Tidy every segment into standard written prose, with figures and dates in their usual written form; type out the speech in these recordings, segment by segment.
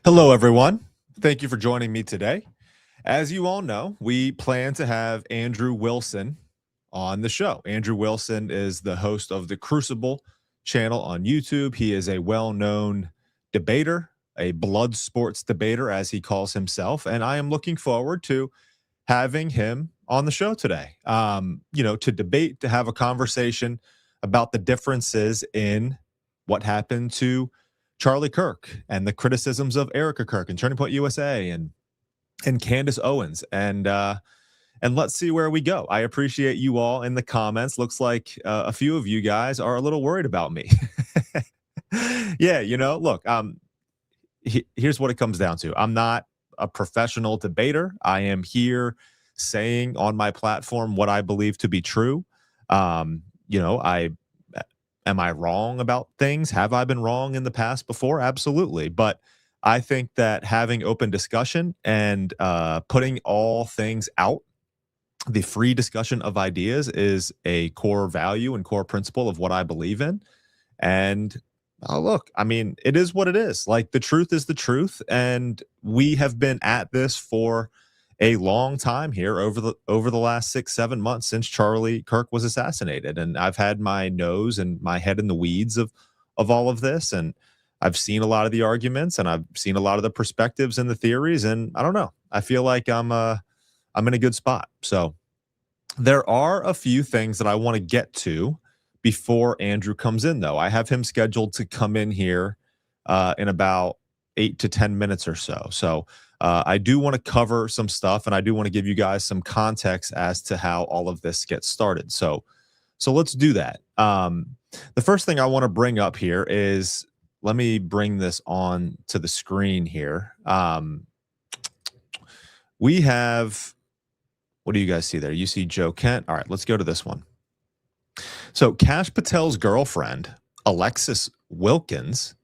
Hello, everyone. Thank you for joining me today. As you all know, we plan to have Andrew Wilson on the show. Andrew Wilson is the host of the Crucible channel on YouTube. He is a well known debater, a blood sports debater, as he calls himself. And I am looking forward to having him on the show today, to debate, to have a conversation about the differences in what happened to Charlie Kirk and the criticisms of Erica Kirk and Turning Point USA and Candace Owens and let's see where we go. I appreciate you all in the comments. Looks like a few of you guys are a little worried about me. Yeah, look, here's what it comes down to. I'm not a professional debater. I am here saying on my platform what I believe to be true. I am I wrong about things? Have I been wrong in the past before? Absolutely. But I think that having open discussion and putting all things out, the free discussion of ideas is a core value and core principle of what I believe in. And look, I mean, it is what it is. Like, the truth is the truth. And we have been at this for a long time here over the last 6-7 months since Charlie Kirk was assassinated, and I've had my nose and my head in the weeds of all of this, and I've seen a lot of the arguments, and I've seen a lot of the perspectives and the theories, and I don't know, I feel like I'm in a good spot. So there are a few things that I want to get to before Andrew comes in, though. I have him scheduled to come in here in about 8 to 10 minutes or so. So I do want to cover some stuff, and I do want to give you guys some context as to how all of this gets started. So let's do that. The first thing I want to bring up here is, let me bring this on to the screen here. We have, what do you guys see there? You see Joe Kent. All right, let's go to this one. So Kash Patel's girlfriend, Alexis Wilkins,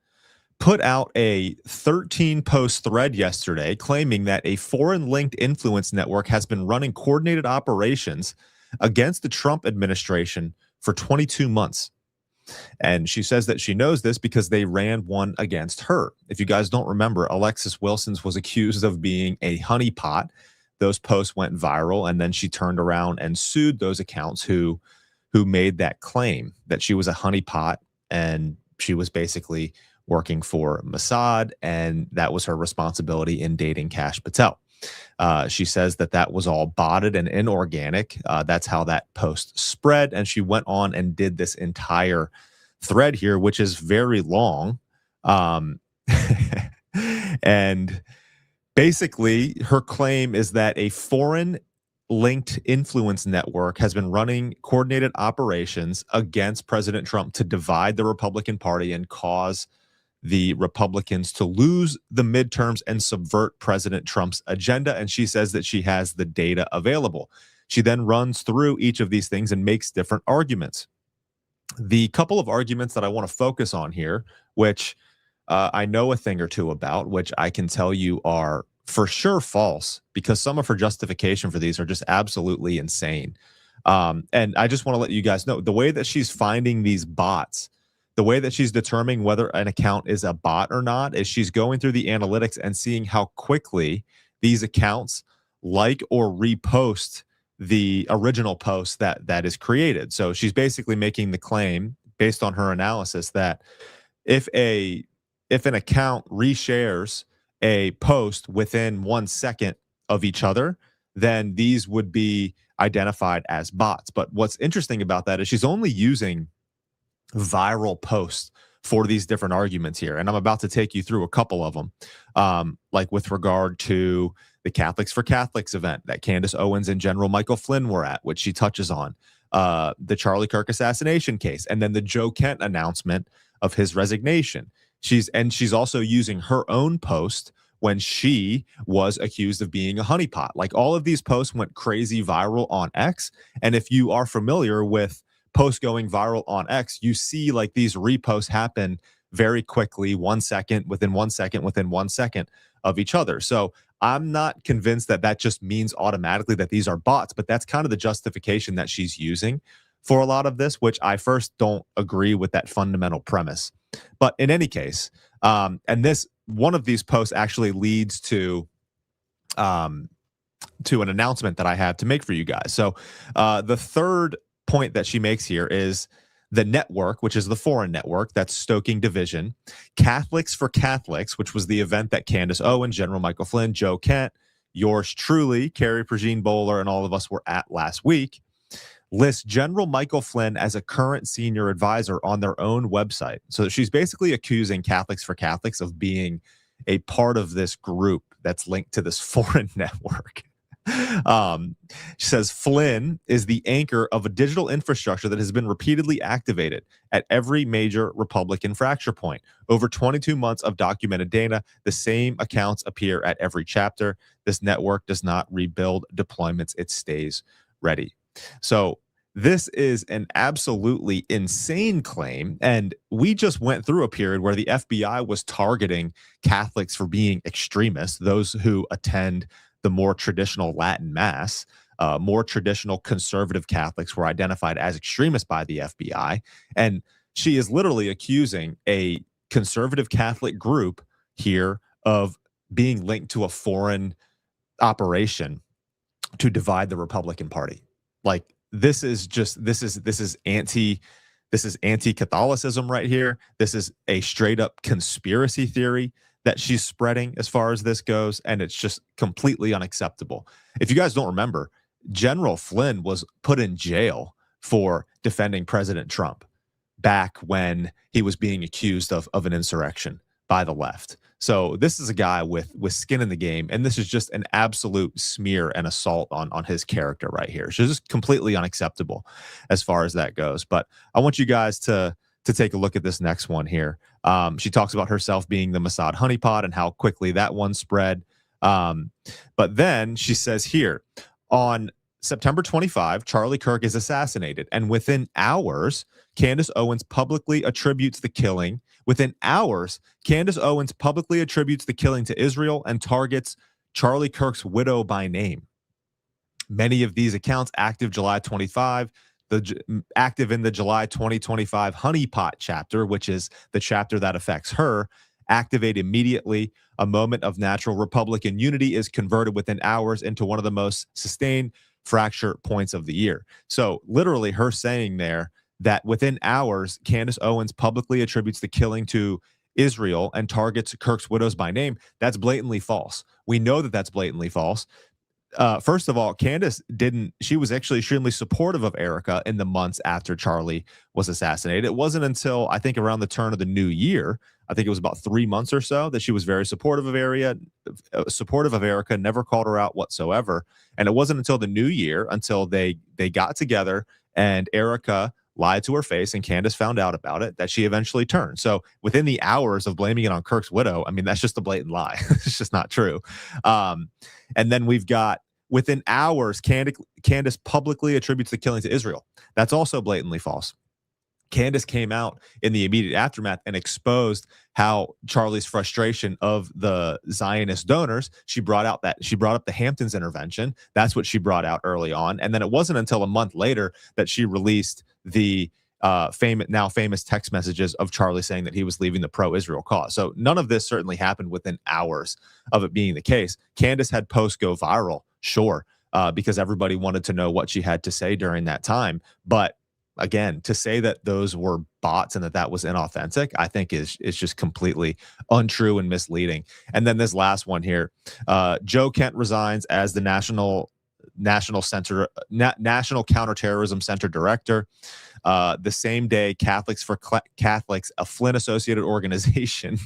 put out a 13-post thread yesterday claiming that a foreign-linked influence network has been running coordinated operations against the Trump administration for 22 months. And she says that she knows this because they ran one against her. If you guys don't remember, Alexis Wilkins was accused of being a honeypot. Those posts went viral, and then she turned around and sued those accounts who made that claim that she was a honeypot and she was basically working for Mossad, and that was her responsibility in dating Kash Patel. She says that was all botted and inorganic. That's how that post spread, and she went on and did this entire thread here, which is very long. And basically, her claim is that a foreign linked influence network has been running coordinated operations against President Trump to divide the Republican Party and cause the Republicans to lose the midterms and subvert President Trump's agenda. And she says that she has the data available. She then runs through each of these things and makes different arguments. The couple of arguments that I want to focus on here, which I know a thing or two about, which I can tell you are for sure false, because some of her justification for these are just absolutely insane. And I just want to let you guys know the way that she's finding these bots, the way that she's determining whether an account is a bot or not, is she's going through the analytics and seeing how quickly these accounts like or repost the original post that is created. So she's basically making the claim, based on her analysis, that if an account reshares a post within 1 second of each other, then these would be identified as bots. But what's interesting about that is she's only using viral posts for these different arguments here. And I'm about to take you through a couple of them, like with regard to the Catholics for Catholics event that Candace Owens and General Michael Flynn were at, which she touches on, the Charlie Kirk assassination case, and then the Joe Kent announcement of his resignation. She's also using her own post when she was accused of being a honeypot. Like, all of these posts went crazy viral on X. And if you are familiar with posts going viral on X, you see like these reposts happen very quickly, 1 second, within 1 second, within 1 second of each other. So I'm not convinced that just means automatically that these are bots, but that's kind of the justification that she's using for a lot of this, which I first don't agree with that fundamental premise. But in any case, and this one of these posts actually leads to an announcement that I have to make for you guys. So the third point that she makes here is the network, which is the foreign network that's stoking division, Catholics for Catholics, which was the event that Candace Owens, General Michael Flynn, Joe Kent, yours truly, Carrie Prejean Bowler, and all of us were at last week, lists General Michael Flynn as a current senior advisor on their own website. So she's basically accusing Catholics for Catholics of being a part of this group that's linked to this foreign network. She says Flynn is the anchor of a digital infrastructure that has been repeatedly activated at every major Republican fracture point. Over 22 months of documented data, the same accounts appear at every chapter. This network does not rebuild deployments, it stays ready. So this is an absolutely insane claim. And we just went through a period where the FBI was targeting Catholics for being extremists, those who attend the more traditional Latin Mass. More traditional conservative Catholics were identified as extremists by the FBI. And she is literally accusing a conservative Catholic group here of being linked to a foreign operation to divide the Republican Party. Like, this is anti-Catholicism right here. This is a straight up conspiracy theory that she's spreading as far as this goes, and it's just completely unacceptable. If you guys don't remember, General Flynn was put in jail for defending President Trump back when he was being accused of an insurrection by the left. So this is a guy with skin in the game, and this is just an absolute smear and assault on his character right here. It's just completely unacceptable as far as that goes. But I want you guys to take a look at this next one here. She talks about herself being the Mossad honeypot and how quickly that one spread. But then she says here, on September 25, Charlie Kirk is assassinated, and within hours, Candace Owens publicly attributes the killing. Within hours, Candace Owens publicly attributes the killing to Israel and targets Charlie Kirk's widow by name. Many of these accounts active July 25, active in the July 2025 honeypot chapter, which is the chapter that affects her, activate immediately. A moment of natural Republican unity is converted within hours into one of the most sustained fracture points of the year. So literally her saying there that within hours, Candace Owens publicly attributes the killing to Israel and targets Kirk's widows by name. That's blatantly false. We know that that's blatantly false. First of all, Candace she was actually extremely supportive of Erica in the months after Charlie was assassinated. It wasn't until I think around the turn of the new year, I think it was about 3 months or so, that she was very supportive of Erica, never called her out whatsoever. And it wasn't until the new year, until they got together and Erica lied to her face and Candace found out about it, that she eventually turned. So within the hours of blaming it on Kirk's widow, I mean, that's just a blatant lie. It's just not true. And then we've got within hours, Candace publicly attributes the killing to Israel. That's also blatantly false. Candace came out in the immediate aftermath and exposed how Charlie's frustration of the Zionist donors, she brought up the Hamptons intervention. That's what she brought out early on. And then it wasn't until a month later that she released the now famous text messages of Charlie saying that he was leaving the pro-Israel cause. So none of this certainly happened within hours of it being the case. Candace had posts go viral, sure, because everybody wanted to know what she had to say during that time. But again, to say that those were bots and that was inauthentic, I think is just completely untrue and misleading. And then this last one here, Joe Kent resigns as the National Counterterrorism Center director. The same day, Catholics for Catholics, a Flynn associated organization,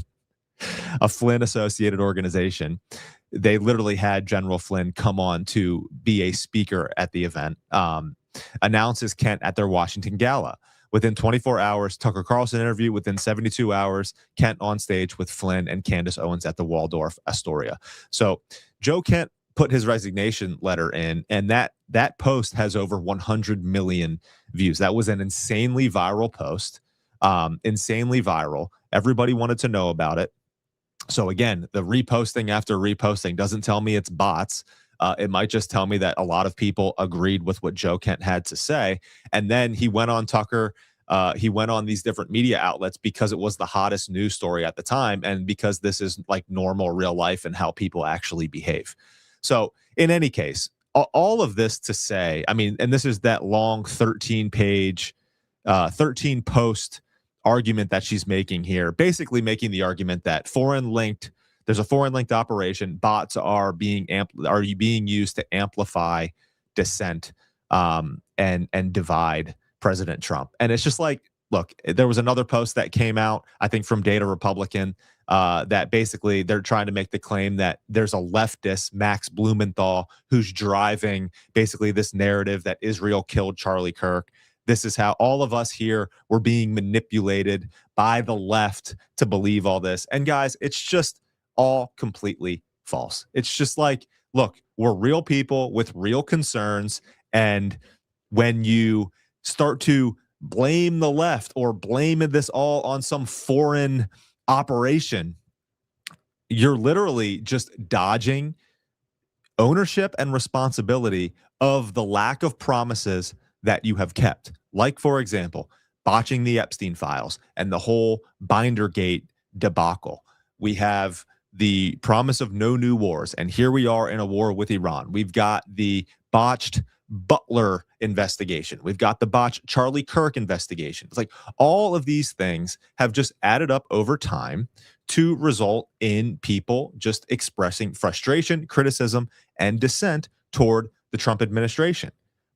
they literally had General Flynn come on to be a speaker at the event. Announces Kent at their Washington gala. Within 24 hours, Tucker Carlson interview. Within 72 hours, Kent on stage with Flynn and Candace Owens at the Waldorf Astoria. So Joe Kent put his resignation letter in, and that post has over 100 million views. That was an insanely viral post, insanely viral. Everybody wanted to know about it. So again, the reposting after reposting doesn't tell me it's bots. It might just tell me that a lot of people agreed with what Joe Kent had to say. And then he went on Tucker he went on these different media outlets because it was the hottest news story at the time, and because this is like normal real life and how people actually behave. So in any case, all of this to say, I mean, and this is that long 13-page, 13 post argument that she's making here, basically making the argument that there's a foreign linked operation. Bots are being used to amplify dissent, and divide President Trump. And it's just like, look, there was another post that came out, I think from Data Republican, that basically they're trying to make the claim that there's a leftist, Max Blumenthal, who's driving basically this narrative that Israel killed Charlie Kirk. This is how all of us here were being manipulated by the left to believe all this. And guys, it's just all completely false. It's just like, look, we're real people with real concerns. And when you start to blame the left or blame this all on some foreign operation, you're literally just dodging ownership and responsibility of the lack of promises that you have kept. Like, for example, botching the Epstein files and the whole Bindergate debacle. We have the promise of no new wars, and here we are in a war with Iran. We've got the botched Butler investigation. We've got the botched Charlie Kirk investigation. It's like all of these things have just added up over time to result in people just expressing frustration, criticism, and dissent toward the Trump administration.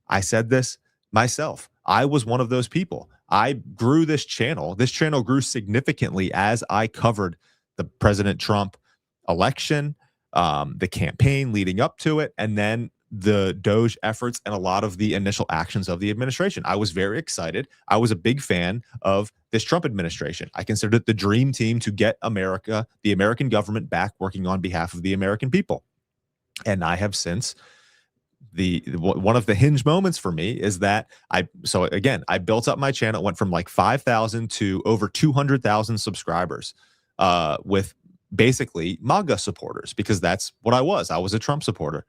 I said this myself. I was one of those people. I grew this channel. This channel grew significantly as I covered the President Trump election, the campaign leading up to it, and then the Doge efforts and a lot of the initial actions of the administration. I was very excited. I was a big fan of this Trump administration. I considered it the dream team to get America, the American government, back working on behalf of the American people. And I have since, one of the hinge moments for me is that I built up my channel. It went from like 5,000 to over 200,000 subscribers, with basically MAGA supporters, because that's what I was. I was a Trump supporter.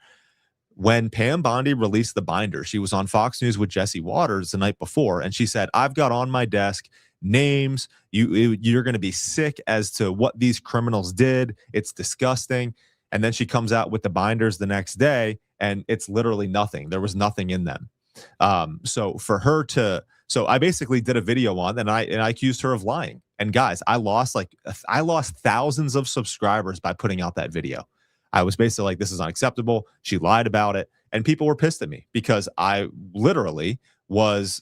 When Pam Bondi released the binder, she was on Fox News with Jesse Waters the night before, and she said, I've got on my desk names. You're going to be sick as to what these criminals did. It's disgusting. And then she comes out with the binders the next day, and it's literally nothing. There was nothing in them. So I basically did a video on, and I accused her of lying. And guys, I lost thousands of subscribers by putting out that video. I was basically like, this is unacceptable. She lied about it. And people were pissed at me because I literally was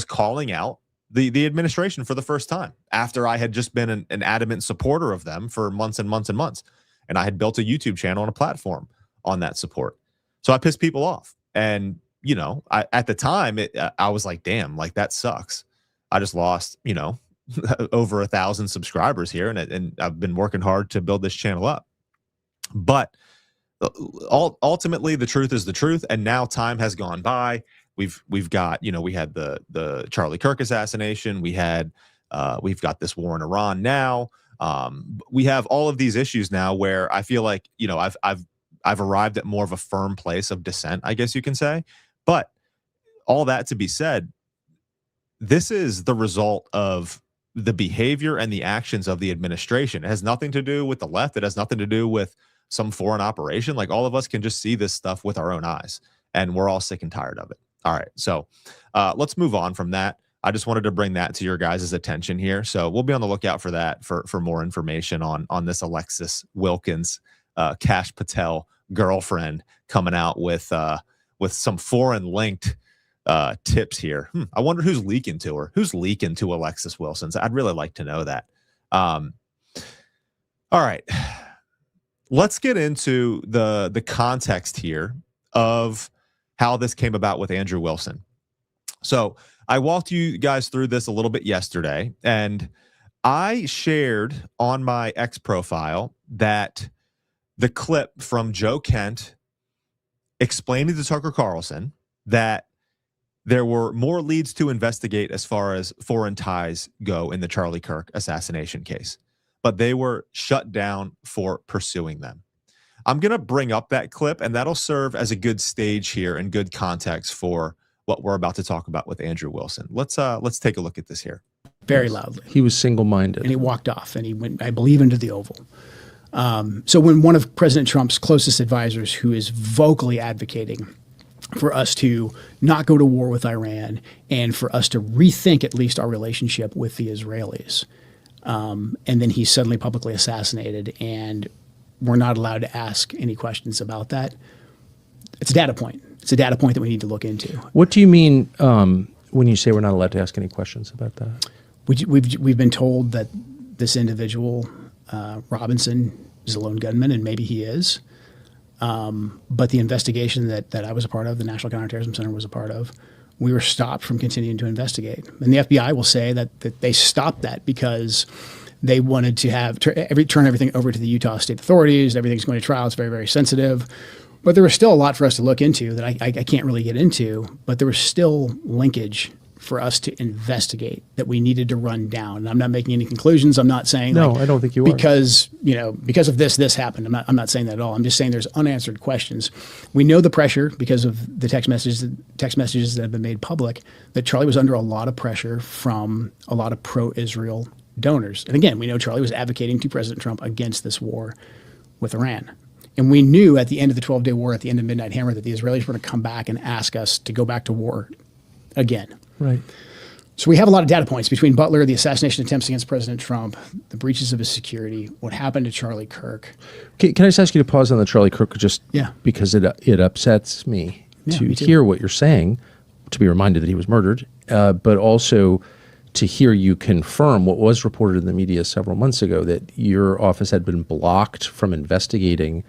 calling out the administration for the first time after I had just been an adamant supporter of them for months and months and months. And I had built a YouTube channel and a platform on that support. So I pissed people off. And, at the time, I was like, damn, like that sucks. I just lost, over 1,000 subscribers here. And I've been working hard to build this channel up. But ultimately, the truth is the truth. And now time has gone by. We've got, we had the Charlie Kirk assassination. We've got this war in Iran now. We have all of these issues now where I feel like, I've arrived at more of a firm place of dissent, I guess you can say. But all that to be said, this is the result of the behavior and the actions of the administration. It has nothing to do with the left. It has nothing to do with some foreign operation. Like, all of us can just see this stuff with our own eyes, and we're all sick and tired of it. All right. So let's move on from that. I just wanted to bring that to your guys' attention here. So we'll be on the lookout for that, for more information on this Alexis Wilkins, Kash Patel girlfriend, coming out with some foreign linked tips here. I wonder who's leaking to her. Who's leaking to Alexis Wilson? I'd really like to know that. All right. Let's get into the context here of how this came about with Andrew Wilson. So I walked you guys through this a little bit yesterday, and I shared on my X profile that the clip from Joe Kent explaining to Tucker Carlson that there were more leads to investigate as far as foreign ties go in the Charlie Kirk assassination case, but they were shut down for pursuing them. I'm going to bring up that clip, and that'll serve as a good stage here and good context for what we're about to talk about with Andrew Wilson. Let's take a look at this here. Very loudly. He was single-minded. And he walked off, and he went, I believe, into the Oval. So when one of President Trump's closest advisors, who is vocally advocating for us to not go to war with Iran and for us to rethink at least our relationship with the Israelis, and then he's suddenly publicly assassinated, and we're not allowed to ask any questions about that, it's a data point. It's a data point that we need to look into. What do you mean when you say we're not allowed to ask any questions about that? We've been told that this individual, Robinson, is a lone gunman, and maybe he is. But the investigation that I was a part of, the National Counterterrorism Center was a part of, we were stopped from continuing to investigate. And the FBI will say that they stopped that because they wanted to turn everything over to the Utah state authorities. Everything's going to trial. It's very, very sensitive. But there was still a lot for us to look into that I can't really get into. But there was still linkage for us to investigate that we needed to run down. And I'm not making any conclusions. I'm not saying I don't think you are. Because of this happened. I'm not saying that at all. I'm just saying there's unanswered questions. We know the pressure because of the text messages that have been made public that Charlie was under a lot of pressure from a lot of pro-Israel donors. And again, we know Charlie was advocating to President Trump against this war with Iran. And we knew at the end of the 12-day war, at the end of Midnight Hammer, that the Israelis were going to come back and ask us to go back to war again. Right. So we have a lot of data points between Butler, the assassination attempts against President Trump, the breaches of his security, what happened to Charlie Kirk. Can I just ask you to pause on the Charlie Kirk because it upsets me to hear what you're saying, to be reminded that he was murdered, but also to hear you confirm what was reported in the media several months ago, that your office had been blocked from investigating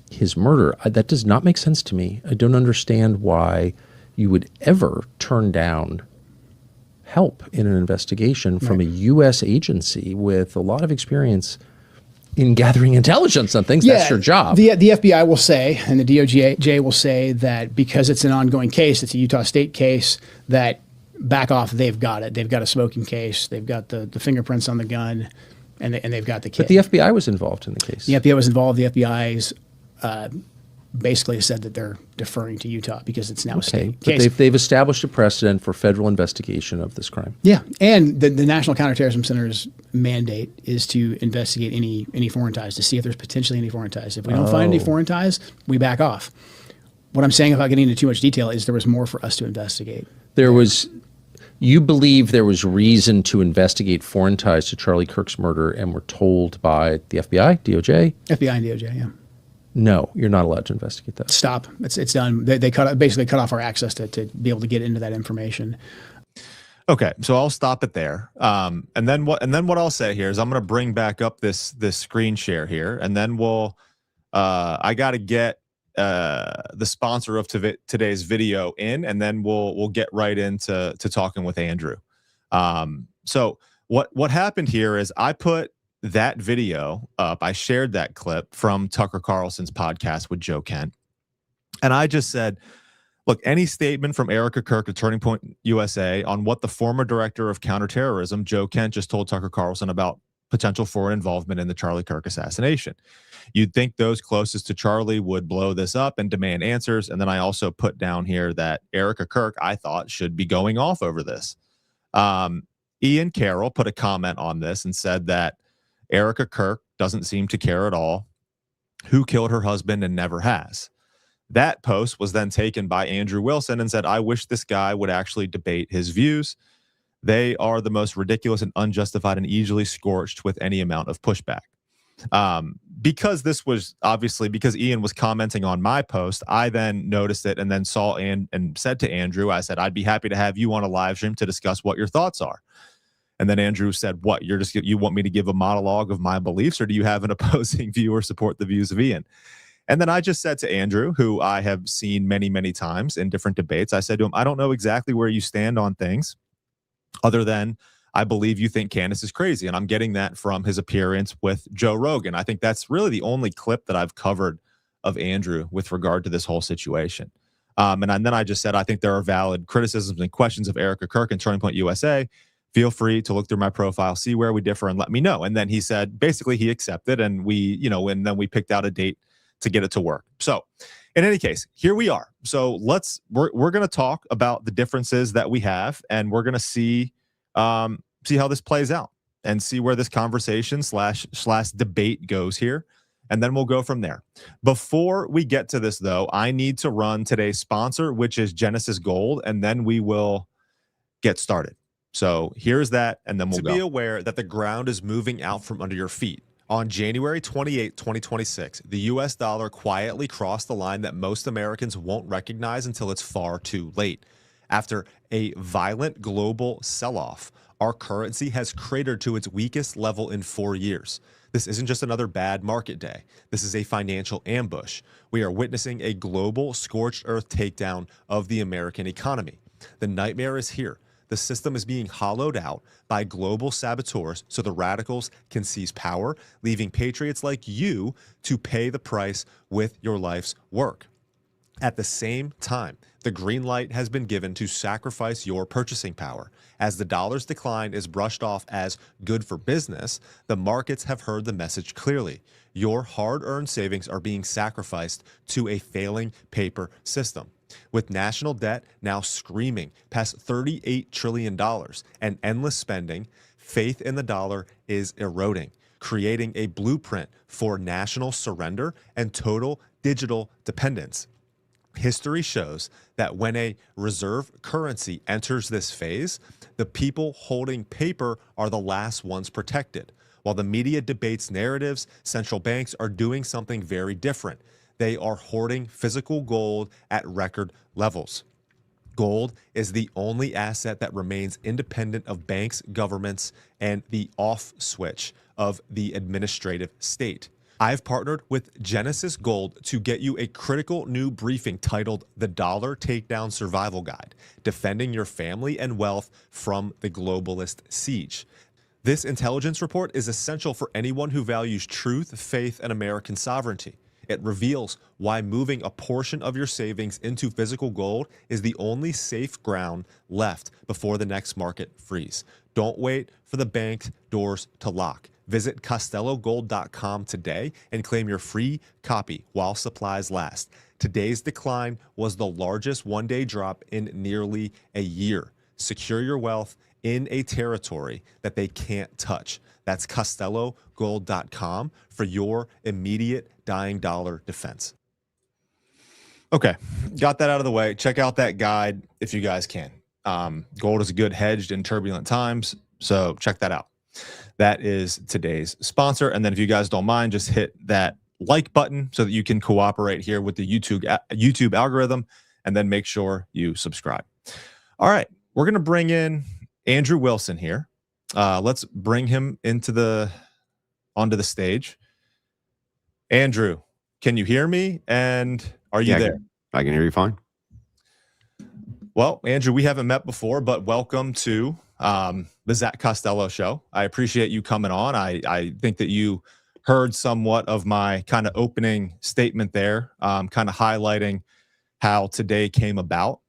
his murder. That does not make sense to me. I don't understand why you would ever turn down help in an investigation from a U.S. agency with a lot of experience in gathering intelligence on things. That's your job. The FBI will say, and the DOJ will say, that because it's an ongoing case, it's a Utah state case, that back off, they've got it. They've got a smoking case. They've got the fingerprints on the gun, and they've got the kit. But the FBI was involved in the case. The FBI was involved. The FBI's basically said that they're deferring to Utah because it's now a state case. But they've established a precedent for federal investigation of this crime. Yeah, and the National Counterterrorism Center's mandate is to investigate any foreign ties, to see if there's potentially any foreign ties. If we don't find any foreign ties, we back off. What I'm saying, without getting into too much detail, is there was more for us to investigate. You believe there was reason to investigate foreign ties to Charlie Kirk's murder and were told by the FBI, DOJ? FBI and DOJ, yeah. No, you're not allowed to investigate that. Stop. It's done. They basically cut off our access to be able to get into that information. Okay, so I'll stop it there. And then what I'll say here is I'm going to bring back up this screen share here, and then we'll I got to get the sponsor of today's video in, and then we'll get right into talking with Andrew. So what happened here is I put that video up. I shared that clip from Tucker Carlson's podcast with Joe Kent. And I just said, look, any statement from Erica Kirk at Turning Point USA on what the former director of counterterrorism, Joe Kent, just told Tucker Carlson about potential foreign involvement in the Charlie Kirk assassination. You'd think those closest to Charlie would blow this up and demand answers. And then I also put down here that Erica Kirk, I thought, should be going off over this. Ian Carroll put a comment on this and said that Erica Kirk doesn't seem to care at all who killed her husband and never has. That post was then taken by Andrew Wilson and said, I wish this guy would actually debate his views. They are the most ridiculous and unjustified and easily scorched with any amount of pushback. Because this was obviously because Ian was commenting on my post, I then noticed it and then saw and said to Andrew, I said, I'd be happy to have you on a live stream to discuss what your thoughts are. And then Andrew said, what, you want me to give a monologue of my beliefs, or do you have an opposing view or support the views of Ian? And then I just said to Andrew, who I have seen many, many times in different debates, I said to him, I don't know exactly where you stand on things other than I believe you think Candace is crazy. And I'm getting that from his appearance with Joe Rogan. I think that's really the only clip that I've covered of Andrew with regard to this whole situation. And then I just said, I think there are valid criticisms and questions of Erica Kirk and Turning Point USA. Feel free to look through my profile, see where we differ, and let me know. And then he said, basically, he accepted, and and then we picked out a date to get it to work. So In any case, here we are. So we're going to talk about the differences that we have, and we're going to see how this plays out and see where this conversation slash debate goes here. And then we'll go from there. Before we get to this, though, I need to run today's sponsor, which is Genesis Gold, and then we will get started. So here's that, and then we'll go. Be aware that the ground is moving out from under your feet. On January 28, 2026, the U.S. dollar quietly crossed the line that most Americans won't recognize until it's far too late. After a violent global sell-off, our currency has cratered to its weakest level in 4 years. This isn't just another bad market day. This is a financial ambush. We are witnessing a global scorched earth takedown of the American economy. The nightmare is here. The system is being hollowed out by global saboteurs so the radicals can seize power, leaving patriots like you to pay the price with your life's work. At the same time, the green light has been given to sacrifice your purchasing power. As the dollar's decline is brushed off as good for business, the markets have heard the message clearly. Your hard-earned savings are being sacrificed to a failing paper system. With national debt now screaming past $38 trillion and endless spending, faith in the dollar is eroding, creating a blueprint for national surrender and total digital dependence. History shows that when a reserve currency enters this phase, the people holding paper are the last ones protected. While the media debates narratives, central banks are doing something very different. They are hoarding physical gold at record levels. Gold is the only asset that remains independent of banks, governments, and the off switch of the administrative state. I've partnered with Genesis Gold to get you a critical new briefing titled The Dollar Takedown Survival Guide, Defending Your Family and Wealth from the Globalist Siege. This intelligence report is essential for anyone who values truth, faith, and American sovereignty. It reveals why moving a portion of your savings into physical gold is the only safe ground left before the next market freeze. Don't wait for the bank doors to lock. Visit CostelloGold.com today and claim your free copy while supplies last. Today's decline was the largest one-day drop in nearly a year. Secure your wealth in a territory that they can't touch. That's CostelloGold.com for your immediate dying dollar defense. Okay, got that out of the way. Check out that guide if you guys can. Gold is a good hedged in turbulent times, so check that out. That is today's sponsor. And then if you guys don't mind, just hit that like button so that you can cooperate here with the YouTube algorithm, and then make sure you subscribe. All right, we're going to bring in Andrew Wilson here. Let's bring him onto the stage. Andrew, can you hear me? And are you there? I can hear you fine. Well, Andrew, we haven't met before, but welcome to the Zach Costello show. I appreciate you coming on. I think that you heard somewhat of my kind of opening statement there, kind of highlighting how today came about.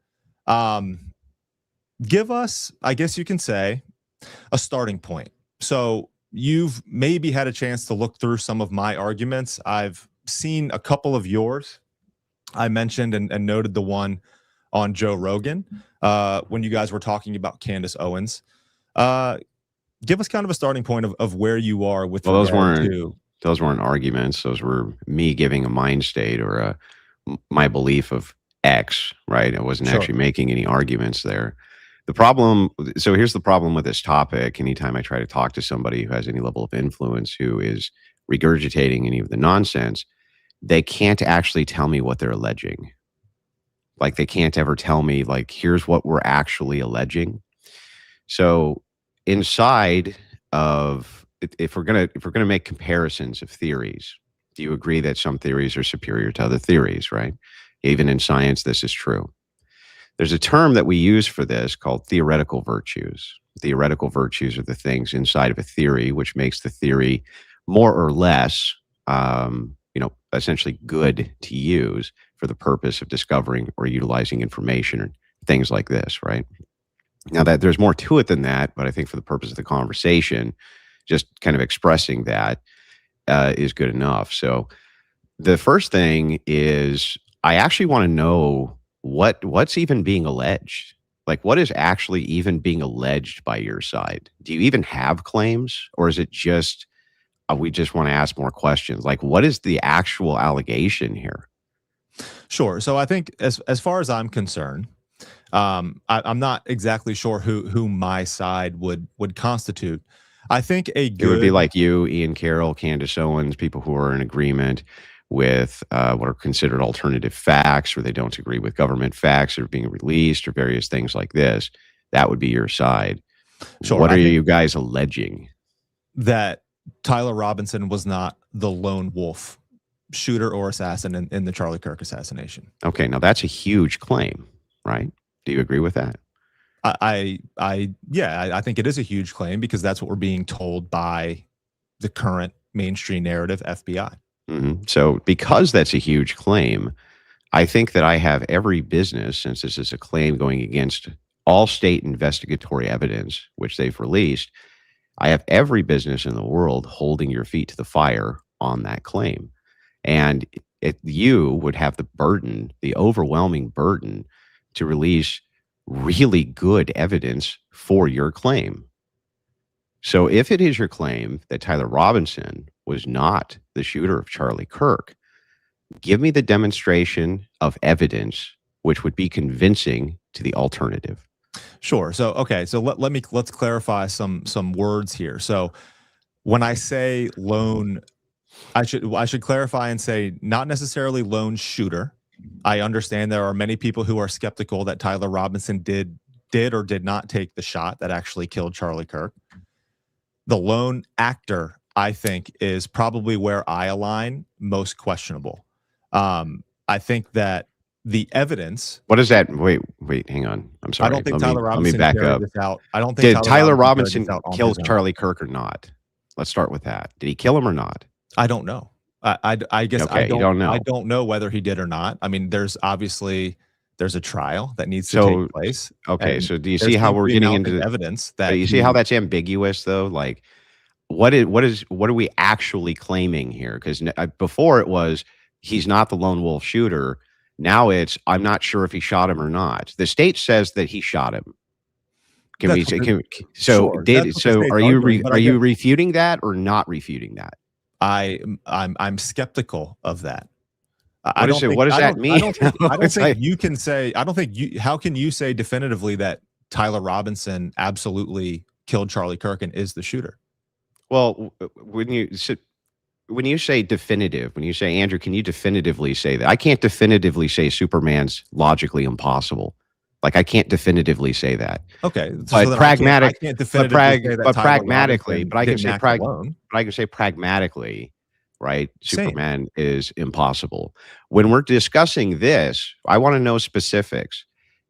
Give us, I guess you can say, a starting point. So you've maybe had a chance to look through some of my arguments. I've seen a couple of yours. I mentioned and noted the one on Joe Rogan when you guys were talking about Candace Owens. Give us kind of a starting point of where you are with those weren't arguments. Those were me giving a mind state or my belief of X, right? I wasn't actually making any arguments there. So here's the problem with this topic. Anytime I try to talk to somebody who has any level of influence, who is regurgitating any of the nonsense, they can't actually tell me what they're alleging. Like, they can't ever tell me, like, here's what we're actually alleging. So inside of, if we're gonna make comparisons of theories, do you agree that some theories are superior to other theories, right? Even in science, this is true. There's a term that we use for this called theoretical virtues. Theoretical virtues are the things inside of a theory which makes the theory more or less, essentially good to use for the purpose of discovering or utilizing information or things like this, right? Now, that there's more to it than that, but I think for the purpose of the conversation, just kind of expressing that is good enough. So the first thing is, I actually want to know what's even being alleged. Like, what is actually even being alleged by your side? Do you even have claims, or is it just we just want to ask more questions? Like, what is the actual allegation here? Sure. So I think as far as I'm concerned, I'm not exactly sure who my side would constitute. I think it would be like you, Ian Carroll, Candace Owens, people who are in agreement with what are considered alternative facts, or they don't agree with government facts that are being released, or various things like this. That would be your side. Sure. What are you guys alleging? That Tyler Robinson was not the lone wolf shooter or assassin in the Charlie Kirk assassination. Okay, now that's a huge claim, right? Do you agree with that? Yeah, I think it is a huge claim, because that's what we're being told by the current mainstream narrative FBI. So because that's a huge claim, I think that I have every business, since this is a claim going against all state investigatory evidence, which they've released, I have every business in the world holding your feet to the fire on that claim. And you would have the burden, the overwhelming burden, to release really good evidence for your claim. So if it is your claim that Tyler Robinson was not the shooter of Charlie Kirk, give me the demonstration of evidence which would be convincing to the alternative. Sure. So okay. So let's clarify some words here. So when I say lone, I should clarify and say not necessarily lone shooter. I understand there are many people who are skeptical that Tyler Robinson did or did not take the shot that actually killed Charlie Kirk. The lone actor, I think, is probably where I align most questionable. I think that the evidence. What is that? Wait, hang on. I'm sorry. I don't think Tyler Robinson let me back up. This out. I don't think Did Tyler Robinson kill Charlie Kirk or not? Let's start with that. Did he kill him or not? I don't know. I guess okay, you don't know. I don't know whether he did or not. I mean, there's a trial that needs to take place. Okay, so do you see how we're getting into evidence that you see how that's ambiguous though? Like, what are we actually claiming here? Because before it was he's not the lone wolf shooter. Now it's I'm not sure if he shot him or not. The state says that he shot him. Are you refuting that or not refuting that? I'm skeptical of that. What does that mean? I don't think you can say. How can you say definitively that Tyler Robinson absolutely killed Charlie Kirk and is the shooter? Well, when you say definitive, when you say, Andrew, can you definitively say that? I can't definitively say Superman's logically impossible. Like, I can't definitively say that. Okay, but pragmatically, but I can say pragmatically, right? Superman is impossible. When we're discussing this, I want to know specifics.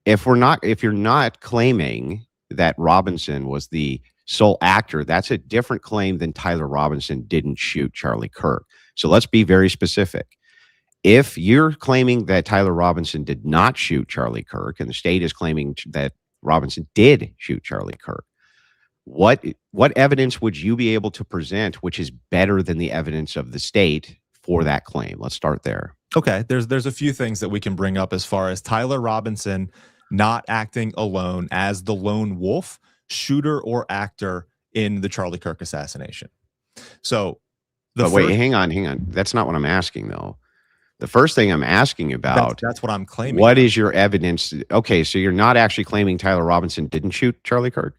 If you're not claiming that Robinson was the sole actor, that's a different claim than Tyler Robinson didn't shoot Charlie Kirk. So let's be very specific. If you're claiming that Tyler Robinson did not shoot Charlie Kirk and the state is claiming that Robinson did shoot Charlie Kirk, what evidence would you be able to present which is better than the evidence of the state for that claim? Let's start there. Okay, there's a few things that we can bring up as far as Tyler Robinson not acting alone as the lone wolf shooter or actor in the Charlie Kirk assassination. So wait, hang on. That's not what I'm asking though. The first thing I'm asking about, that's what I'm claiming. What is your evidence? Okay, so you're not actually claiming Tyler Robinson didn't shoot Charlie Kirk?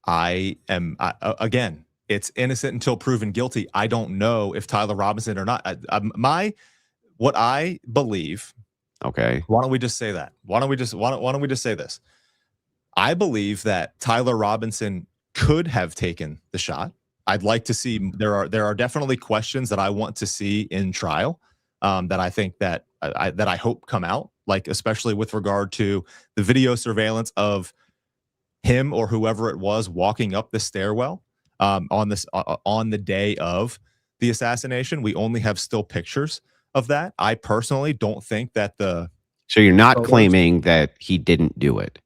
Again, it's innocent until proven guilty. I don't know if Tyler Robinson or not. What I believe. Okay. Why don't we just say that? Why don't we just say this? I believe that Tyler Robinson could have taken the shot. I'd like to see. There are definitely questions that I want to see in trial. That I think that I hope come out, like especially with regard to the video surveillance of him or whoever it was walking up the stairwell on the day of the assassination. We only have still pictures of that. I personally don't think that So you're not claiming that he didn't do it.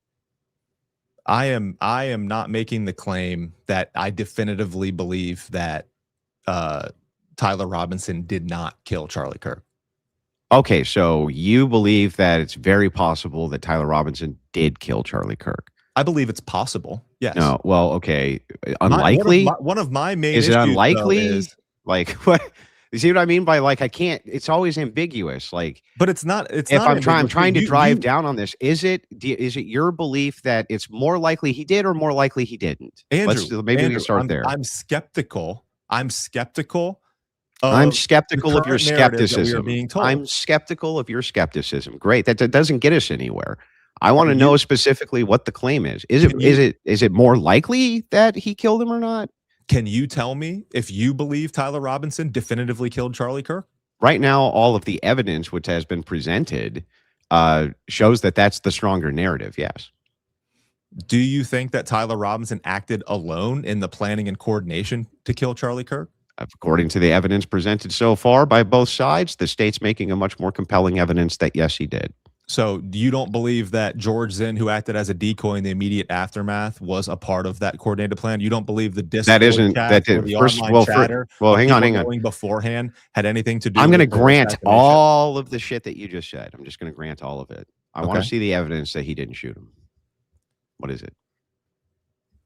I am not making the claim that I definitively believe that Tyler Robinson did not kill Charlie Kirk. Okay, so you believe that it's very possible that Tyler Robinson did kill Charlie Kirk? I believe it's possible. Yes. No. Well, okay. Unlikely? One of my main Is it issues, though, unlikely? is Like, what? You see what I mean by, like, I can't, it's always ambiguous. Like, but it's not if not I'm ambiguous. trying to drive down on this, is it your belief that it's more likely he did or more likely he didn't? Andrew, Maybe we Andrew, can start there. I'm skeptical. I'm skeptical I'm of skeptical of your current narrative that we are skepticism. being told. I'm skeptical of your skepticism. Great. That doesn't get us anywhere. I want to Can know you- specifically what the claim is. Is it more likely that he killed him or not? Can you tell me if you believe Tyler Robinson definitively killed Charlie Kirk? Right now, all of the evidence which has been presented shows that that's the stronger narrative. Yes. Do you think that Tyler Robinson acted alone in the planning and coordination to kill Charlie Kirk? According to the evidence presented so far by both sides, the state's making a much more compelling evidence that yes, he did. So you don't believe that George Zinn, who acted as a decoy in the immediate aftermath, was a part of that coordinated plan? You don't believe the Discord That isn't chat that or did the first. online chatter Well, of hang on, people hang on. knowing beforehand had anything to do? I'm with going to the grant assassination? all of the shit that you just said. I'm just going to grant all of it. I want to Okay. see the evidence that he didn't shoot him. What is it?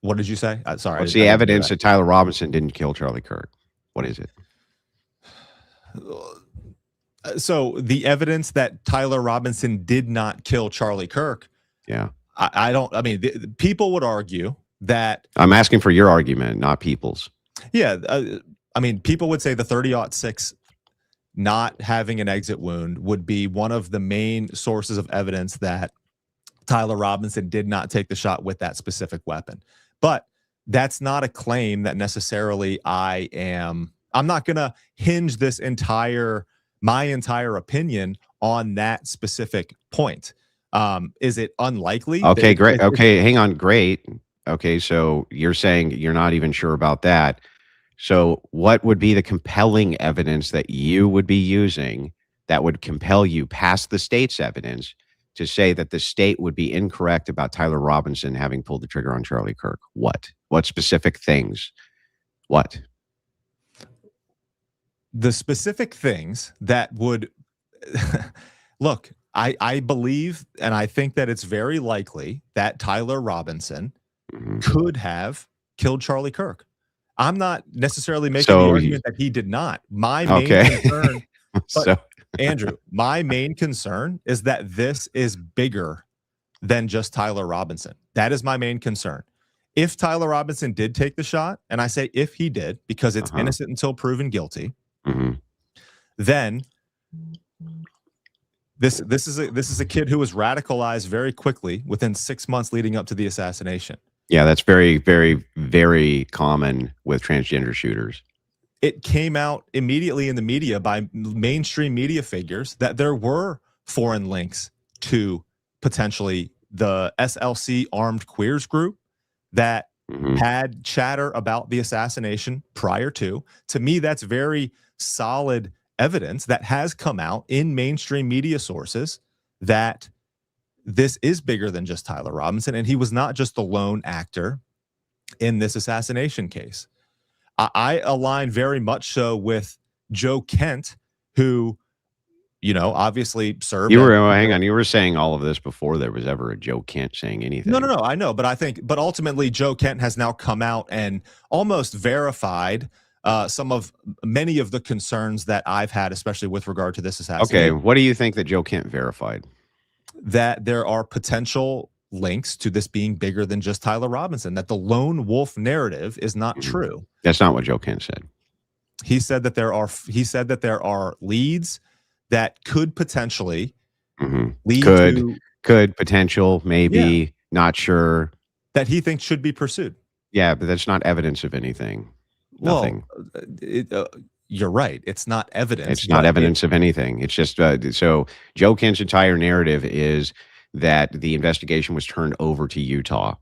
What did you say? Sorry. What's I the didn't hear evidence that Tyler Robinson didn't kill Charlie Kirk? What is it? So the evidence that Tyler Robinson did not kill Charlie Kirk. Yeah. I don't. I mean, the people would argue that. I'm asking for your argument, not people's. Yeah. I mean, people would say the 30-06 not having an exit wound would be one of the main sources of evidence that Tyler Robinson did not take the shot with that specific weapon. But that's not a claim that necessarily I'm not going to hinge my entire opinion on that specific point. Is it unlikely? Okay, great. Okay, hang on. Great. Okay, so you're saying you're not even sure about that. So what would be the compelling evidence that you would be using that would compel you past the state's evidence to say that the state would be incorrect about Tyler Robinson having pulled the trigger on Charlie Kirk? What? What specific things? What? The specific things that would look, I believe and I think that it's very likely that Tyler Robinson could have killed Charlie Kirk. I'm not necessarily making the argument that he did not. My main concern, Andrew, my main concern is that this is bigger than just Tyler Robinson. That is my main concern. If Tyler Robinson did take the shot, and I say if he did, because it's innocent until proven guilty, then this is a kid who was radicalized very quickly within 6 months leading up to the assassination. Yeah, that's very, very, very common with transgender shooters. It came out immediately in the media by mainstream media figures that there were foreign links to potentially the SLC armed queers group that had chatter about the assassination prior to. To me, that's very solid evidence that has come out in mainstream media sources that this is bigger than just Tyler Robinson, and he was not just the lone actor in this assassination case. I align very much so with Joe Kent, who, obviously served. Hang on. You were saying all of this before there was ever a Joe Kent saying anything. No, I know, but ultimately Joe Kent has now come out and almost verified many of the concerns that I've had, especially with regard to this assassination. Okay, what do you think that Joe Kent verified? That there are potential links to this being bigger than just Tyler Robinson, that the lone wolf narrative is not true. That's not what Joe Kent said. He said that there are leads that could potentially lead to potential, maybe, not sure, that he thinks should be pursued. Yeah, but that's not evidence of anything. Nothing. Well, you're right. It's not evidence. It's not evidence of anything. It's just so Joe Kent's entire narrative is that the investigation was turned over to Utah.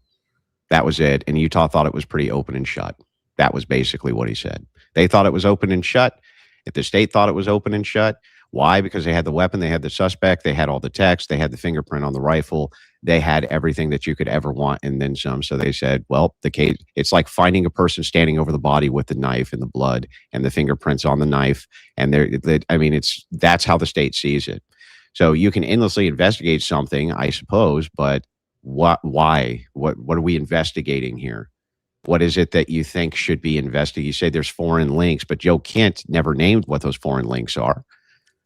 That was it. And Utah thought it was pretty open and shut. That was basically what he said. They thought it was open and shut. If the state thought it was open and shut, Why? Because they had the weapon, they had the suspect, they had all the text, they had the fingerprint on the rifle, they had everything that you could ever want and then some. So they said, well, the case, it's like finding a person standing over the body with the knife and the blood and the fingerprints on the knife. And that's how the state sees it. So you can endlessly investigate something, I suppose, but why? What are we investigating here? What is it that you think should be investigated? You say there's foreign links, but Joe Kent never named what those foreign links are.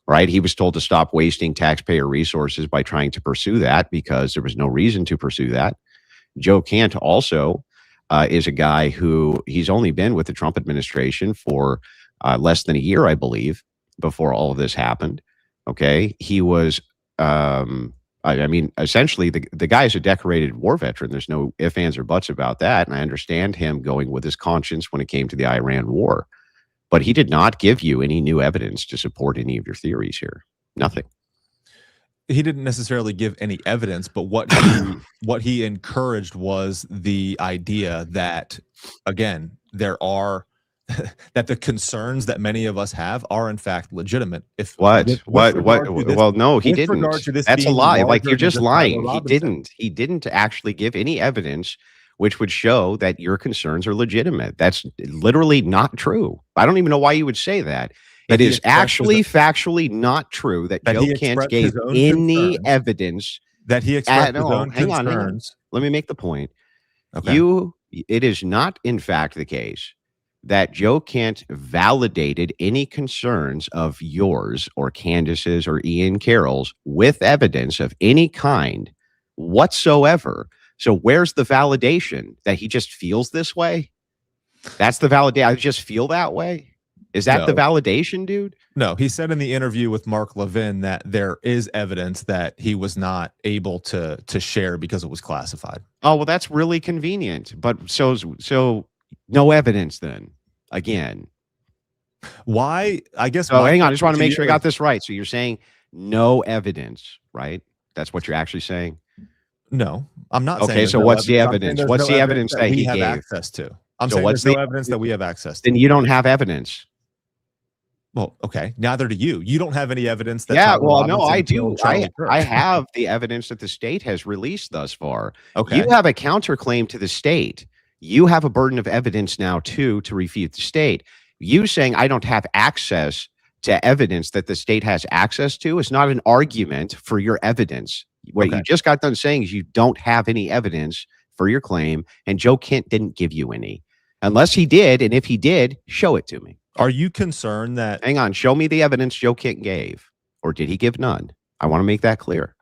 Right? He was told to stop wasting taxpayer resources by trying to pursue that because there was no reason to pursue that. Joe Kent also is a guy who he's only been with the Trump administration for less than a year, I believe, before all of this happened. Okay. He was, essentially the guy is a decorated war veteran. There's no ifs, ands, or buts about that. And I understand him going with his conscience when it came to the Iran war. But he did not give you any new evidence to support any of your theories here. Nothing. He didn't necessarily give any evidence, but what he encouraged was the idea that, again, that the concerns that many of us have are in fact legitimate. Well, no, he didn't. That's a lie. Like, you're just lying. He didn't actually give any evidence which would show that your concerns are legitimate. That's literally not true. I don't even know why you would say that. It is actually factually not true that Joe Kent gave any evidence that he expressed his own concerns. Hang on. Let me make the point. Okay. It is not, in fact, the case that Joe Kent validated any concerns of yours or Candace's or Ian Carroll's with evidence of any kind whatsoever. So where's the validation that he just feels this way? That's the validation. I just feel that way. Is that the validation, dude? No, he said in the interview with Mark Levin that there is evidence that he was not able to share because it was classified. Oh, well, that's really convenient. But so no evidence then, again. Why? I guess. So hang on. I just want to make sure I got this right. So you're saying no evidence, right? That's what you're actually saying? No, I'm not saying. Okay, so what's the evidence? What's the evidence that he gave access to? I'm saying there's no evidence that we have access to. Then you don't have evidence. Well, okay. Neither do you. You don't have any evidence that. Yeah, well, no, I do. I have the evidence that the state has released thus far. Okay. You have a counterclaim to the state. You have a burden of evidence now, too, to refute the state. You saying I don't have access to evidence that the state has access to is not an argument for your evidence. What you just got done saying is you don't have any evidence for your claim, and Joe Kent didn't give you any. Unless he did, and if he did, show it to me. Are you concerned that... Hang on, show me the evidence Joe Kent gave. Or did he give none? I want to make that clear.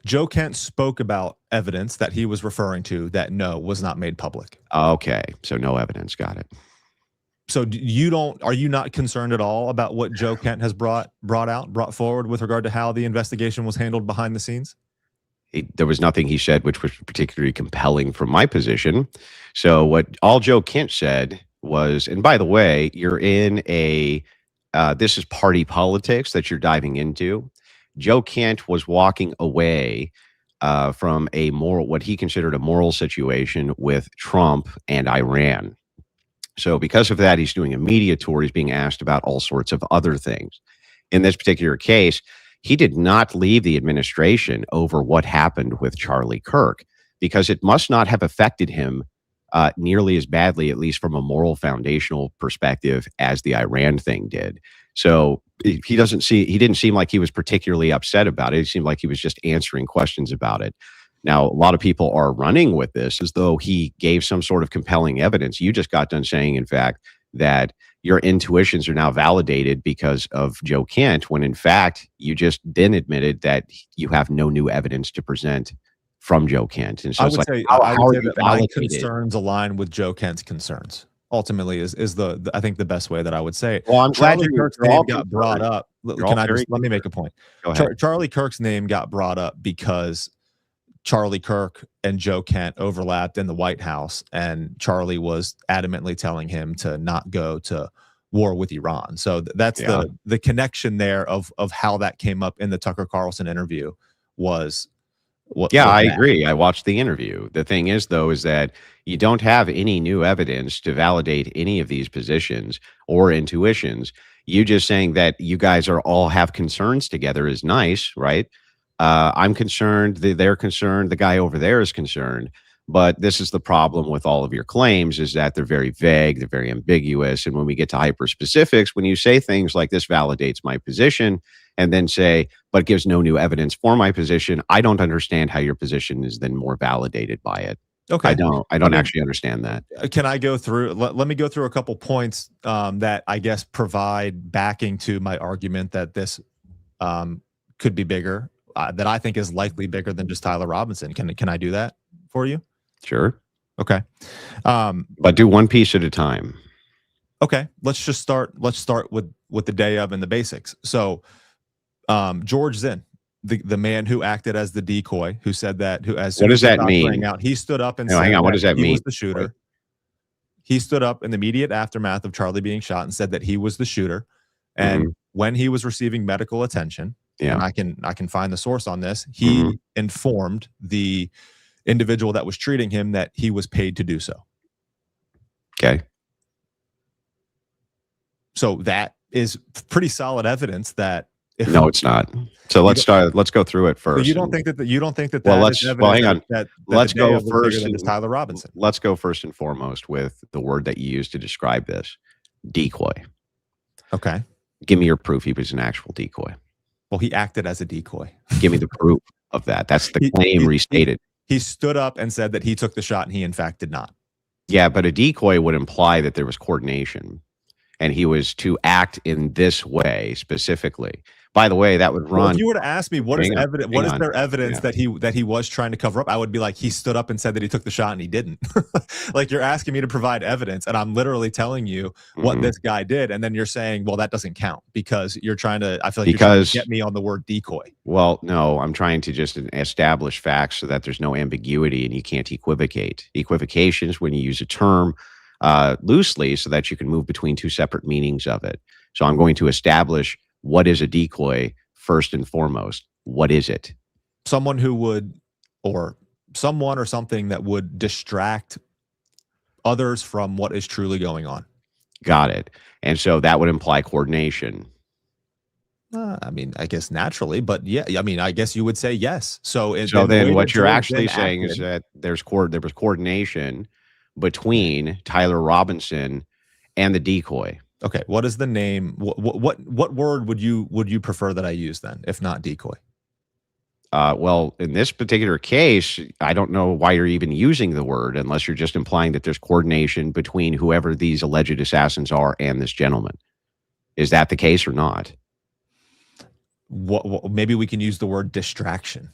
Joe Kent spoke about evidence that he was referring to that was not made public. Okay, so no evidence. Got it. So are you not concerned at all about what Joe Kent has brought forward with regard to how the investigation was handled behind the scenes? There was nothing he said which was particularly compelling from my position. So what all Joe Kent said was, and by the way, you're in this is party politics that you're diving into. Joe Kent was walking away from what he considered a moral situation with Trump and Iran. So because of that, he's doing a media tour. He's being asked about all sorts of other things. In this particular case, he did not leave the administration over what happened with Charlie Kirk because it must not have affected him nearly as badly, at least from a moral foundational perspective, as the Iran thing did. So he didn't seem like he was particularly upset about it. It seemed like he was just answering questions about it. Now, a lot of people are running with this as though he gave some sort of compelling evidence. You just got done saying, in fact, that your intuitions are now validated because of Joe Kent, when in fact, you just then admitted that you have no new evidence to present from Joe Kent. And so I would say that my concerns align with Joe Kent's concerns. Ultimately, is I think the best way that I would say it. Well, I'm glad Charlie Kirk's name got brought up. Let me make a point. Charlie Kirk's name got brought up because Charlie Kirk and Joe Kent overlapped in the White House, and Charlie was adamantly telling him to not go to war with Iran. So that's the connection there of how that came up in the Tucker Carlson interview was Yeah, I agree. I watched the interview. The thing is, though, is that you don't have any new evidence to validate any of these positions or intuitions. You just saying that you guys are all have concerns together is nice, right? I'm concerned, they're concerned, the guy over there is concerned. But this is the problem with all of your claims, is that they're very vague, they're very ambiguous. And when we get to hyper specifics, when you say things like this validates my position and then say, but gives no new evidence for my position, I don't understand how your position is then more validated by it. Okay. I don't actually understand that. Can I go through, let me go through a couple points that I guess provide backing to my argument that this could be bigger, that I think is likely bigger than just Tyler Robinson. Can I do that for you? Sure. Okay. But do one piece at a time. Okay. Let's start with the day of and the basics. So George Zinn, the man who acted as the decoy, who said that, who as what does that mean? He stood up and said, hang on, what does that mean? He was the shooter. He stood up in the immediate aftermath of Charlie being shot and said that he was the shooter. And when he was receiving medical attention, and I can find the source on this, he informed the individual that was treating him that he was paid to do so. Okay. So that is pretty solid evidence that. No, it's not. So let's go through it first. You don't think that hang on. Let's go first. Tyler Robinson. Let's go first and foremost with the word that you used to describe this: decoy. Okay. Give me your proof he was an actual decoy. Well, he acted as a decoy. Give me the proof of that. That's the claim restated. He stood up and said that he took the shot, and he in fact did not. Yeah, but a decoy would imply that there was coordination, and he was to act in this way specifically. By the way, that would run. Well, if you were to ask me what is there evidence that he was trying to cover up, I would be like, he stood up and said that he took the shot and he didn't. Like, you're asking me to provide evidence, and I'm literally telling you what this guy did, and then you're saying, well, that doesn't count because you're trying to. I feel like you're trying to get me on the word decoy. Well, no, I'm trying to just establish facts so that there's no ambiguity and you can't equivocate. Equivocation is when you use a term loosely so that you can move between two separate meanings of it. So I'm going to establish what is a decoy first and foremost. What is it? Someone who would, or someone or something that would distract others from what is truly going on. Got it. And so that would imply coordination. I mean, I guess naturally, but yeah, I mean, I guess you would say yes. So then what you're actually saying is that there was coordination between Tyler Robinson and the decoy. Okay, what is the name? What word would you prefer that I use then, if not decoy? Well, in this particular case, I don't know why you're even using the word unless you're just implying that there's coordination between whoever these alleged assassins are and this gentleman. Is that the case or not? Maybe we can use the word distraction.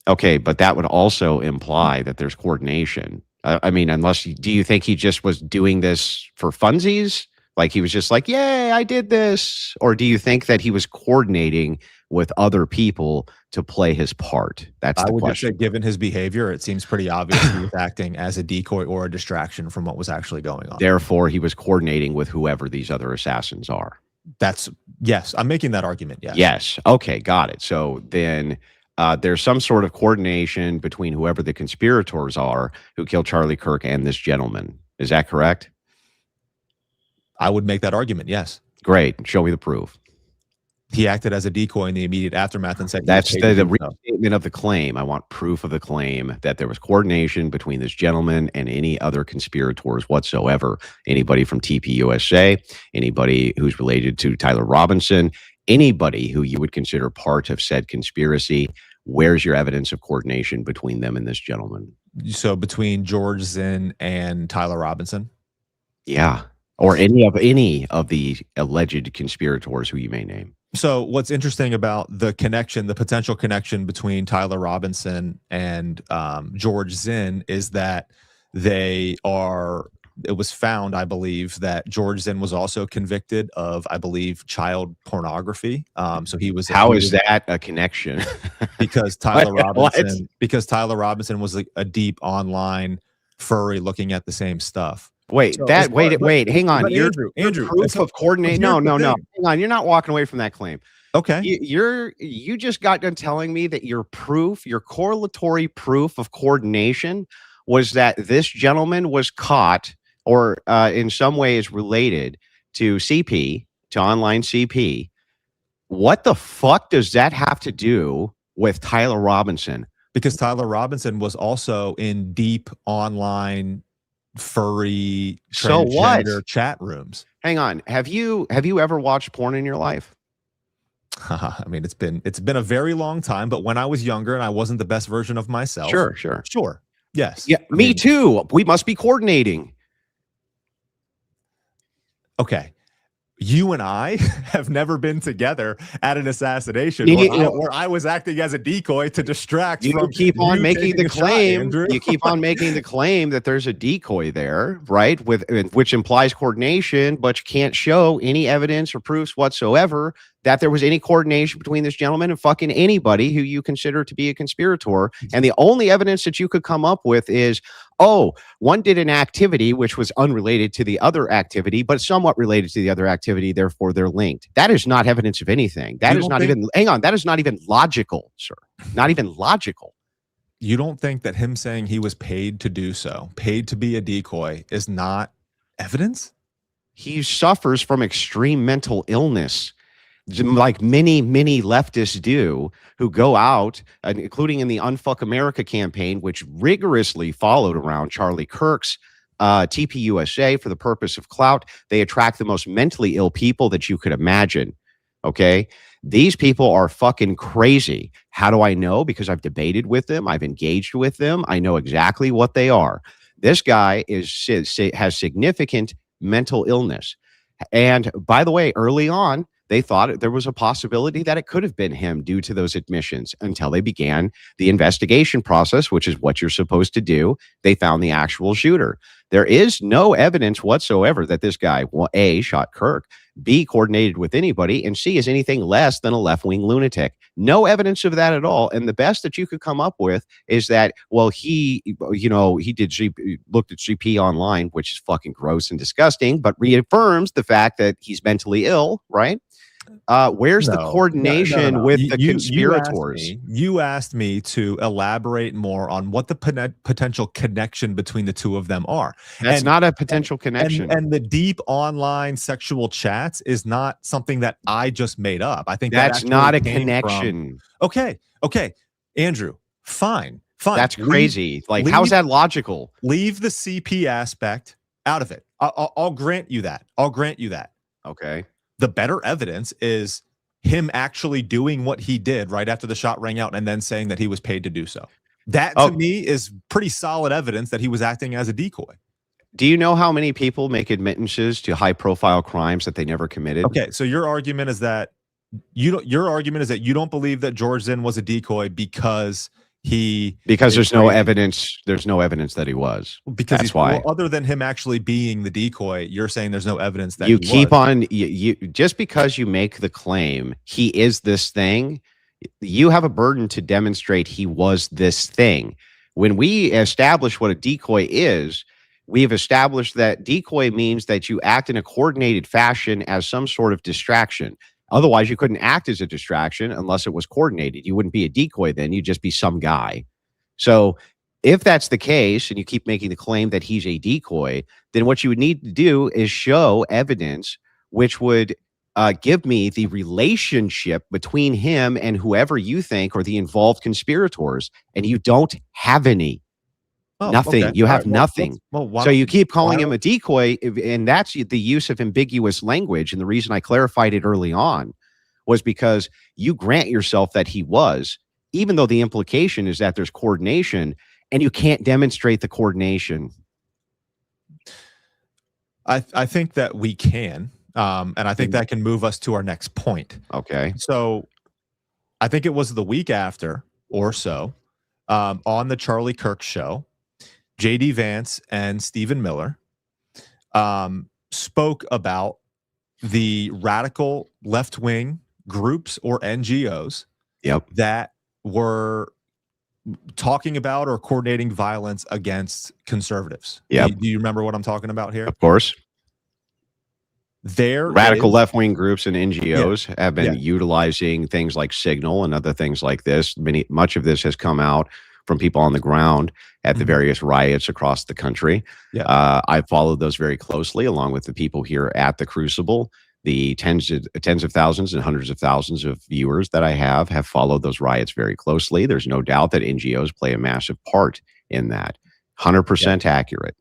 Okay, but that would also imply that there's coordination. I mean, do you think he just was doing this for funsies? Like he was just like, yay, I did this. Or do you think that he was coordinating with other people to play his part? That's the question. I would just say, given his behavior, it seems pretty obvious he was acting as a decoy or a distraction from what was actually going on. Therefore, he was coordinating with whoever these other assassins are. Yes, I'm making that argument, yes. Yes, okay, got it. So then there's some sort of coordination between whoever the conspirators are who killed Charlie Kirk and this gentleman. Is that correct? I would make that argument, yes. Great. Show me the proof. He acted as a decoy in the immediate aftermath and said that's the restatement of the claim. I want proof of the claim that there was coordination between this gentleman and any other conspirators whatsoever. Anybody from TPUSA, anybody who's related to Tyler Robinson, anybody who you would consider part of said conspiracy. Where's your evidence of coordination between them and this gentleman? So between George Zinn and Tyler Robinson? Yeah. Or any of the alleged conspirators who you may name. So what's interesting about the potential connection between Tyler Robinson and George Zinn is that it was found, I believe, that George Zinn was also convicted of, I believe, child pornography. So he was. How is that a connection? Because Tyler Robinson was a deep online furry looking at the same stuff. Wait, hang on. Andrew, proof of coordination. No. Hang on. You're not walking away from that claim. Okay. You just got done telling me that your correlatory proof of coordination was that this gentleman was caught or in some way is related to CP, to online CP. What the fuck does that have to do with Tyler Robinson? Because Tyler Robinson was also in deep online furry transgender chat rooms. Hang on. Have you ever watched porn in your life? I mean, it's been a very long time, but when I was younger and I wasn't the best version of myself. Sure. Yes. Yeah, me too. We must be coordinating. Okay. You and I have never been together at an assassination where I was acting as a decoy to distract. You keep on making the claim. You keep on making the claim that there's a decoy there, right? Which implies coordination, but you can't show any evidence or proofs whatsoever that there was any coordination between this gentleman and fucking anybody who you consider to be a conspirator. And the only evidence that you could come up with is, oh, one did an activity which was unrelated to the other activity, but somewhat related to the other activity. Therefore, they're linked. That is not evidence of anything. That is not even, hang on, that is not even logical, sir. Not even logical. You don't think that him saying he was paid to do so, paid to be a decoy, is not evidence? He suffers from extreme mental illness, like many leftists do, who go out, including in the Unfuck America campaign, which rigorously followed around Charlie Kirk's TPUSA for the purpose of clout. They attract the most mentally ill people that you could imagine. Okay. These people are fucking crazy. How do I know? Because I've debated with them. I've engaged with them. I know exactly what they are. This guy has significant mental illness. And by the way, early on, they thought there was a possibility that it could have been him due to those admissions until they began the investigation process, which is what you're supposed to do. They found the actual shooter. There is no evidence whatsoever that this guy, well, A, shot Kirk, B, coordinated with anybody, and C, is anything less than a left-wing lunatic. No evidence of that at all. And the best that you could come up with is that, well, he looked at GP online, which is fucking gross and disgusting, but reaffirms the fact that he's mentally ill, right? Where's the coordination with the conspirators? You asked me to elaborate more on what the potential connection between the two of them are. That's not a potential connection. And the deep online sexual chats is not something that I just made up. I think that's not a connection. Okay. Andrew, fine. That's crazy. How is that logical? Leave the CP aspect out of it. I'll grant you that. Okay. The better evidence is him actually doing what he did right after the shot rang out and then saying that he was paid to do so. That to me is pretty solid evidence that he was acting as a decoy. Do you know how many people make admittances to high profile crimes that they never committed? Okay, so your argument is that you don't believe that George Zinn was a decoy because there's no evidence that he was. Because that's why. Well, other than him actually being the decoy, you're saying there's no evidence that you keep on you just because you make the claim he is this thing, you have a burden to demonstrate he was this thing. When we establish what a decoy is, we've established that decoy means that you act in a coordinated fashion as some sort of distraction. Otherwise, you couldn't act as a distraction unless it was coordinated. You wouldn't be a decoy then. You'd just be some guy. So if that's the case and you keep making the claim that he's a decoy, then what you would need to do is show evidence which would give me the relationship between him and whoever you think are the involved conspirators. And you don't have any. Nothing. Okay. You have nothing. So you keep calling him a decoy, and that's the use of ambiguous language. And the reason I clarified it early on was because you grant yourself that he was, even though the implication is that there's coordination, and you can't demonstrate the coordination. I think that we can, and I think that can move us to our next point. Okay. So I think it was the week after or so on the Charlie Kirk show, J.D. Vance and Stephen Miller spoke about the radical left-wing groups or NGOs that were talking about or coordinating violence against conservatives. Do you remember what I'm talking about here? Of course. There Radical is, left-wing groups and NGOs have been utilizing things like Signal and other things like this. Much of this has come out from people on the ground at the various riots across the country. I followed those very closely, along with the people here at the Crucible. The tens of thousands and hundreds of thousands of viewers that I have followed those riots very closely. There's no doubt that NGOs play a massive part in that. 100% accurate.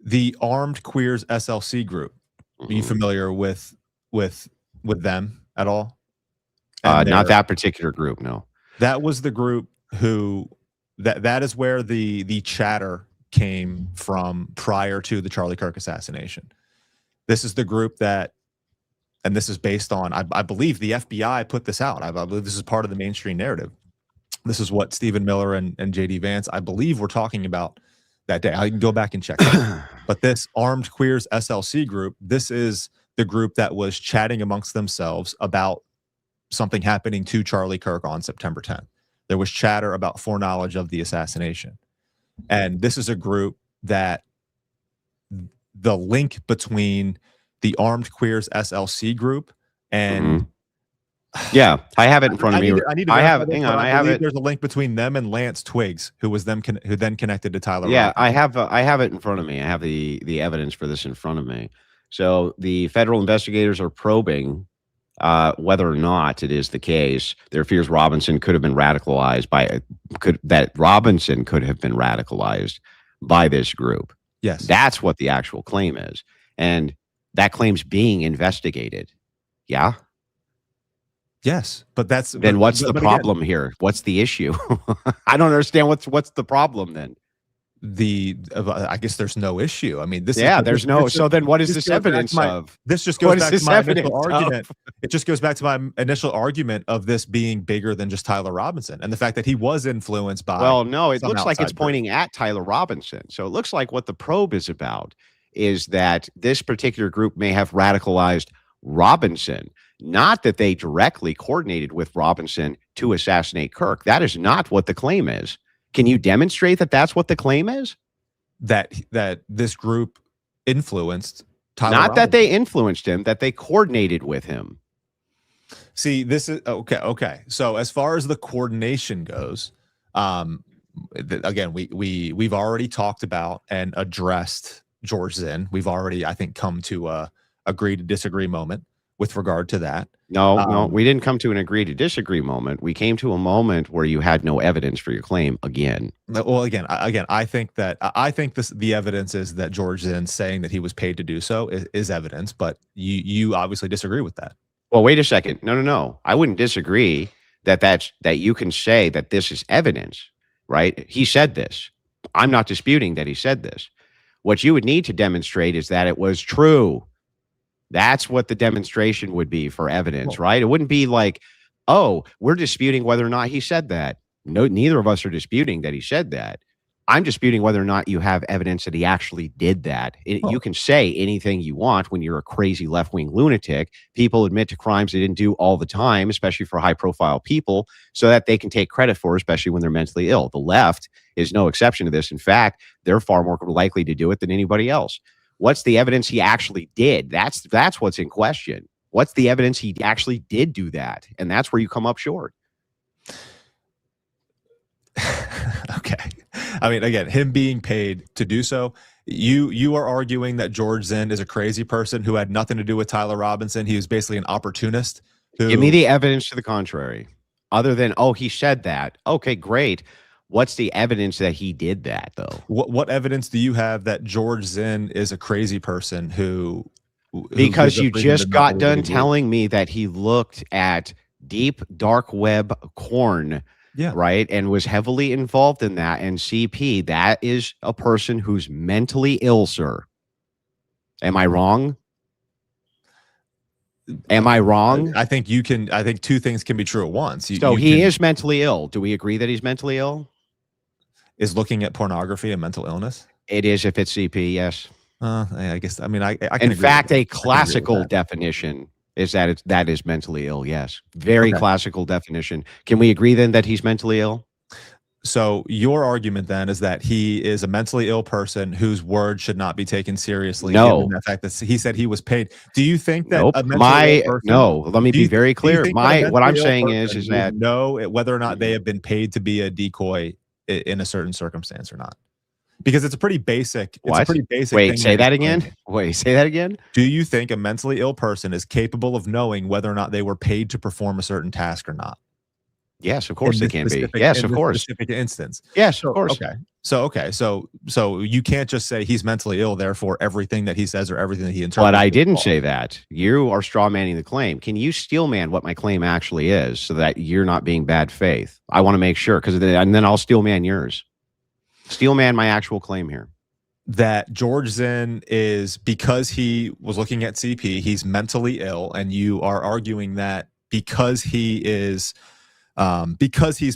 The Armed Queers SLC group. Are you familiar with them at all? Not that particular group, no. That was the group who that is where the chatter came from prior to the Charlie Kirk assassination. This is the group that, and this is based on, I believe the FBI put this out. I believe this is part of the mainstream narrative. This is what Stephen Miller and JD Vance, I believe, were talking about that day. I can go back and check that. But this Armed Queers SLC group, this is the group that was chatting amongst themselves about something happening to Charlie Kirk on September 10th. There was chatter about foreknowledge of the assassination. And this is a group that the link between the Armed Queers SLC group and yeah, I have it in front of me. I have it. There's a link between them and Lance Twiggs, who then connected to Tyler. Yeah, Robinson. I have it in front of me. I have the evidence for this in front of me. So the federal investigators are probing whether or not it is the case. Their fears Robinson could have been radicalized Robinson could have been radicalized by this group. Yes, that's what the actual claim is, and that claim's being investigated. Yeah. Yes, but that's then what's the problem here? What's the issue? I don't understand what's the problem then. I guess there's no issue. I mean, there's no. So then what is this evidence of? This just goes back to my initial argument. It just goes back to my initial argument of this being bigger than just Tyler Robinson and the fact that he was influenced by. Well, no, it looks like it's pointing at Tyler Robinson. So it looks like what the probe is about is that this particular group may have radicalized Robinson. Not that they directly coordinated with Robinson to assassinate Kirk. That is not what the claim is. Can you demonstrate that that's what the claim is? That this group influenced Tyler Not Robinson. That they influenced him, that they coordinated with him. See, this is okay. So as far as the coordination goes, again, we've already talked about and addressed George Zinn. We've already, I think, come to a agree to disagree moment with regard to that. No, we didn't come to an agree to disagree moment. We came to a moment where you had no evidence for your claim again. Well, again, I think the evidence is that George Zinn saying that he was paid to do so is evidence, but you obviously disagree with that. Well, wait a second. No. I wouldn't disagree that you can say that this is evidence, right? He said this. I'm not disputing that he said this. What you would need to demonstrate is that it was true. That's what the demonstration would be for evidence, right? It wouldn't be like, oh, we're disputing whether or not he said that. No, neither of us are disputing that he said that. I'm disputing whether or not you have evidence that he actually did that. You can say anything you want when you're a crazy left-wing lunatic. People admit to crimes they didn't do all the time, especially for high-profile people, so that they can take credit for, especially when they're mentally ill. The left is no exception to this. In fact, they're far more likely to do it than anybody else. What's the evidence he actually did? That's what's in question. What's the evidence he actually did do that? And that's where you come up short. Okay. I mean, again, him being paid to do so, you are arguing that George Zinn is a crazy person who had nothing to do with Tyler Robinson. He was basically an opportunist. Give me the evidence to the contrary. Other than, oh, he said that. Okay, great. What's the evidence that he did that, though? What evidence do you have that George Zinn is a crazy person who because you just got done telling me that he looked at deep dark web porn, right, and was heavily involved in that. And CP, that is a person who's mentally ill, sir. Am I wrong? Am I wrong? I think two things can be true at once. He is mentally ill. Do we agree that he's mentally ill? Is looking at pornography a mental illness? It is if it's CP, yes. I guess. I mean, I can. In fact, a classical definition is that is mentally ill. Yes, very classical definition. Can we agree then that he's mentally ill? So your argument then is that he is a mentally ill person whose word should not be taken seriously. No. Given the fact that he said he was paid. Do you think that Nope. a mentally ill person? No. Let me be very clear. What I'm saying is that know whether or not they have been paid to be a decoy in a certain circumstance or not. Because it's a pretty basic. It's a pretty basic. Wait, say that again. Wait, say that again. Do you think a mentally ill person is capable of knowing whether or not they were paid to perform a certain task or not? Yes, of course they can be. Yes, of course. Specific instance. Yes, of course. Okay. So you can't just say he's mentally ill, therefore everything that he says or everything that he interprets. But I didn't say that. You are straw manning the claim. Can you steel man what my claim actually is so that you're not being bad faith? I want to make sure and then I'll steel man yours. Steel man my actual claim here. That George Zinn is, because he was looking at CP, he's mentally ill, and you are arguing that because he's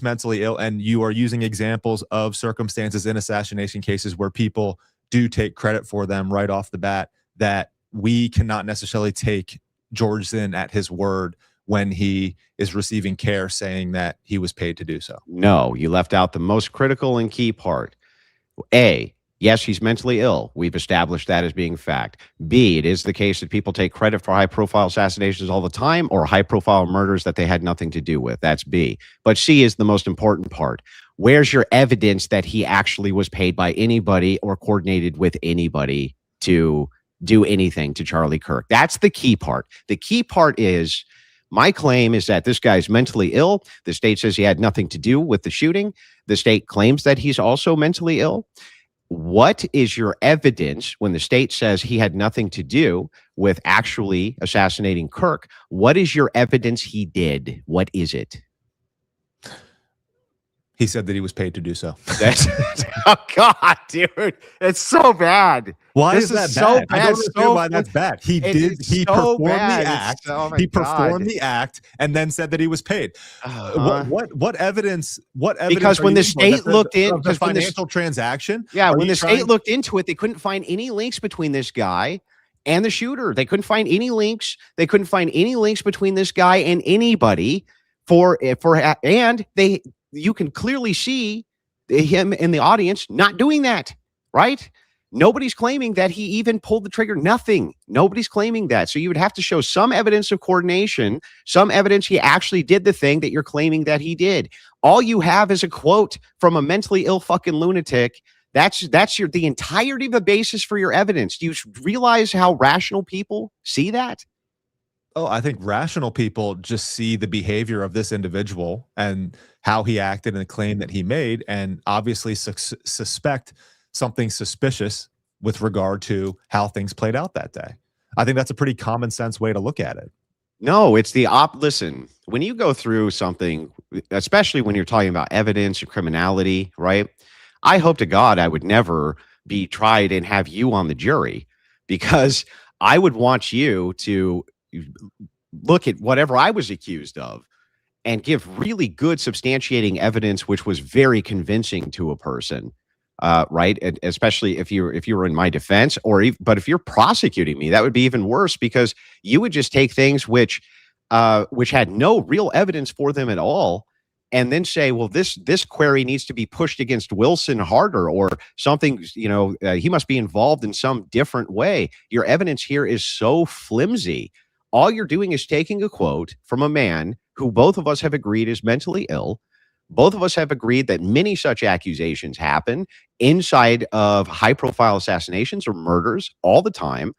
mentally ill, and you are using examples of circumstances in assassination cases where people do take credit for them right off the bat, that we cannot necessarily take George Zinn at his word when he is receiving care saying that he was paid to do so. No, you left out the most critical and key part. A, yes, he's mentally ill. We've established that as being fact. B, it is the case that people take credit for high-profile assassinations all the time or high-profile murders that they had nothing to do with. That's B. But C is the most important part. Where's your evidence that he actually was paid by anybody or coordinated with anybody to do anything to Charlie Kirk? That's the key part. The key part is my claim is that this guy's mentally ill. The state says he had nothing to do with the shooting. The state claims that he's also mentally ill. What is your evidence when the state says he had nothing to do with actually assassinating Kirk? What is your evidence he did? What is it? He said that he was paid to do so. That's, oh God, dude, it's so bad. Why is that so bad? I don't understand why that's bad. He performed the act. He performed the act and then said that he was paid. What evidence? What evidence? Because when the state looked in the financial transaction, when the state looked into it, they couldn't find any links between this guy and the shooter. They couldn't find any links. They couldn't find any links between this guy and anybody. You can clearly see him in the audience not doing that, right? Nobody's claiming that he even pulled the trigger. Nothing. Nobody's claiming that. So you would have to show some evidence of coordination, some evidence he actually did the thing that you're claiming that he did. All you have is a quote from a mentally ill fucking lunatic. That's the entirety of the basis for your evidence. Do you realize how rational people see that? Oh, I think rational people just see the behavior of this individual and how he acted and the claim that he made, and obviously suspect something suspicious with regard to how things played out that day. I think that's a pretty common sense way to look at it. No, it's the listen, when you go through something, especially when you're talking about evidence or criminality, right? I hope to God I would never be tried and have you on the jury, because I would want you to look at whatever I was accused of and give really good substantiating evidence, which was very convincing to a person, right? And especially if you were in my defense, but if you're prosecuting me, that would be even worse, because you would just take things which had no real evidence for them at all, and then say, well, this query needs to be pushed against Wilson harder, or something, he must be involved in some different way. Your evidence here is so flimsy. All you're doing is taking a quote from a man who both of us have agreed is mentally ill. Both of us have agreed that many such accusations happen inside of high-profile assassinations or murders all the time.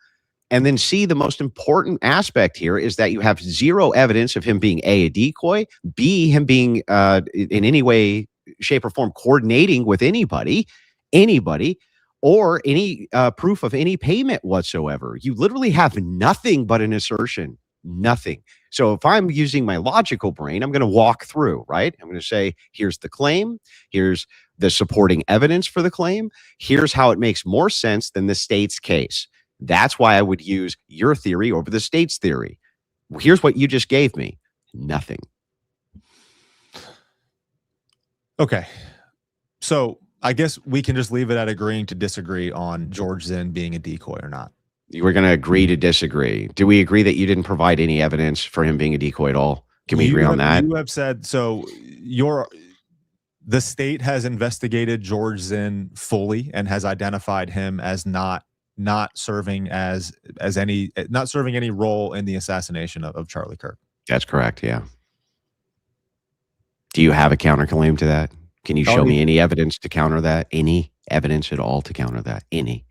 And then C, the most important aspect here is that you have zero evidence of him being A, decoy, B, him being in any way, shape, or form coordinating with anybody, or any proof of any payment whatsoever. You literally have nothing but an assertion, nothing. So if I'm using my logical brain, I'm going to walk through, right? I'm going to say, here's the claim. Here's the supporting evidence for the claim. Here's how it makes more sense than the state's case. That's why I would use your theory over the state's theory. Here's what you just gave me. Nothing. Okay. So I guess we can just leave it at agreeing to disagree on George Zinn being a decoy or not. You were going to agree to disagree. Do we agree that you didn't provide any evidence for him being a decoy at all? Can we agree on that? You have said, so the state has investigated George Zinn fully and has identified him as not serving not serving any role in the assassination of Charlie Kirk. That's correct. Yeah. Do you have a counterclaim to that? Can you show me any evidence to counter that? Any evidence at all to counter that? Any?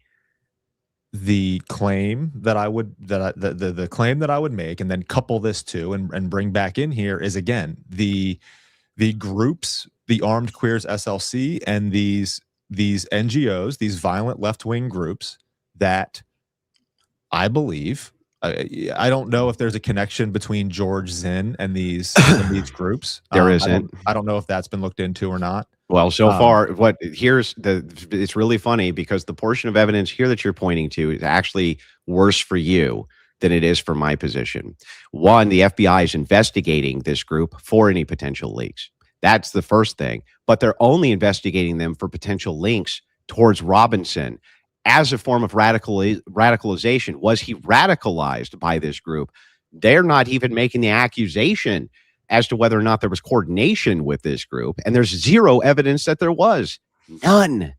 The claim that I would the claim that I would make, and then couple this to and bring back in here, is again the groups, the Armed Queers SLC, and these NGOs, these violent left-wing groups that I believe, I don't know if there's a connection between George Zinn and these groups. There isn't. I don't know if that's been looked into or not. Well, so far, it's really funny because the portion of evidence here that you're pointing to is actually worse for you than it is for my position. One, the FBI is investigating this group for any potential leaks. That's the first thing. But they're only investigating them for potential links towards Robinson as a form of radicalization. Was he radicalized by this group? They're not even making the accusation as to whether or not there was coordination with this group. And there's zero evidence that there was. None.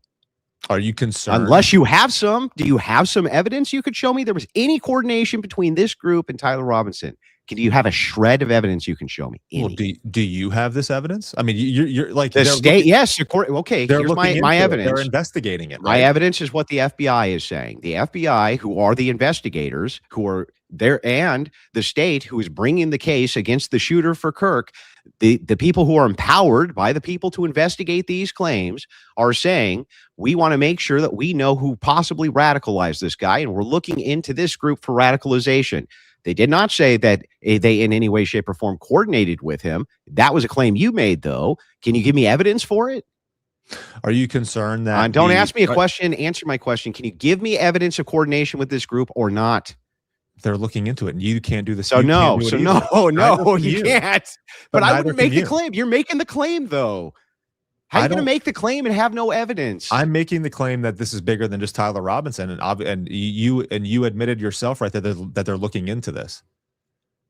Are you concerned? Unless you have some. Do you have some evidence you could show me there was any coordination between this group and Tyler Robinson? Do you have a shred of evidence you can show me? Well, do you have this evidence? I mean, you're like the state. Yes. Okay. Here's my evidence. They're investigating it. Right? My evidence is what the FBI is saying. The FBI, who are the investigators, who are there, and the state, who is bringing the case against the shooter for Kirk, the people who are empowered by the people to investigate these claims are saying, we want to make sure that we know who possibly radicalized this guy, and we're looking into this group for radicalization. They did not say that they in any way, shape, or form coordinated with him. That was a claim you made, though. Can you give me evidence for it? Are you concerned that... don't ask me a question. Answer my question. Can you give me evidence of coordination with this group or not? They're looking into it, and you can't do this. So no, you can't. But I wouldn't make the claim. You're making the claim, though. How are you going to make the claim and have no evidence? I'm making the claim that this is bigger than just Tyler Robinson, and you admitted yourself right there that they're looking into this.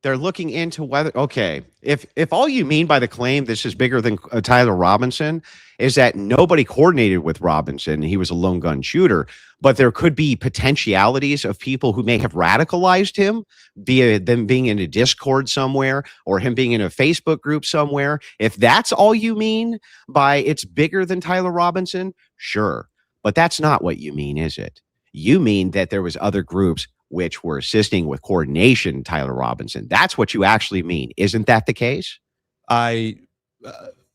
They're looking into whether, okay, if all you mean by the claim this is bigger than Tyler Robinson is that nobody coordinated with Robinson, he was a lone gun shooter, but there could be potentialities of people who may have radicalized him via them being in a Discord somewhere or him being in a Facebook group somewhere. If that's all you mean by it's bigger than Tyler Robinson, sure. But that's not what you mean, is it? You mean that there was other groups which were assisting with coordination, Tyler Robinson. That's what you actually mean. Isn't that the case? I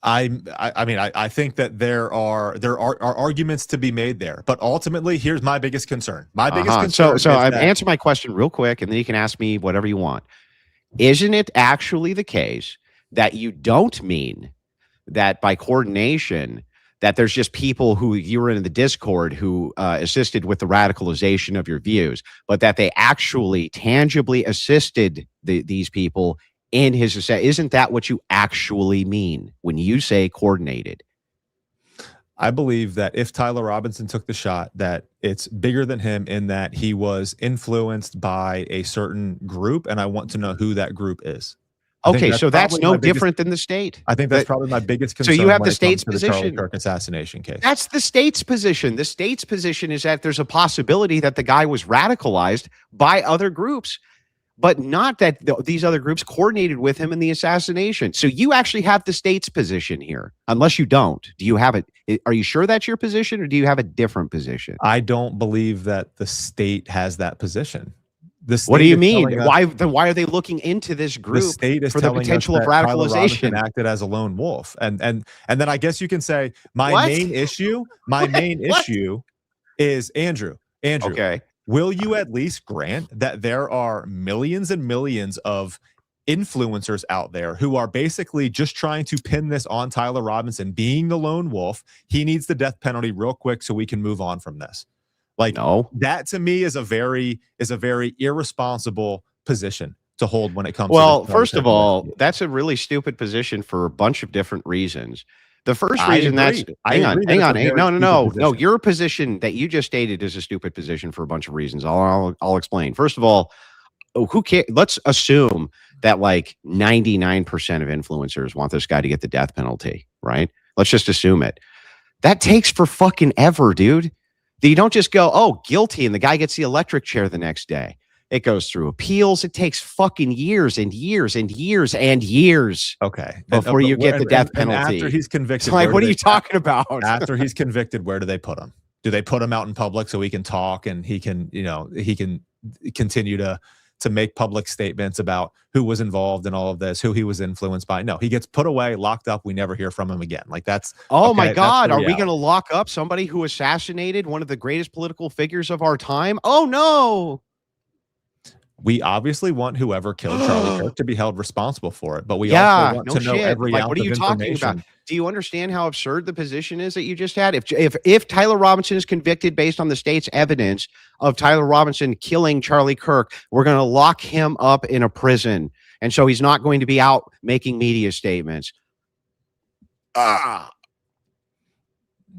mean, I think that there are arguments to be made there, but ultimately, here's my biggest concern. My biggest concern. So I'm answer my question real quick, and then you can ask me whatever you want. Isn't it actually the case that you don't mean that by coordination that there's just people who you were in the Discord who assisted with the radicalization of your views, but that they actually tangibly assisted these people in his assessment? Isn't that what you actually mean when you say coordinated? I believe that if Tyler Robinson took the shot, that it's bigger than him in that he was influenced by a certain group, and I want to know who that group is. Okay, so that's no different than the state. I think that's probably my biggest concern. So you have the state's position. The Charlie Kirk assassination case. That's the state's position. The state's position is that there's a possibility that the guy was radicalized by other groups, but not that these other groups coordinated with him in the assassination. So you actually have the state's position here, unless you don't. Do you have it? Are you sure that's your position, or do you have a different position? I don't believe that the state has that position. What do you mean? Why are they looking into this group the state is for the potential of radicalization? Acted as a lone wolf, and then I guess you can say my main issue is Andrew. Okay. Will you at least grant that there are millions and millions of influencers out there who are basically just trying to pin this on Tyler Robinson being the lone wolf? He needs the death penalty real quick so we can move on from this. Like, no, that to me is a very irresponsible position to hold when it comes. Well, first of all, that's a really stupid position for a bunch of different reasons. The first reason hang on. No. Your position that you just stated is a stupid position for a bunch of reasons. I'll explain. First of all, who cares? Let's assume that like 99% of influencers want this guy to get the death penalty, right? Let's just assume it. That takes for fucking ever, dude. You don't just go, oh, guilty, and the guy gets the electric chair the next day. It goes through appeals. It takes fucking years and years and years and years. Okay. Before you get the death penalty. After he's convicted, it's like, what are you talking about? After he's convicted, where do they put him? Do they put him out in public so he can talk and he can, he can continue to make public statements about who was involved in all of this, who he was influenced by? No, he gets put away, locked up. We never hear from him again. Like that's, oh my God. Are we going to lock up somebody who assassinated one of the greatest political figures of our time? Oh no. We obviously want whoever killed Charlie Kirk to be held responsible for it, but we also want to know every ounce what are you of talking about? Do you understand how absurd the position is that you just had? If Tyler Robinson is convicted based on the state's evidence of Tyler Robinson killing Charlie Kirk, we're going to lock him up in a prison, and so he's not going to be out making media statements.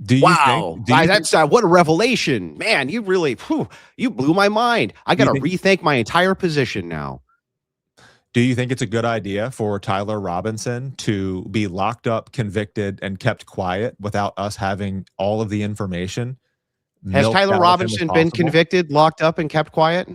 Do you think that's what a revelation, man. You really, you blew my mind. I got to rethink my entire position now. Do you think it's a good idea for Tyler Robinson to be locked up, convicted, and kept quiet without us having all of the information? Has Tyler Robinson been convicted, locked up, and kept quiet?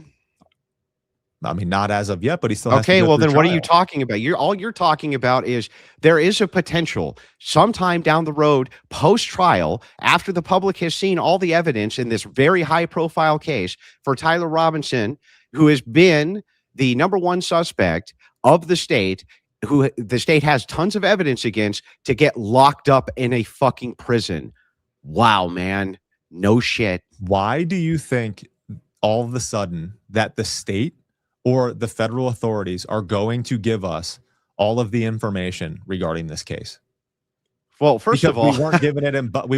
I mean, not as of yet, but he still has okay. Well, then what are you talking about? All you're talking about is there is a potential sometime down the road, post-trial, after the public has seen all the evidence in this very high-profile case, for Tyler Robinson, who has been the #1 suspect of the state, who the state has tons of evidence against, to get locked up in a fucking prison. Wow, man. No shit. Why do you think all of a sudden that the state or the federal authorities are going to give us all of the information regarding this case? Well, first of all, we weren't given it in Butler,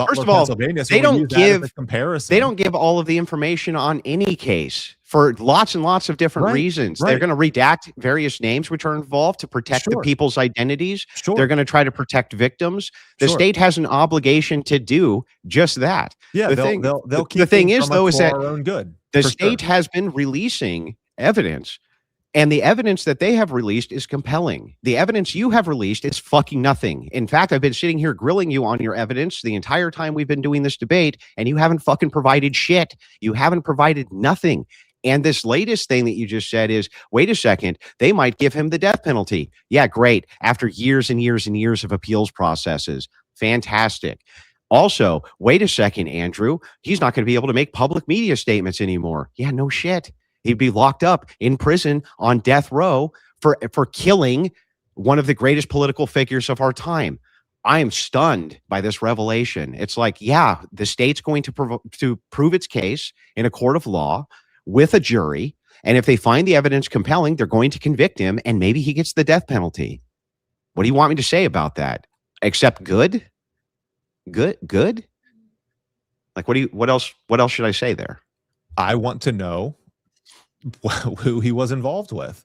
first of all, Pennsylvania. So they don't give comparison. They don't give all of the information on any case for lots and lots of different reasons. They're going to redact various names which are involved to protect the people's identities. They're going to try to protect victims. The state has an obligation to do just that. Yeah, they'll keep the thing is, though, is that our own good. The state has been releasing evidence, and the evidence that they have released is compelling. The evidence you have released is fucking nothing. In fact, I've been sitting here grilling you on your evidence the entire time we've been doing this debate, and you haven't fucking provided shit. You haven't provided nothing. And this latest thing that you just said is, wait a second, they might give him the death penalty. Yeah, great. After years and years and years of appeals processes. Fantastic. Also, wait a second, Andrew, he's not going to be able to make public media statements anymore. Yeah, no shit. He'd be locked up in prison on death row for killing one of the greatest political figures of our time. I am stunned by this revelation. It's like, yeah, the state's going to prove its case in a court of law with a jury, and if they find the evidence compelling, they're going to convict him, and maybe he gets the death penalty. What do you want me to say about that? Except good? Good? Like, what else should I say there? I want to know who he was involved with.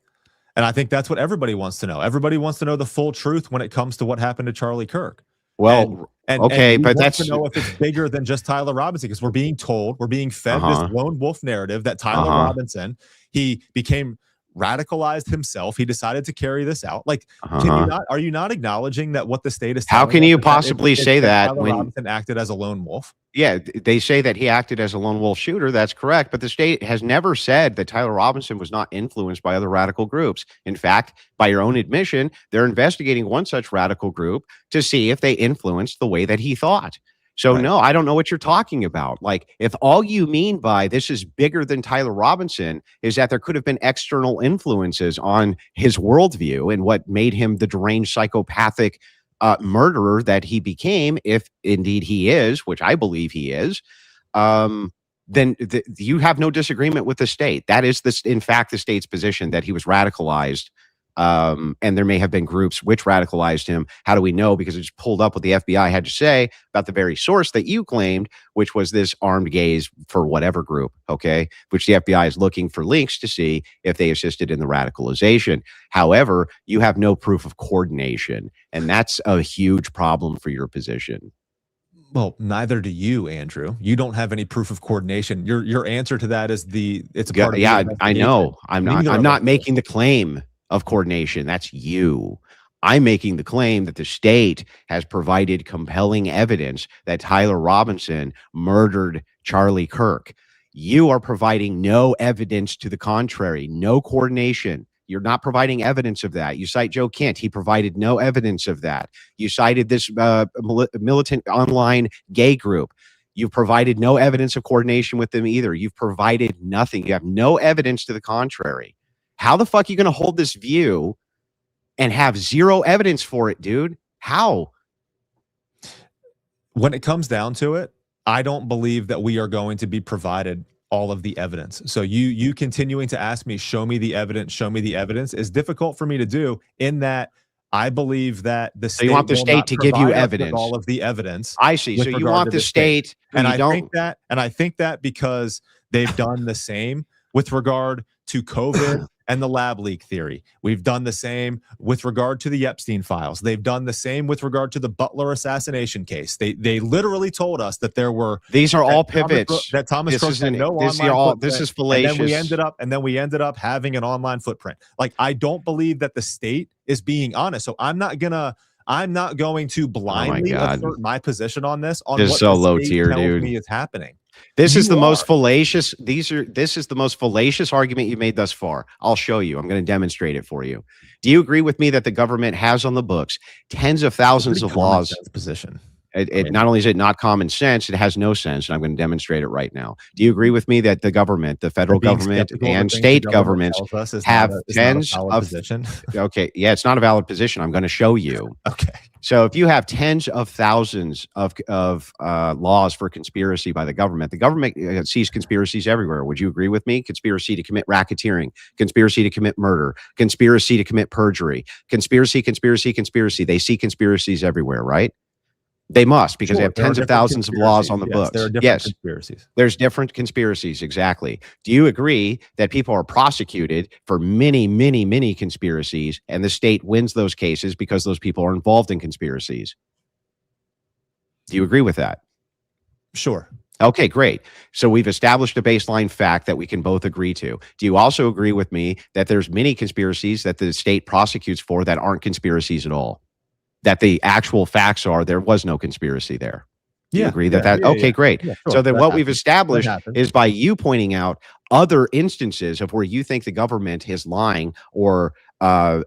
And I think that's what everybody wants to know. Everybody wants to know the full truth when it comes to what happened to Charlie Kirk. Well, okay, but that's to know if it's bigger than just Tyler Robinson, because we're being fed this lone wolf narrative that Tyler Robinson, he became radicalized himself. He decided to carry this out. Like, are you not acknowledging that what the state is? How can you possibly say that Tyler Robinson acted as a lone wolf? Yeah, they say that he acted as a lone wolf shooter. That's correct. But the state has never said that Tyler Robinson was not influenced by other radical groups. In fact, by your own admission, they're investigating one such radical group to see if they influenced the way that he thought. So no, I don't know what you're talking about. Like, if all you mean by this is bigger than Tyler Robinson is that there could have been external influences on his worldview and what made him the deranged psychopathic murderer that he became, if indeed he is, which I believe he is, then you have no disagreement with the state. That is, in fact, the state's position, that he was radicalized. And there may have been groups which radicalized him. How do we know? Because it just pulled up what the FBI had to say about the very source that you claimed, which was this armed gays for whatever group, okay, which the FBI is looking for links to see if they assisted in the radicalization. However, you have no proof of coordination, and that's a huge problem for your position. Well, neither do you, Andrew. You don't have any proof of coordination. Your answer to that is it's a part of I know. I'm not making the claim of coordination. That's you. I'm making the claim that the state has provided compelling evidence that Tyler Robinson murdered Charlie Kirk. You are providing no evidence to the contrary, no coordination. You're not providing evidence of that. You cite Joe Kent. He provided no evidence of that. You cited this militant online gay group. You've provided no evidence of coordination with them either. You've provided nothing. You have no evidence to the contrary. How the fuck are you going to hold this view and have zero evidence for it, dude? How? When it comes down to it, I don't believe that we are going to be provided all of the evidence. So you continuing to ask me, show me the evidence is difficult for me to do, in that I believe that the state, you want the state to give you evidence, all of the evidence. I see. So you want the state, and I think that because they've done the same with regard to COVID and the lab leak theory. We've done the same with regard to the Epstein files. They've done the same with regard to the Butler assassination case. They literally told us that there were, these are all pivots. That Thomas Crook had no online footprint. This is fallacious. And then we ended up having an online footprint. Like, I don't believe that the state is being honest. So I'm not going to blindly assert my position on this. On this what is so the low state tier, tells dude. me is happening. This is the most fallacious. This is the most fallacious argument you made thus far. I'll show you. I'm going to demonstrate it for you. Do you agree with me that the government has on the books tens of thousands of laws? Position. Not only is it not common sense, it has no sense, and I'm going to demonstrate it right now. Do you agree with me that the government, the federal government and state governments have tens of position? Okay, yeah, it's not a valid position. I'm going to show you. Okay. So if you have tens of thousands of laws for conspiracy by the government sees conspiracies everywhere. Would you agree with me? Conspiracy to commit racketeering, conspiracy to commit murder, conspiracy to commit perjury, conspiracy. They see conspiracies everywhere, right? They must, because they have tens of thousands of laws on the books. There are different conspiracies. There's different conspiracies, exactly. Do you agree that people are prosecuted for many, many, many conspiracies, and the state wins those cases because those people are involved in conspiracies? Do you agree with that? Sure. Okay, great. So we've established a baseline fact that we can both agree to. Do you also agree with me that there's many conspiracies that the state prosecutes for that aren't conspiracies at all? That the actual facts are there was no conspiracy there. Do you agree that okay, great. Yeah, sure. So then what we've established is by you pointing out other instances of where you think the government is lying or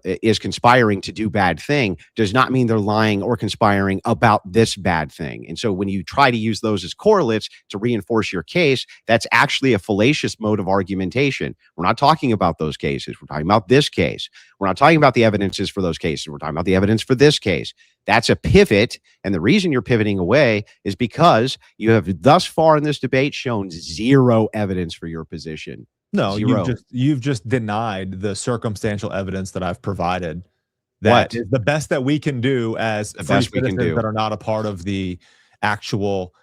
is conspiring to do bad thing does not mean they're lying or conspiring about this bad thing. And so when you try to use those as correlates to reinforce your case, that's actually a fallacious mode of argumentation. We're not talking about those cases. We're talking about this case. We're not talking about the evidences for those cases. We're talking about the evidence for this case. That's a pivot. And the reason you're pivoting away is because you have thus far in this debate shown zero evidence for your position. No, you've just denied the circumstantial evidence that I've provided. That is the best that we can do as free citizens that are not a part of the actual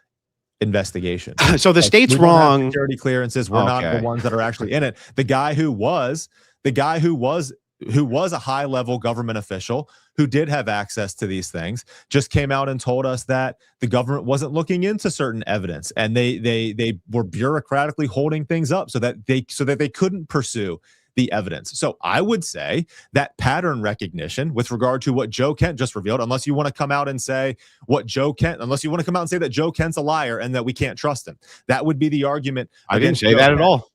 investigation. So the state's wrong. Security clearances. We're not the ones that are actually in it. The guy who was a high-level government official who did have access to these things just came out and told us that the government wasn't looking into certain evidence, and they were bureaucratically holding things up so that they couldn't pursue the evidence. So I would say that pattern recognition with regard to what Joe Kent just revealed, unless you want to come out and say that Joe Kent's a liar and that we can't trust him, that would be the argument. I didn't say that at all.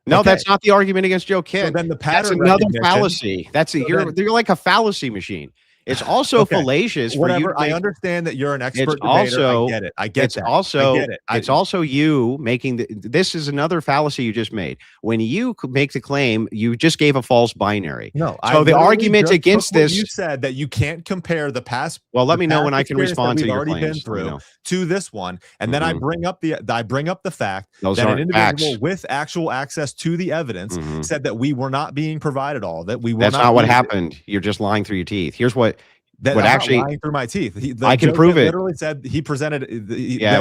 No, that's not the argument against Joe Kent. So then the pattern that's another fallacy. You're like a fallacy machine. It's also fallacious. I understand that you're an expert debater. I get that. It's also you making this is another fallacy you just made. When you make the claim, you just gave a false binary. No. So the argument against this, you said that you can't compare the past. Well, let me know when I can respond to your claims. To this one, and then I bring up the fact that an individual with actual access to the evidence said that we were not being provided all that we were. That's not what happened. You're just lying through your teeth. Here's what. I'm actually lying through my teeth. I can prove it. Literally said he presented.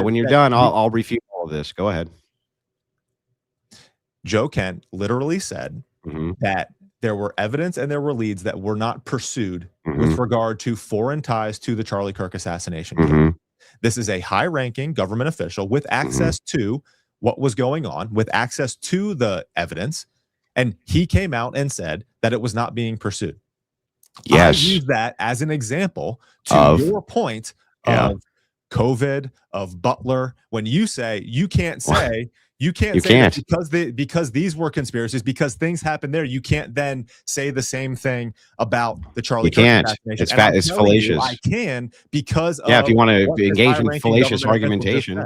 When you're done, I'll refute all of this. Go ahead. Joe Kent literally said that there were evidence and there were leads that were not pursued with regard to foreign ties to the Charlie Kirk assassination case. This is a high-ranking government official with access to what was going on, with access to the evidence, and he came out and said that it was not being pursued. Yes. I use that as an example to your point of COVID, of Butler. When you say you can't say that because these were conspiracies, because things happened there, you can't then say the same thing about the Charlie Kirk assassination. It's fallacious. I can because if you want to engage in fallacious argumentation.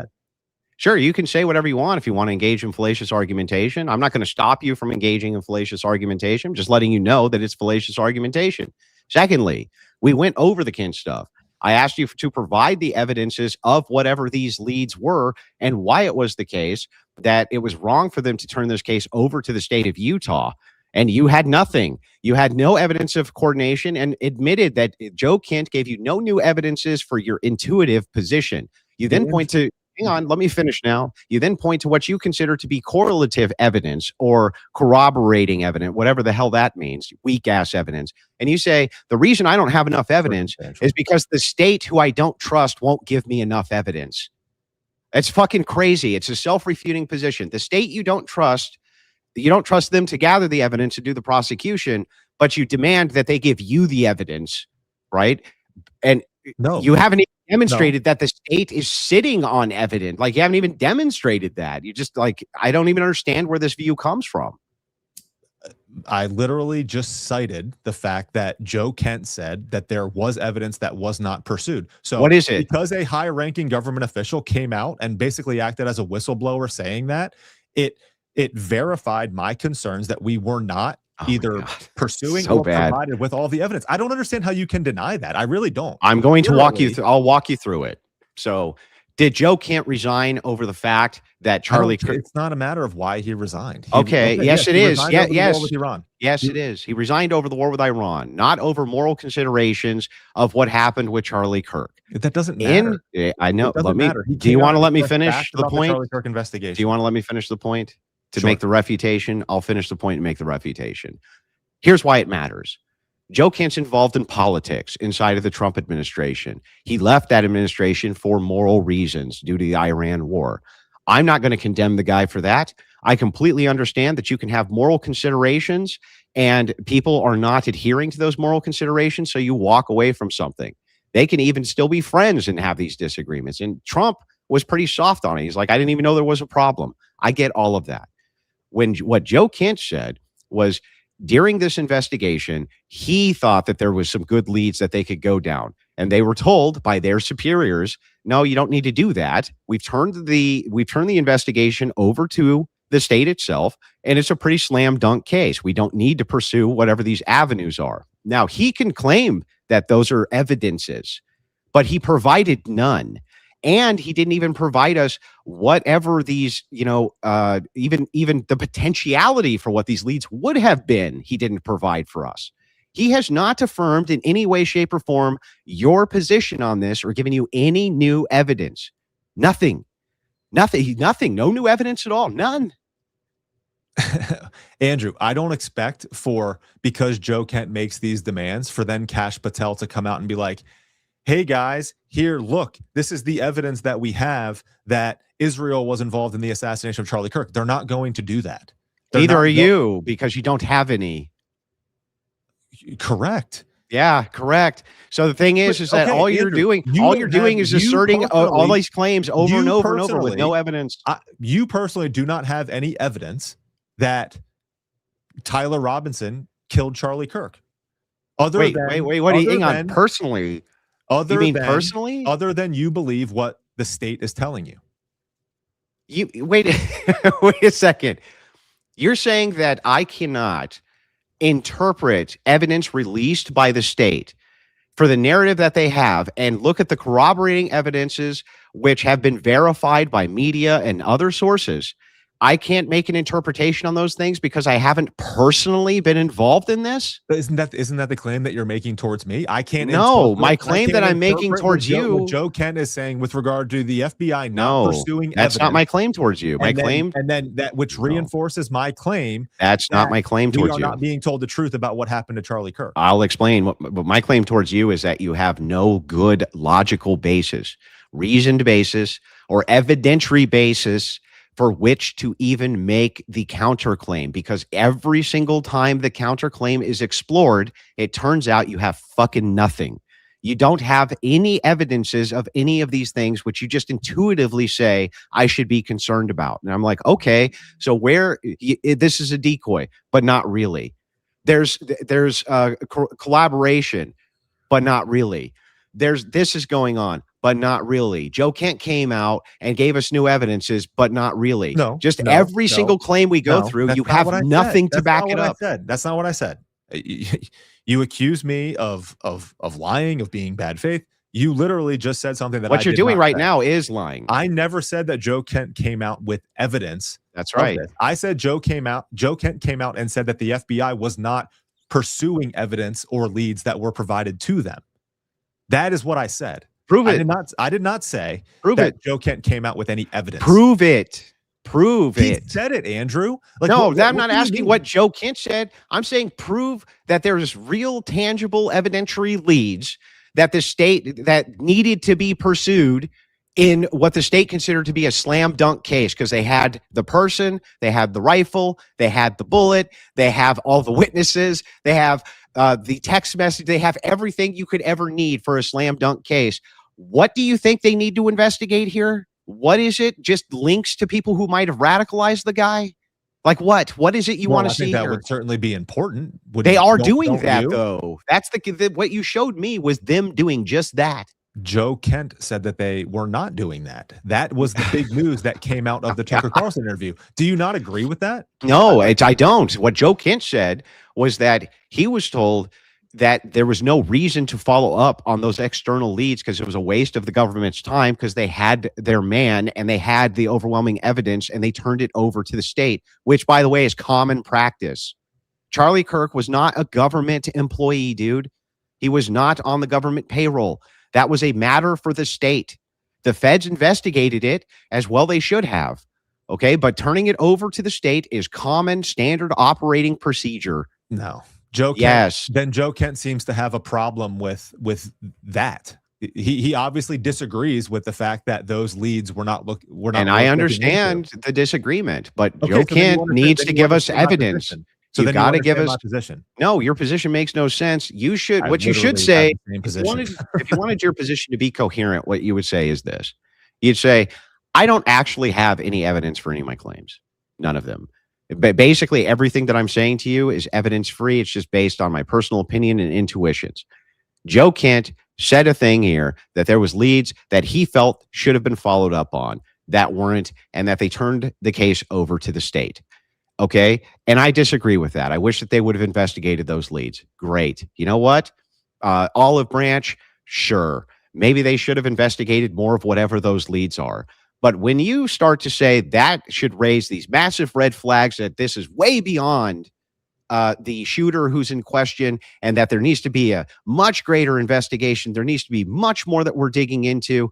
Sure, you can say whatever you want if you want to engage in fallacious argumentation. I'm not going to stop you from engaging in fallacious argumentation. I'm just letting you know that it's fallacious argumentation. Secondly, we went over the Kent stuff. I asked you to provide the evidences of whatever these leads were and why it was the case that it was wrong for them to turn this case over to the state of Utah. And you had nothing. You had no evidence of coordination and admitted that Joe Kent gave you no new evidences for your intuitive position. You then point to, hang on, let me finish now. You then point to what you consider to be correlative evidence or corroborating evidence, whatever the hell that means, weak ass evidence. And you say, the reason I don't have enough evidence is because the state who I don't trust won't give me enough evidence. It's fucking crazy. It's a self-refuting position. The state you don't trust them to gather the evidence to do the prosecution, but you demand that they give you the evidence, right? And you haven't even demonstrated that the state is sitting on evidence. Like, you haven't even demonstrated that. You just, like, I don't even understand where this view comes from. I literally just cited the fact that Joe Kent said that there was evidence that was not pursued. So what is it? Because a high-ranking government official came out and basically acted as a whistleblower saying that, it verified my concerns that we were not either pursuing or provided with all the evidence. I don't understand how you can deny that. I really don't. I'm going to walk you through. I'll walk you through it. So, did Joe Kent resign over the fact that Charlie Kirk? It's not a matter of why he resigned. Yes, it is. Yes, with Iran. Yes, it is. He resigned over the war with Iran, not over moral considerations of what happened with Charlie Kirk. That doesn't matter. I know. Do you want to let me finish the point? Charlie Kirk investigation. Do you want to let me finish the point? To make the refutation, I'll finish the point and make the refutation. Here's why it matters. Joe Kent's involved in politics inside of the Trump administration. He left that administration for moral reasons due to the Iran war. I'm not going to condemn the guy for that. I completely understand that you can have moral considerations and people are not adhering to those moral considerations, so you walk away from something. They can even still be friends and have these disagreements. And Trump was pretty soft on it. He's like, I didn't even know there was a problem. I get all of that. What Joe Kent said was, during this investigation, he thought that there was some good leads that they could go down. And they were told by their superiors, no, you don't need to do that. We've turned the investigation over to the state itself, and it's a pretty slam dunk case. We don't need to pursue whatever these avenues are. Now, he can claim that those are evidences, but he provided none. And he didn't even provide us whatever these, even the potentiality for what these leads would have been. He didn't provide for us. He has not affirmed in any way, shape, or form your position on this or given you any new evidence. Nothing. No new evidence at all. None. Andrew, I don't expect because Joe Kent makes these demands for then Kash Patel to come out and be like, hey guys, here, look, this is the evidence that we have that Israel was involved in the assassination of Charlie Kirk. They're not going to do that. Neither are you, because you don't have any. Correct. Yeah, correct. So the thing is that all you're doing is asserting all these claims over and over and over with no evidence. You personally do not have any evidence that Tyler Robinson killed Charlie Kirk. Wait, hang on. Personally. Other than you believe what the state is telling you. Wait a second. You're saying that I cannot interpret evidence released by the state for the narrative that they have and look at the corroborating evidences which have been verified by media and other sources. I can't make an interpretation on those things because I haven't personally been involved in this. But isn't that the claim that you're making towards me? I can't. No, my claim that I'm making towards you. What Joe Kent is saying with regard to the FBI not pursuing evidence. That's not my claim towards you. And then that which reinforces my claim. That's not my claim towards you. We are not being told the truth about what happened to Charlie Kirk. I'll explain. But my claim towards you is that you have no good logical basis, reasoned basis, or evidentiary basis for which to even make the counterclaim, because every single time the counterclaim is explored, it turns out you have fucking nothing. You don't have any evidences of any of these things, which you just intuitively say, I should be concerned about. And I'm like, okay, so this is a decoy, but not really. There's collaboration, but not really. This is going on, but not really. Joe Kent came out and gave us new evidences, but not really. Every single claim we go through, you have nothing to back it up. That's not what I said. You accuse me of lying, of being bad faith. You literally just said something that what you're doing right now is lying. I never said that Joe Kent came out with evidence. That's right. I said Joe Kent came out and said that the FBI was not pursuing evidence or leads that were provided to them. That is what I said. Prove it. I did not say that Joe Kent came out with any evidence. Prove it. He said it, Andrew. I'm not asking what Joe Kent said. I'm saying prove that there's real, tangible, evidentiary leads that the state that needed to be pursued in what the state considered to be a slam dunk case, because they had the person, they had the rifle, they had the bullet, they have all the witnesses, they have the text message, they have everything you could ever need for a slam dunk case. What do you think they need to investigate here? What is it? Just links to people who might have radicalized the guy? Like what? What is it you want to see? That would certainly be important. They are doing that, though. That's what you showed me was them doing just that. Joe Kent said that they were not doing that. That was the big news that came out of the Tucker Carlson interview. Do you not agree with that? No, I don't. What Joe Kent said was that he was told that there was no reason to follow up on those external leads because it was a waste of the government's time, because they had their man and they had the overwhelming evidence and they turned it over to the state, which, by the way, is common practice. Charlie Kirk was not a government employee, dude. He was not on the government payroll. That was a matter for the state. The feds investigated it, as well they should have. Okay, but turning it over to the state is common standard operating procedure. No. Joe Kent, yes. Then Joe Kent seems to have a problem with that. He obviously disagrees with the fact that those leads were not. And I understand the disagreement, but Joe Kent needs to give us evidence. So you got to give us position. No, your position makes no sense. You should. What you should say, if you wanted your position to be coherent, what you would say is this: you'd say, "I don't actually have any evidence for any of my claims. None of them. But basically, everything that I'm saying to you is evidence free. It's just based on my personal opinion and intuitions." Joe Kent said a thing here that there was leads that he felt should have been followed up on that weren't, and that they turned the case over to the state. Okay. And I disagree with that. I wish that they would have investigated those leads. Great. You know what? Olive Branch, sure. Maybe they should have investigated more of whatever those leads are. But when you start to say that should raise these massive red flags that this is way beyond the shooter who's in question, and that there needs to be a much greater investigation, there needs to be much more that we're digging into,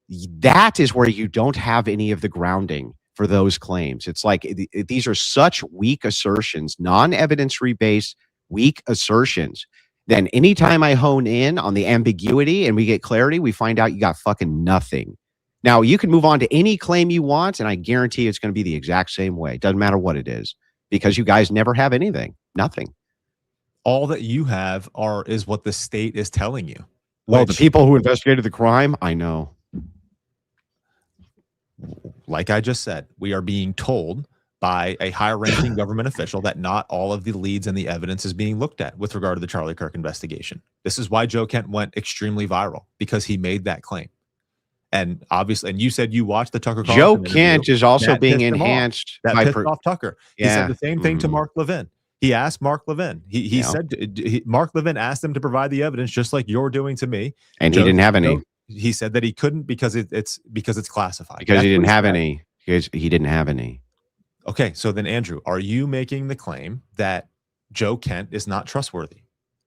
that is where you don't have any of the grounding for those claims. It's like these are such weak assertions, non-evidence-based, weak assertions. Then anytime I hone in on the ambiguity and we get clarity, we find out you got fucking nothing. Now, you can move on to any claim you want, and I guarantee it's going to be the exact same way. Doesn't matter what it is, because you guys never have anything. Nothing. All that you have is what the state is telling you. Well, the people who investigated the crime, I know. Like I just said, we are being told by a high-ranking government official that not all of the leads and the evidence is being looked at with regard to the Charlie Kirk investigation. This is why Joe Kent went extremely viral, because he made that claim. And obviously, and you said you watched the Tucker Carlson Joe interview. Kent is also being enhanced. That pissed off Tucker. He said the same thing to Mark Levin. He asked Mark Levin. He said Mark Levin asked him to provide the evidence, just like you're doing to me. And he didn't have any. He said that he couldn't because it's classified. Because he didn't have any. He didn't have any. Okay, so then Andrew, are you making the claim that Joe Kent is not trustworthy?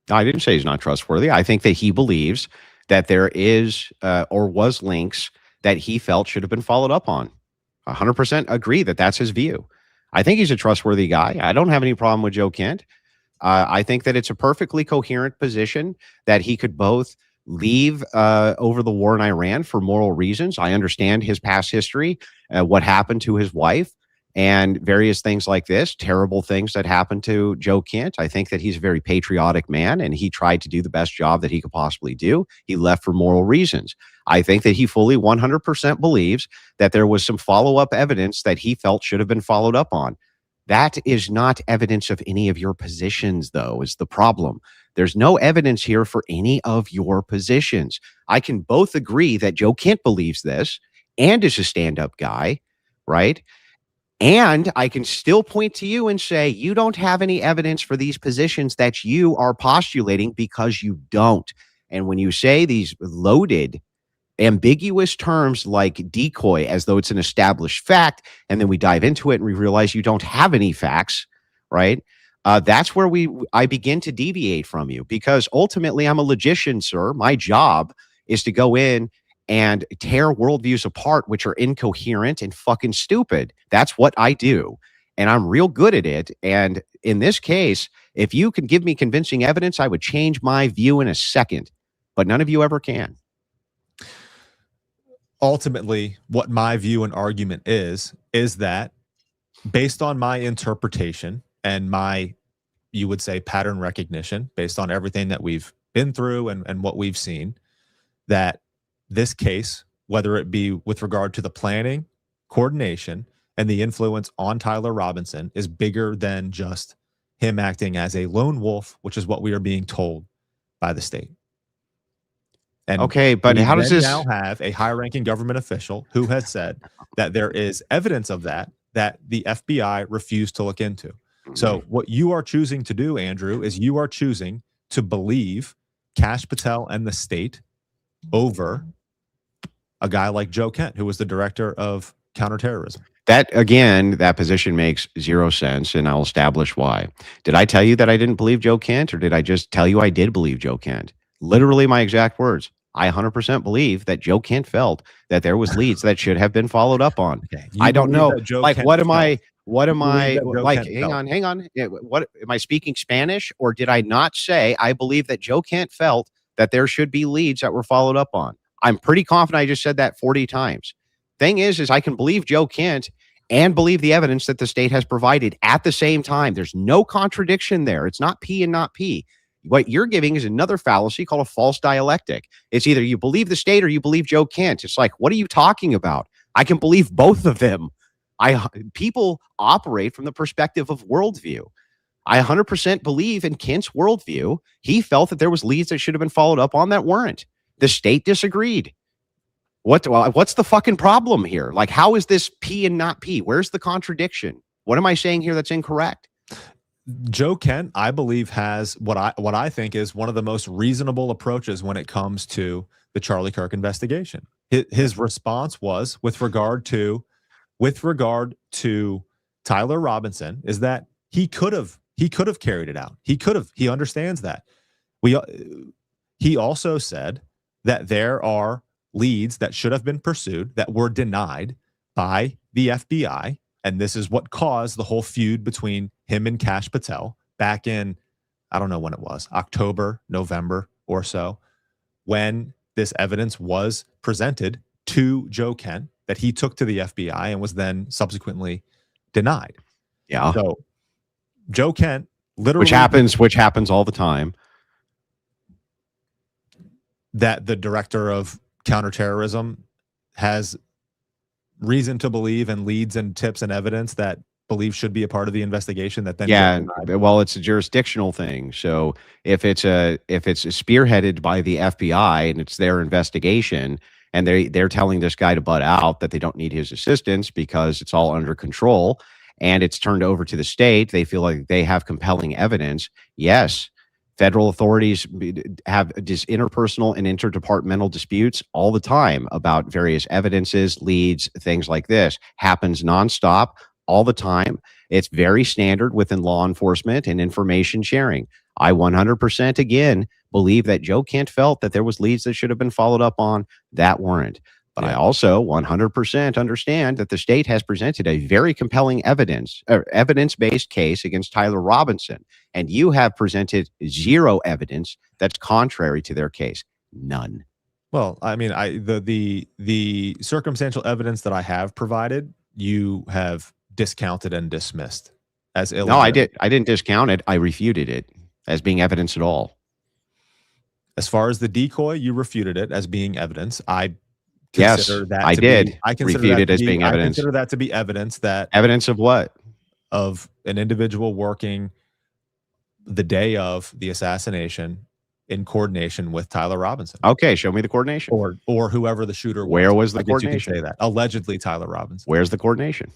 No, I didn't say he's not trustworthy. I think that he believes that there is or was links that he felt should have been followed up on. 100% agree that that's his view. I think he's a trustworthy guy. I don't have any problem with Joe Kent. I think that it's a perfectly coherent position that he could both leave over the war in Iran for moral reasons. I understand his past history, what happened to his wife, and various things like this, terrible things that happened to Joe Kent. I think that he's a very patriotic man, and he tried to do the best job that he could possibly do. He left for moral reasons. I think that he fully 100% believes that there was some follow-up evidence that he felt should have been followed up on. That is not evidence of any of your positions, though, is the problem. There's no evidence here for any of your positions. I can both agree that Joe Kent believes this and is a stand-up guy, right? And I can still point to you and say, you don't have any evidence for these positions that you are postulating because you don't. And when you say these loaded, ambiguous terms like decoy, as though it's an established fact, and then we dive into it and we realize you don't have any facts, right? That's where I begin to deviate from you, because ultimately I'm a logician, sir. My job is to go in and tear worldviews apart, which are incoherent and fucking stupid. That's what I do. And I'm real good at it. And in this case, if you could give me convincing evidence, I would change my view in a second. But none of you ever can. Ultimately, what my view and argument is that based on my interpretation and my, you would say, pattern recognition, based on everything that we've been through and what we've seen, that this case, whether it be with regard to the planning, coordination, and the influence on Tyler Robinson, is bigger than just him acting as a lone wolf, which is what we are being told by the state. And okay, but how does this now have a high-ranking government official who has said that there is evidence of that the FBI refused to look into? So what you are choosing to do, Andrew, is you are choosing to believe Kash Patel and the state over a guy like Joe Kent, who was the director of counterterrorism. That, again, that position makes zero sense, and I'll establish why. Did I tell you that I didn't believe Joe Kent, or did I just tell you I did believe Joe Kent? Literally my exact words. I 100% believe that Joe Kent felt that there was leads that should have been followed up on. Okay. I don't know. Like, Kent what am I like? Hang on. What am I speaking Spanish, or did I not say I believe that Joe Kent felt that there should be leads that were followed up on? I'm pretty confident I just said that 40 times. Thing is I can believe Joe Kent and believe the evidence that the state has provided at the same time. There's no contradiction there. It's not P and not P. What you're giving is another fallacy called a false dialectic. It's either you believe the state or you believe Joe Kent. It's like, what are you talking about? I can believe both of them. People operate from the perspective of worldview. I 100% believe in Kent's worldview. He felt that there was leads that should have been followed up on that weren't. The state disagreed. What's the fucking problem here? Like, how is this P and not P? Where's the contradiction? What am I saying here that's incorrect? Joe Kent, I believe, has what I think is one of the most reasonable approaches when it comes to the Charlie Kirk investigation. His response was with regard to Tyler Robinson is that he could have carried it out. He understands that. He also said that there are leads that should have been pursued that were denied by the FBI. And this is what caused the whole feud between him and Kash Patel back in, I don't know when it was, October, November or so, when this evidence was presented to Joe Kent that he took to the FBI and was then subsequently denied. Yeah. So Joe Kent literally, which happens all the time. That the director of counterterrorism has reason to believe and leads and tips and evidence that believe should be a part of the investigation that then well, it's a jurisdictional thing. So if it's spearheaded by the FBI and it's their investigation and they're telling this guy to butt out, that they don't need his assistance because it's all under control, and it's turned over to the state, they feel like they have compelling evidence. Yes, federal authorities have interpersonal and interdepartmental disputes all the time about various evidences, leads, things like this. Happens nonstop all the time. It's very standard within law enforcement and information sharing. I 100% again believe that Joe Kent felt that there was leads that should have been followed up on that weren't. But I also 100% understand that the state has presented a very compelling evidence-based case against Tyler Robinson, and you have presented zero evidence that's contrary to their case. None. Well, I mean, the circumstantial evidence that I have provided, you have discounted and dismissed as illegitimate. No, I didn't discount it. I refuted it as being evidence at all. As far as the decoy, you refuted it as being evidence. I consider that I did. I refute it as being evidence. I consider that to be evidence. That evidence of what? Of an individual working the day of the assassination in coordination with Tyler Robinson. Okay, show me the coordination. Or whoever the shooter was. Where was the I guess coordination? You can say that. Allegedly Tyler Robinson. Where's the coordination?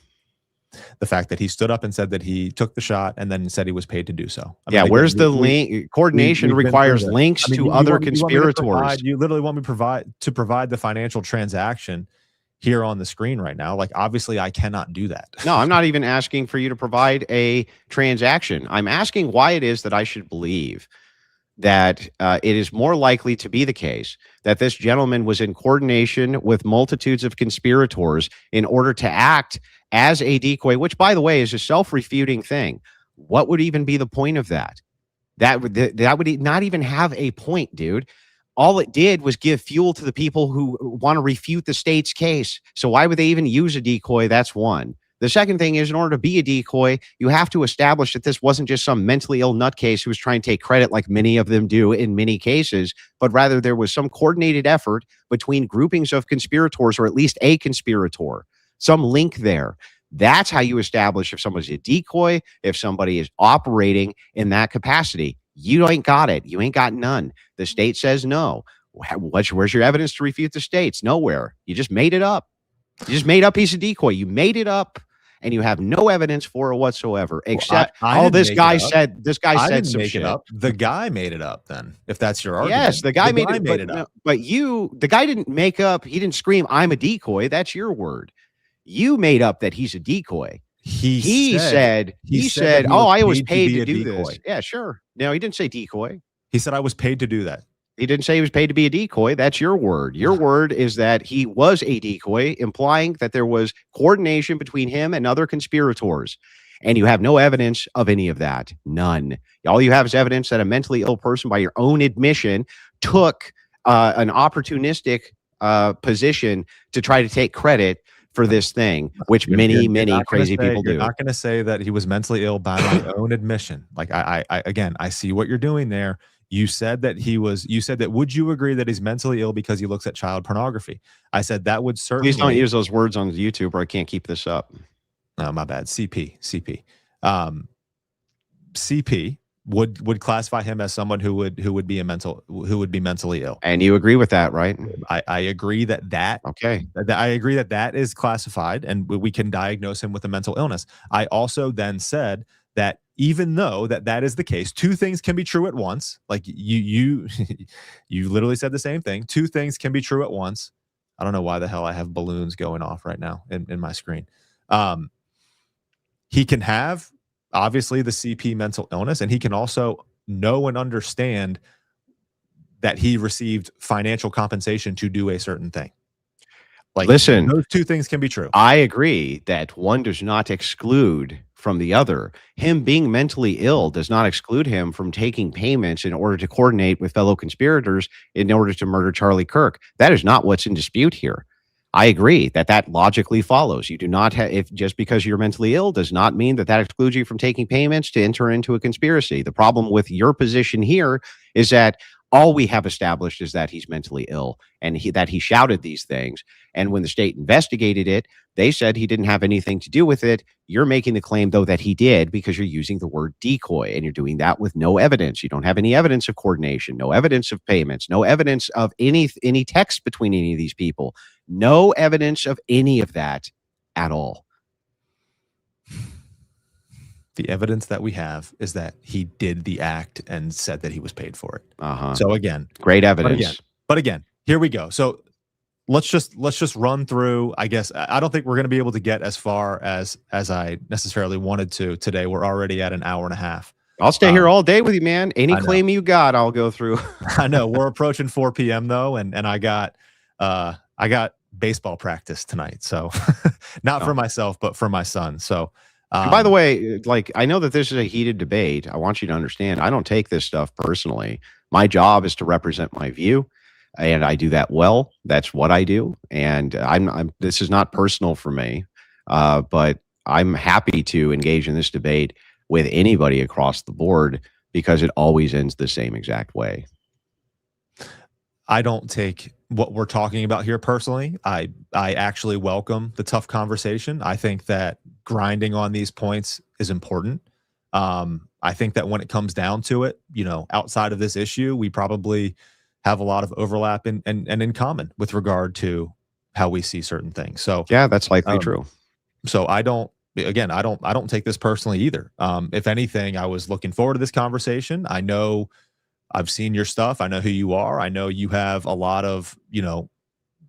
The fact that he stood up and said that he took the shot and then said he was paid to do so. I mean, yeah, where's the link? Coordination requires links to other conspirators. You literally want me to provide the financial transaction here on the screen right now. Like, obviously, I cannot do that. No, I'm not even asking for you to provide a transaction. I'm asking why it is that I should believe that it is more likely to be the case that this gentleman was in coordination with multitudes of conspirators in order to act as a decoy, which, by the way, is a self-refuting thing. What would even be the point of that? That would not even have a point, dude. All it did was give fuel to the people who want to refute the state's case. So why would they even use a decoy? That's one. The second thing is, in order to be a decoy, you have to establish that this wasn't just some mentally ill nutcase who was trying to take credit like many of them do in many cases, but rather there was some coordinated effort between groupings of conspirators, or at least a conspirator, some link there. That's how you establish if somebody's a decoy, if somebody is operating in that capacity. You ain't got it. You ain't got none. The state says no. Where's your evidence to refute the states? Nowhere. You just made it up. You just made up he's a decoy. You made it up, and you have no evidence for it whatsoever, except this guy said some shit. The guy made it up then, if that's your argument. Yes, the guy made it up. But the guy didn't make up, he didn't scream, I'm a decoy. That's your word. You made up that he's a decoy. He said, oh, I was paid to do this. Yeah, sure. No, he didn't say decoy. He said I was paid to do that. He didn't say he was paid to be a decoy. That's your word. Your word is that he was a decoy, implying that there was coordination between him and other conspirators. And you have no evidence of any of that. None. All you have is evidence that a mentally ill person, by your own admission, took an opportunistic position to try to take credit for this thing, which many crazy people do. You're not going to say that he was mentally ill by my own admission. Like, I see what you're doing there. You said that would you agree that he's mentally ill because he looks at child pornography? I said that would certainly. Please don't use those words on YouTube or I can't keep this up. No, my bad. CP would classify him as someone who would be mentally ill. And you agree with that, right? I agree that okay. I agree that is classified and we can diagnose him with a mental illness. I also then said that even though that is the case, two things can be true at once. Like you literally said the same thing. Two things can be true at once. I don't know why the hell I have balloons going off right now in my screen. He can have obviously the CP mental illness, and he can also know and understand that he received financial compensation to do a certain thing. Like, listen, those two things can be true. I agree that one does not exclude from the other. Him being mentally ill does not exclude him from taking payments in order to coordinate with fellow conspirators in order to murder Charlie Kirk. That is not what's in dispute here. I agree that logically follows. You do not have, if just because you're mentally ill does not mean that excludes you from taking payments to enter into a conspiracy. The problem with your position here is that all we have established is that he's mentally ill and that he shouted these things. And when the state investigated it, they said he didn't have anything to do with it. You're making the claim, though, that he did because you're using the word decoy, and you're doing that with no evidence. You don't have any evidence of coordination, no evidence of payments, no evidence of any text between any of these people, no evidence of any of that at all. The evidence that we have is that he did the act and said that he was paid for it. Uh-huh. So again, great evidence. But again, here we go. So let's just run through. I guess I don't think we're going to be able to get as far as I necessarily wanted to today. We're already at an hour and a half. I'll stay here all day with you, man. Any claim you got, I'll go through. I know we're approaching 4 p.m. though, and I got baseball practice tonight. So not for myself, but for my son. So. By the way, like, I know that this is a heated debate. I want you to understand, I don't take this stuff personally. My job is to represent my view. and I do that well. That's what I do, and this is not personal for me, but I'm happy to engage in this debate with anybody across the board because it always ends the same exact way. I don't take what we're talking about here personally. I actually welcome the tough conversation. I think that grinding on these points is important. I think that when it comes down to it, outside of this issue, we probably have a lot of overlap and in common with regard to how we see certain things. So yeah, that's likely true. So I don't take this personally either. If anything, I was looking forward to this conversation. I know I've seen your stuff. I know who you are. I know you have a lot of,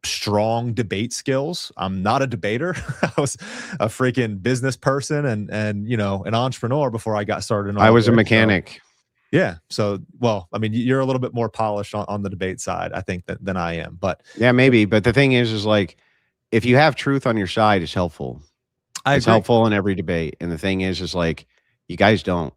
strong debate skills. I'm not a debater. I was a freaking business person and an entrepreneur before I got started. I was a mechanic. So, yeah. So, well, I mean, you're a little bit more polished on the debate side, I think, than I am. But yeah, maybe. But the thing is like, if you have truth on your side, it's helpful. It's helpful in every debate. And the thing is like, you guys don't.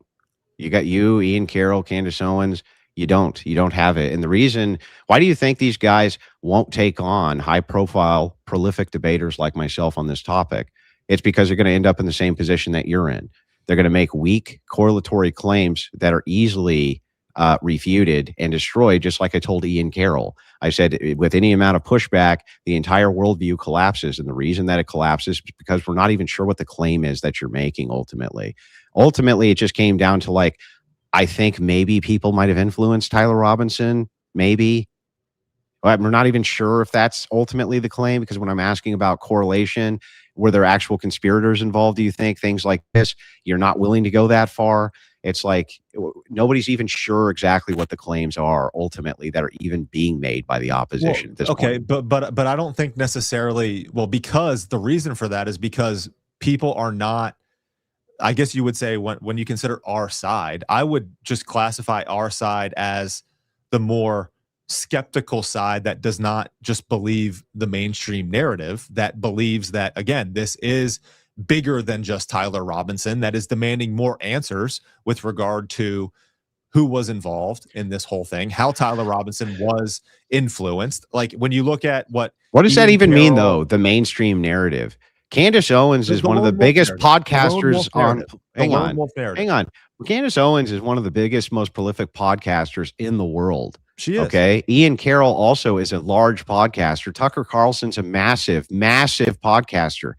You got Ian Carroll, Candace Owens. You don't have it. And the reason, why do you think these guys won't take on high profile, prolific debaters like myself on this topic? It's because they're going to end up in the same position that you're in. They're going to make weak correlatory claims that are easily refuted and destroyed, just like I told Ian Carroll. I said, with any amount of pushback, the entire worldview collapses. And the reason that it collapses is because we're not even sure what the claim is that you're making ultimately. Ultimately, it just came down to like, I think maybe people might have influenced Tyler Robinson, maybe. But we're not even sure if that's ultimately the claim, because when I'm asking about correlation, were there actual conspirators involved, do you think? Things like this, you're not willing to go that far. It's like nobody's even sure exactly what the claims are ultimately that are even being made by the opposition at this point. But I don't think necessarily, because the reason for that is because people are not, I guess you would say when you consider our side, I would just classify our side as the more skeptical side that does not just believe the mainstream narrative, that believes that, again, this is bigger than just Tyler Robinson, that is demanding more answers with regard to who was involved in this whole thing, how Tyler Robinson was influenced. Like when you look at what does that even mean though? The mainstream narrative. Candace Owens is one of the biggest podcasters on. Hang on. Candace Owens is one of the biggest, most prolific podcasters in the world. She is. Okay. Ian Carroll also is a large podcaster. Tucker Carlson's a massive, massive podcaster.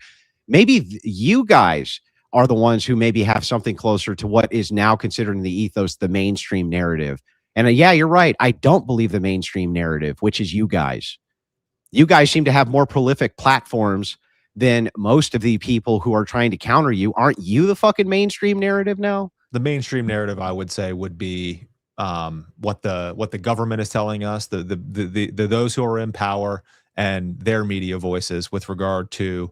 Maybe you guys are the ones who maybe have something closer to what is now considered in the ethos, the mainstream narrative. And yeah, you're right. I don't believe the mainstream narrative, which is you guys. You guys seem to have more prolific platforms than most of the people who are trying to counter you. Aren't you the fucking mainstream narrative now? The mainstream narrative, I would say, would be what the government is telling us, the those who are in power and their media voices with regard to,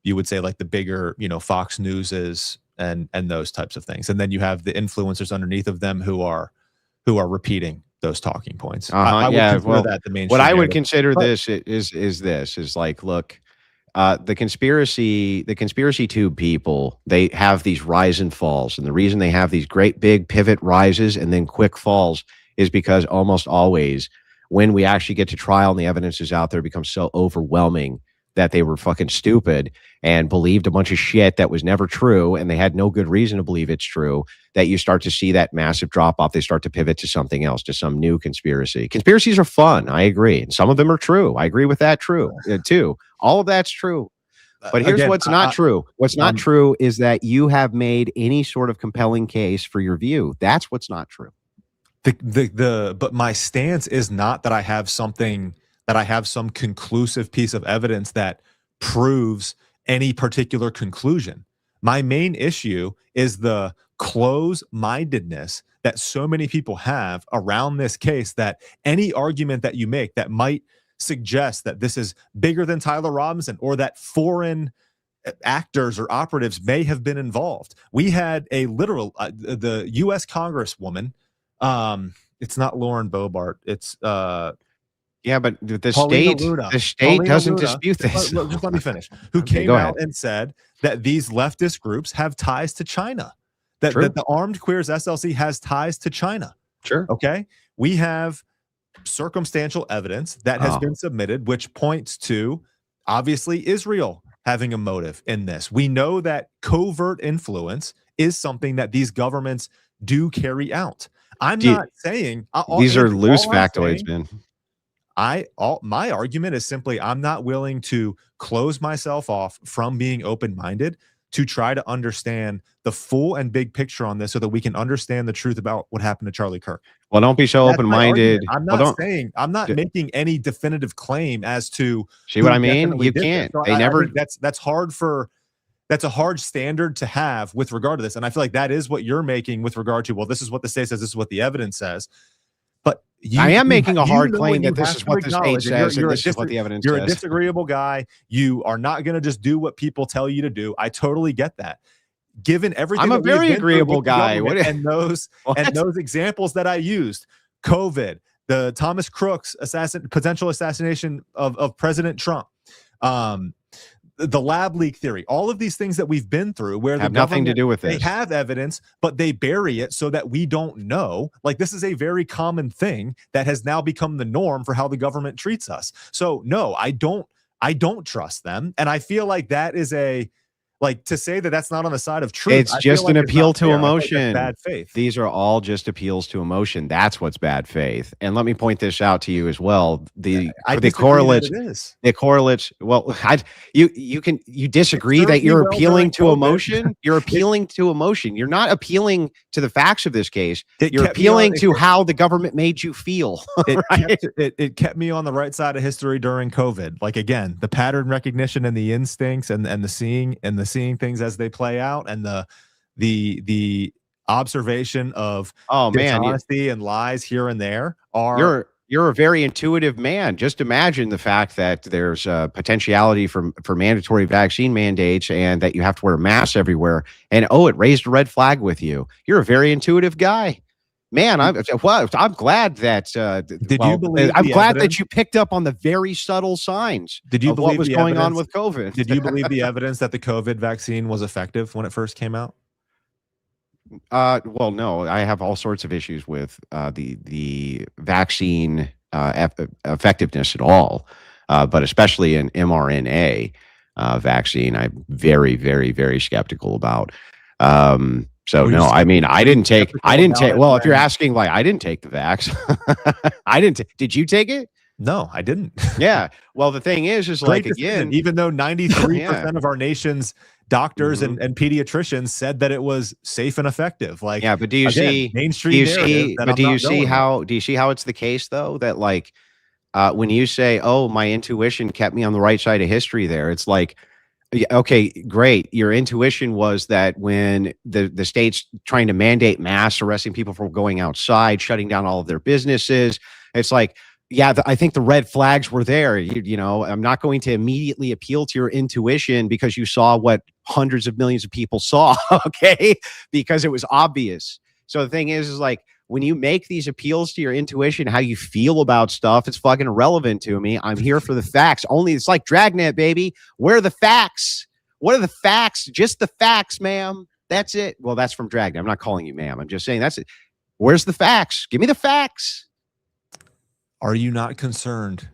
you would say, like the bigger, Fox News is and those types of things. And then you have the influencers underneath of them who are repeating those talking points. I would consider that the mainstream what I would narrative. consider this is like, look, the conspiracy tube people, they have these rise and falls. And the reason they have these great big pivot rises and then quick falls is because almost always when we actually get to trial and the evidence is out there, it becomes so overwhelming that they were fucking stupid and believed a bunch of shit that was never true, and they had no good reason to believe it's true, that you start to see that massive drop off. They start to pivot to something else, to some new conspiracy. Conspiracies are fun. I agree. And some of them are true. I agree with that too. All of that's true. But here's what's not true. What's not true is that you have made any sort of compelling case for your view. That's what's not true. But my stance is not that I have something, that I have some conclusive piece of evidence that proves any particular conclusion. My main issue is the close-mindedness that so many people have around this case, that any argument that you make that might suggest that this is bigger than Tyler Robinson, or that foreign actors or operatives may have been involved. We had a literal, the U.S. Congresswoman, it's not Lauren Boebert, it's yeah, but the Paulina state doesn't dispute this. Just let me finish. Who came out and said that these leftist groups have ties to China, that the Armed Queers SLC has ties to China. Sure. Okay. We have circumstantial evidence that has been submitted, which points to obviously Israel having a motive in this. We know that covert influence is something that these governments do carry out. I'm not saying these are loose factoids, man. My argument is simply I'm not willing to close myself off from being open-minded to try to understand the full and big picture on this so that we can understand the truth about what happened to Charlie Kirk. Well, don't be so open-minded. I'm not making any definitive claim as to see what I mean. You can't. So I think that's a hard standard to have with regard to this. And I feel like that is what you're making with regard to, well, this is what the state says, this is what the evidence says. But I am making a hard claim that this is what the state says and this is what the evidence says. You're a disagreeable guy. You are not going to just do what people tell you to do. I totally get that. Given everything, I'm a very agreeable guy. And those examples that I used, COVID, the Thomas Crooks potential assassination of President Trump, the lab leak theory, all of these things that we've been through where have nothing to do with this. They have evidence, but they bury it so that we don't know. Like, this is a very common thing that has now become the norm for how the government treats us. So no, I don't trust them. And I feel like that is to say that that's not on the side of truth. It's just an appeal to emotion. Bad faith. These are all just appeals to emotion. That's what's bad faith. And let me point this out to you as well. The correlates. Well, you disagree that you're appealing to emotion. You're appealing to emotion. You're not appealing to the facts of this case. You're appealing to how the government made you feel. It kept me on the right side of history during COVID. Like, again, the pattern recognition and the instincts and the seeing things as they play out, and the observation of dishonesty and lies here and there are. You're a very intuitive man. Just imagine the fact that there's a potentiality for mandatory vaccine mandates and that you have to wear masks everywhere. And it raised a red flag with you. You're a very intuitive guy. Man, I'm glad that. I'm glad that you picked up on the very subtle signs. Did you believe what was going on with COVID? Did you believe the evidence that the COVID vaccine was effective when it first came out? Well, no. I have all sorts of issues with the vaccine effectiveness at all, but especially an mRNA vaccine, I'm very, very, very skeptical about. So no, I mean, I didn't take, well, if you're asking, like, I didn't take the vax. Did you take it? No, I didn't. Yeah. Well, the thing is like, again, even though 93% of our nation's doctors and pediatricians said that it was safe and effective. Like, yeah, but do you see how it's the case though, that like, when you say, oh, my intuition kept me on the right side of history there, it's like, okay, great. Your intuition was that when the state's trying to mandate mass, arresting people from going outside, shutting down all of their businesses, it's like, yeah, I think the red flags were there. You know, I'm not going to immediately appeal to your intuition because you saw what hundreds of millions of people saw, okay? Because it was obvious. So the thing is like, when you make these appeals to your intuition, how you feel about stuff, it's fucking irrelevant to me. I'm here for the facts. It's like Dragnet, baby. Where are the facts? What are the facts? Just the facts, ma'am. That's it. Well, that's from Dragnet. I'm not calling you ma'am. I'm just saying that's it. Where's the facts? Give me the facts. Are you not concerned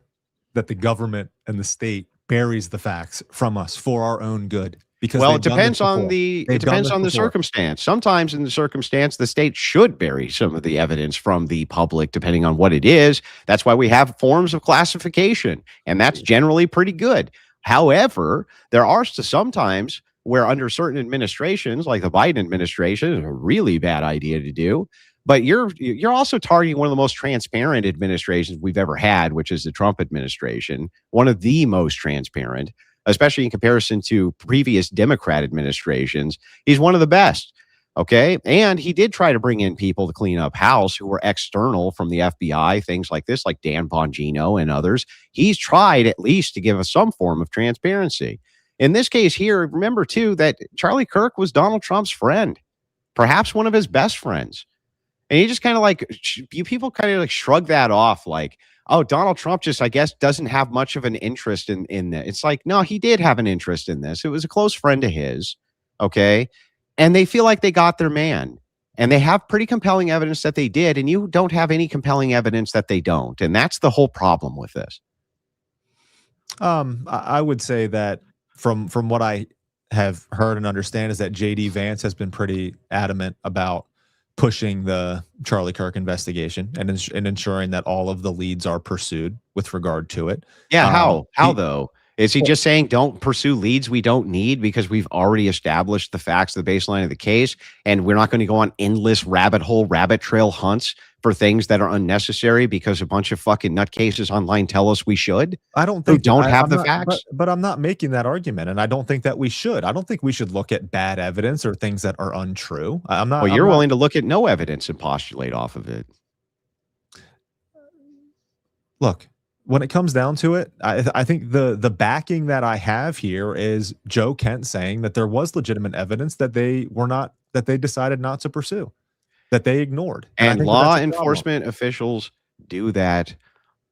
that the government and the state buries the facts from us for our own good? Because it depends on the circumstance. Sometimes in the circumstance, the state should bury some of the evidence from the public, depending on what it is. That's why we have forms of classification, and that's generally pretty good. However, there are sometimes where under certain administrations, like the Biden administration, is a really bad idea to do. But you're also targeting one of the most transparent administrations we've ever had, which is the Trump administration, one of the most transparent, especially in comparison to previous Democrat administrations. He's one of the best. Okay. And he did try to bring in people to clean up house who were external from the FBI, things like this, like Dan Bongino and others. He's tried at least to give us some form of transparency. In this case here, remember too, that Charlie Kirk was Donald Trump's friend, perhaps one of his best friends. And he just kind of like, you people kind of like shrug that off like, oh, Donald Trump just, I guess, doesn't have much of an interest in this. It's like, no, he did have an interest in this. It was a close friend of his. Okay. And they feel like they got their man. And they have pretty compelling evidence that they did, and you don't have any compelling evidence that they don't. And that's the whole problem with this. I would say that from what I have heard and understand is that JD Vance has been pretty adamant about pushing the Charlie Kirk investigation and ensuring that all of the leads are pursued with regard to it. Yeah, how though? Is he just saying don't pursue leads we don't need because we've already established the facts, the baseline of the case, and we're not going to go on endless rabbit trail hunts for things that are unnecessary because a bunch of fucking nutcases online tell us we should? I don't think have the facts. But I'm not making that argument, and I don't think that we should. I don't think we should look at bad evidence or things that are untrue. I'm not. Well, you're willing to look at no evidence and postulate off of it. Look, when it comes down to it, I think the backing that I have here is Joe Kent saying that there was legitimate evidence that they decided not to pursue, that they ignored. And law enforcement officials do that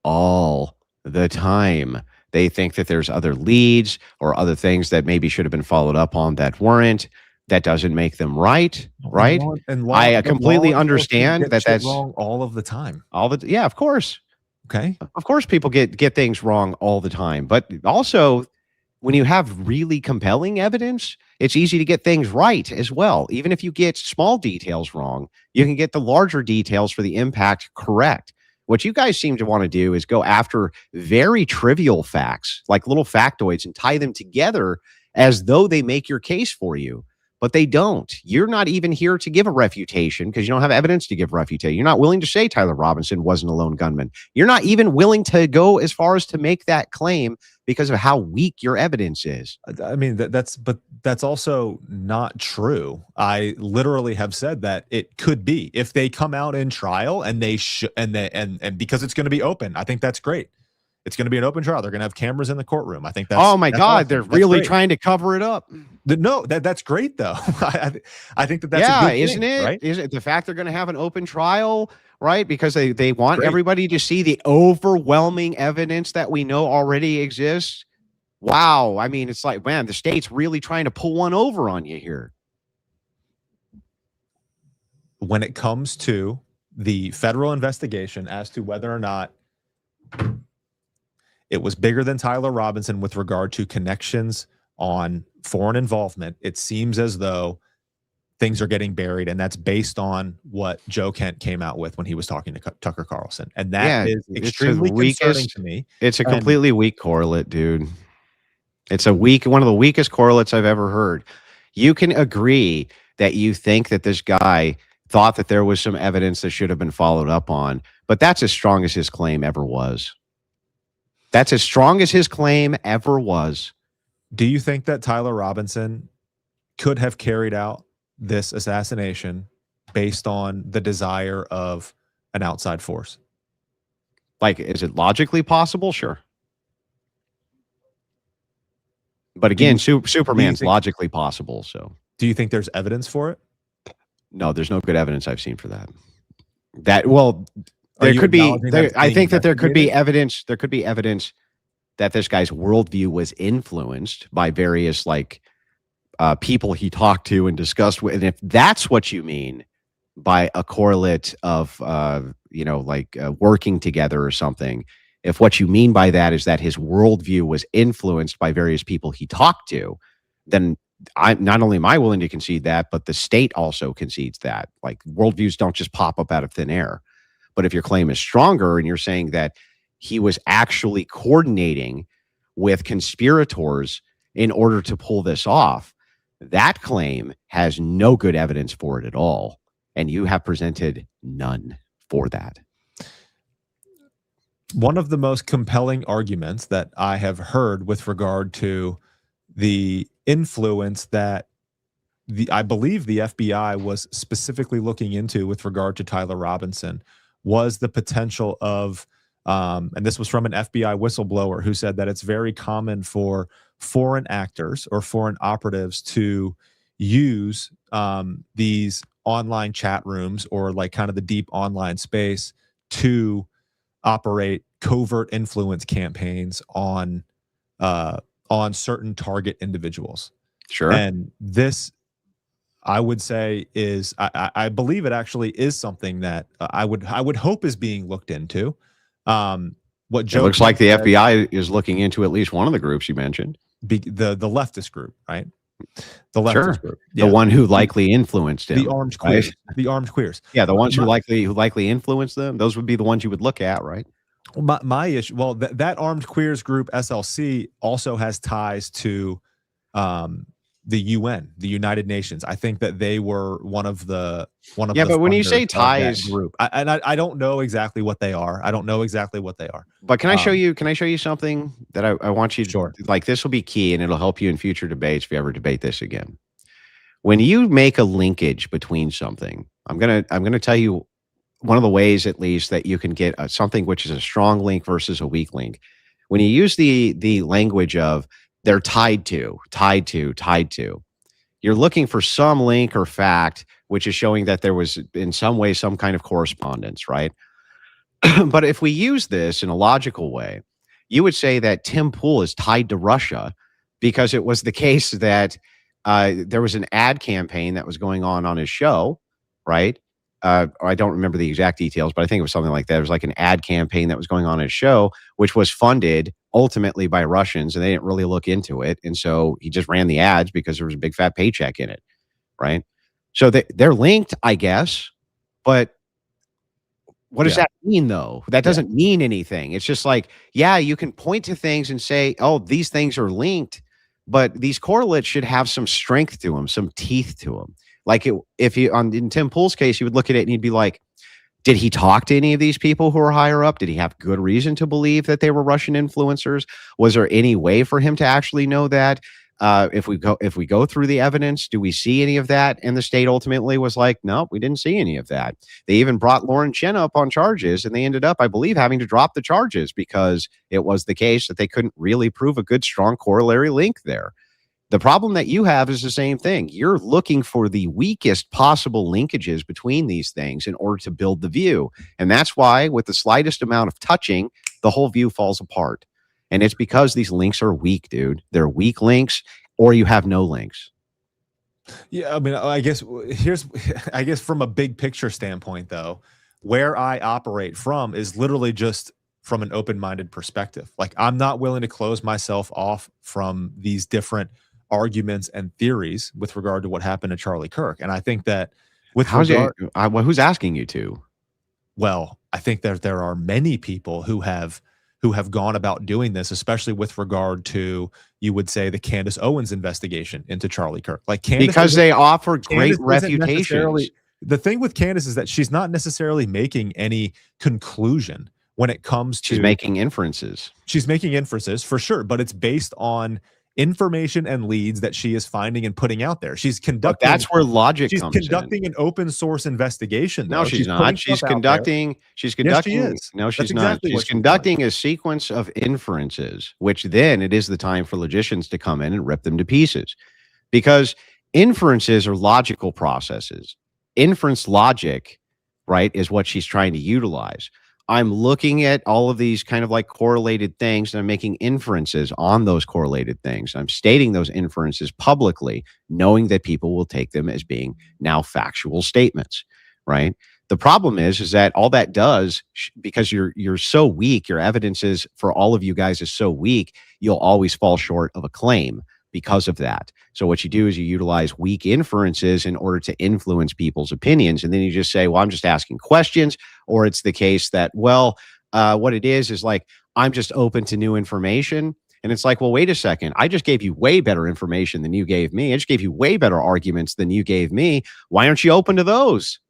all the time. They think that there's other leads or other things that maybe should have been followed up on that weren't. That doesn't make them right, right? I completely understand that that's wrong all of the time. Yeah, of course. Okay. Of course, people get things wrong all the time. But also, when you have really compelling evidence, it's easy to get things right as well. Even if you get small details wrong, you can get the larger details for the impact correct. What you guys seem to want to do is go after very trivial facts, like little factoids, and tie them together as though they make your case for you. But they don't. You're not even here to give a refutation because you don't have evidence to give refutation. You're not willing to say Tyler Robinson wasn't a lone gunman. You're not even willing to go as far as to make that claim because of how weak your evidence is. I mean, that's also not true. I literally have said that it could be if they come out in trial and they and because it's going to be open. I think that's great. It's going to be an open trial. They're going to have cameras in the courtroom. I think that's. Oh my God, awesome. They're really trying to cover it up. No, that's great though. I think that's yeah, a good isn't thing, it? Right? Is it the fact they're going to have an open trial, right? Because they want everybody to see the overwhelming evidence that we know already exists. Wow, I mean, it's like, man, the state's really trying to pull one over on you here. When it comes to the federal investigation as to whether or not it was bigger than Tyler Robinson with regard to connections on foreign involvement, it seems as though things are getting buried, and that's based on what Joe Kent came out with when he was talking to Tucker Carlson. And that is extremely concerning to me. It's a completely weak correlate, dude. It's one of the weakest correlates I've ever heard. You can agree that you think that this guy thought that there was some evidence that should have been followed up on, but that's as strong as his claim ever was. That's as strong as his claim ever was. Do you think that Tyler Robinson could have carried out this assassination based on the desire of an outside force? Like, is it logically possible? Sure. But again, Superman's logically possible. So, do you think there's evidence for it? No, there's no good evidence I've seen for that. There could be. I think that there could be evidence. There could be evidence that this guy's worldview was influenced by various people he talked to and discussed with. And if that's what you mean by a correlate of working together or something, if what you mean by that is that his worldview was influenced by various people he talked to, then not only am I willing to concede that, but the state also concedes that. Like, worldviews don't just pop up out of thin air. But if your claim is stronger and you're saying that he was actually coordinating with conspirators in order to pull this off, that claim has no good evidence for it at all. And you have presented none for that. One of the most compelling arguments that I have heard with regard to the influence that I believe the FBI was specifically looking into with regard to Tyler Robinson was the potential of, and this was from an FBI whistleblower who said that it's very common for foreign actors or foreign operatives to use these online chat rooms or like kind of the deep online space to operate covert influence campaigns on certain target individuals. Sure. And this, I would say is I believe it actually is something that I would hope is being looked into. What Joe it looks like the said, FBI is looking into at least one of the groups you mentioned. the leftist group, right? The leftist group, the one who likely influenced him, the armed queers, right? The armed queers. Yeah, the ones who likely influenced them. Those would be the ones you would look at, right? My issue, well, that armed queers group SLC also has ties to the UN, the United Nations. I think that they were one of the yeah. But when you say ties, group, I don't know exactly what they are. I don't know exactly what they are. But can I show you? Can I show you something that I want you to Sure. like? This will be key, and it'll help you in future debates if you ever debate this again. When you make a linkage between something, I'm gonna tell you one of the ways, at least, that you can get something which is a strong link versus a weak link. When you use the language of they're tied to, you're looking for some link or fact which is showing that there was in some way some kind of correspondence, right? But if we use this in a logical way, you would say that Tim Pool is tied to Russia because it was the case that there was an ad campaign that was going on his show, right? I don't remember the exact details, but I think it was something like that. It was like an ad campaign that was going on his show, which was funded ultimately by Russians, and they didn't really look into it. And so he just ran the ads because there was a big fat paycheck in it, right? So they're linked, I guess, but what does that mean, though? That doesn't mean anything. It's just like, yeah, you can point to things and say, oh, these things are linked, but these correlates should have some strength to them, some teeth to them. Like if you in Tim Pool's case, you would look at it and you'd be like, did he talk to any of these people who are higher up? Did he have good reason to believe that they were Russian influencers? Was there any way for him to actually know that? If we go through the evidence, do we see any of that? And the state ultimately was like, no, we didn't see any of that. They even brought Lauren Chen up on charges, and they ended up, I believe, having to drop the charges because it was the case that they couldn't really prove a good, strong corollary link there. The problem that you have is the same thing. You're looking for the weakest possible linkages between these things in order to build the view. And that's why with the slightest amount of touching, the whole view falls apart. And it's because these links are weak, dude. They're weak links, or you have no links. Yeah, I mean, I guess from a big picture standpoint, though, where I operate from is literally just from an open-minded perspective. Like, I'm not willing to close myself off from these different arguments and theories with regard to what happened to Charlie Kirk. And I think that who's asking you to? Well, I think that there are many people who have gone about doing this, especially with regard to, you would say, the Candace Owens investigation into Charlie Kirk. Like because they offer great reputations. The thing with Candace is that she's not necessarily making any conclusion when it comes to. She's making inferences. She's making inferences for sure, but it's based on information and leads that she is finding and putting out there. She's conducting. But that's where logic comes in. She's conducting an open source investigation. No, she's not. She's conducting. Yes, she is. No, she's not. She's conducting a sequence of inferences, which then it is the time for logicians to come in and rip them to pieces, because inferences are logical processes. Inference logic, right, is what she's trying to utilize. I'm looking at all of these kind of like correlated things, and I'm making inferences on those correlated things. I'm stating those inferences publicly, knowing that people will take them as being now factual statements, right? The problem is that all that does, because you're so weak, your evidence is for all of you guys is so weak, you'll always fall short of a claim because of that. So what you do is you utilize weak inferences in order to influence people's opinions. And then you just say, well, I'm just asking questions. Or it's the case that, well, what it is like, I'm just open to new information. And it's like, well, wait a second. I just gave you way better information than you gave me. I just gave you way better arguments than you gave me. Why aren't you open to those?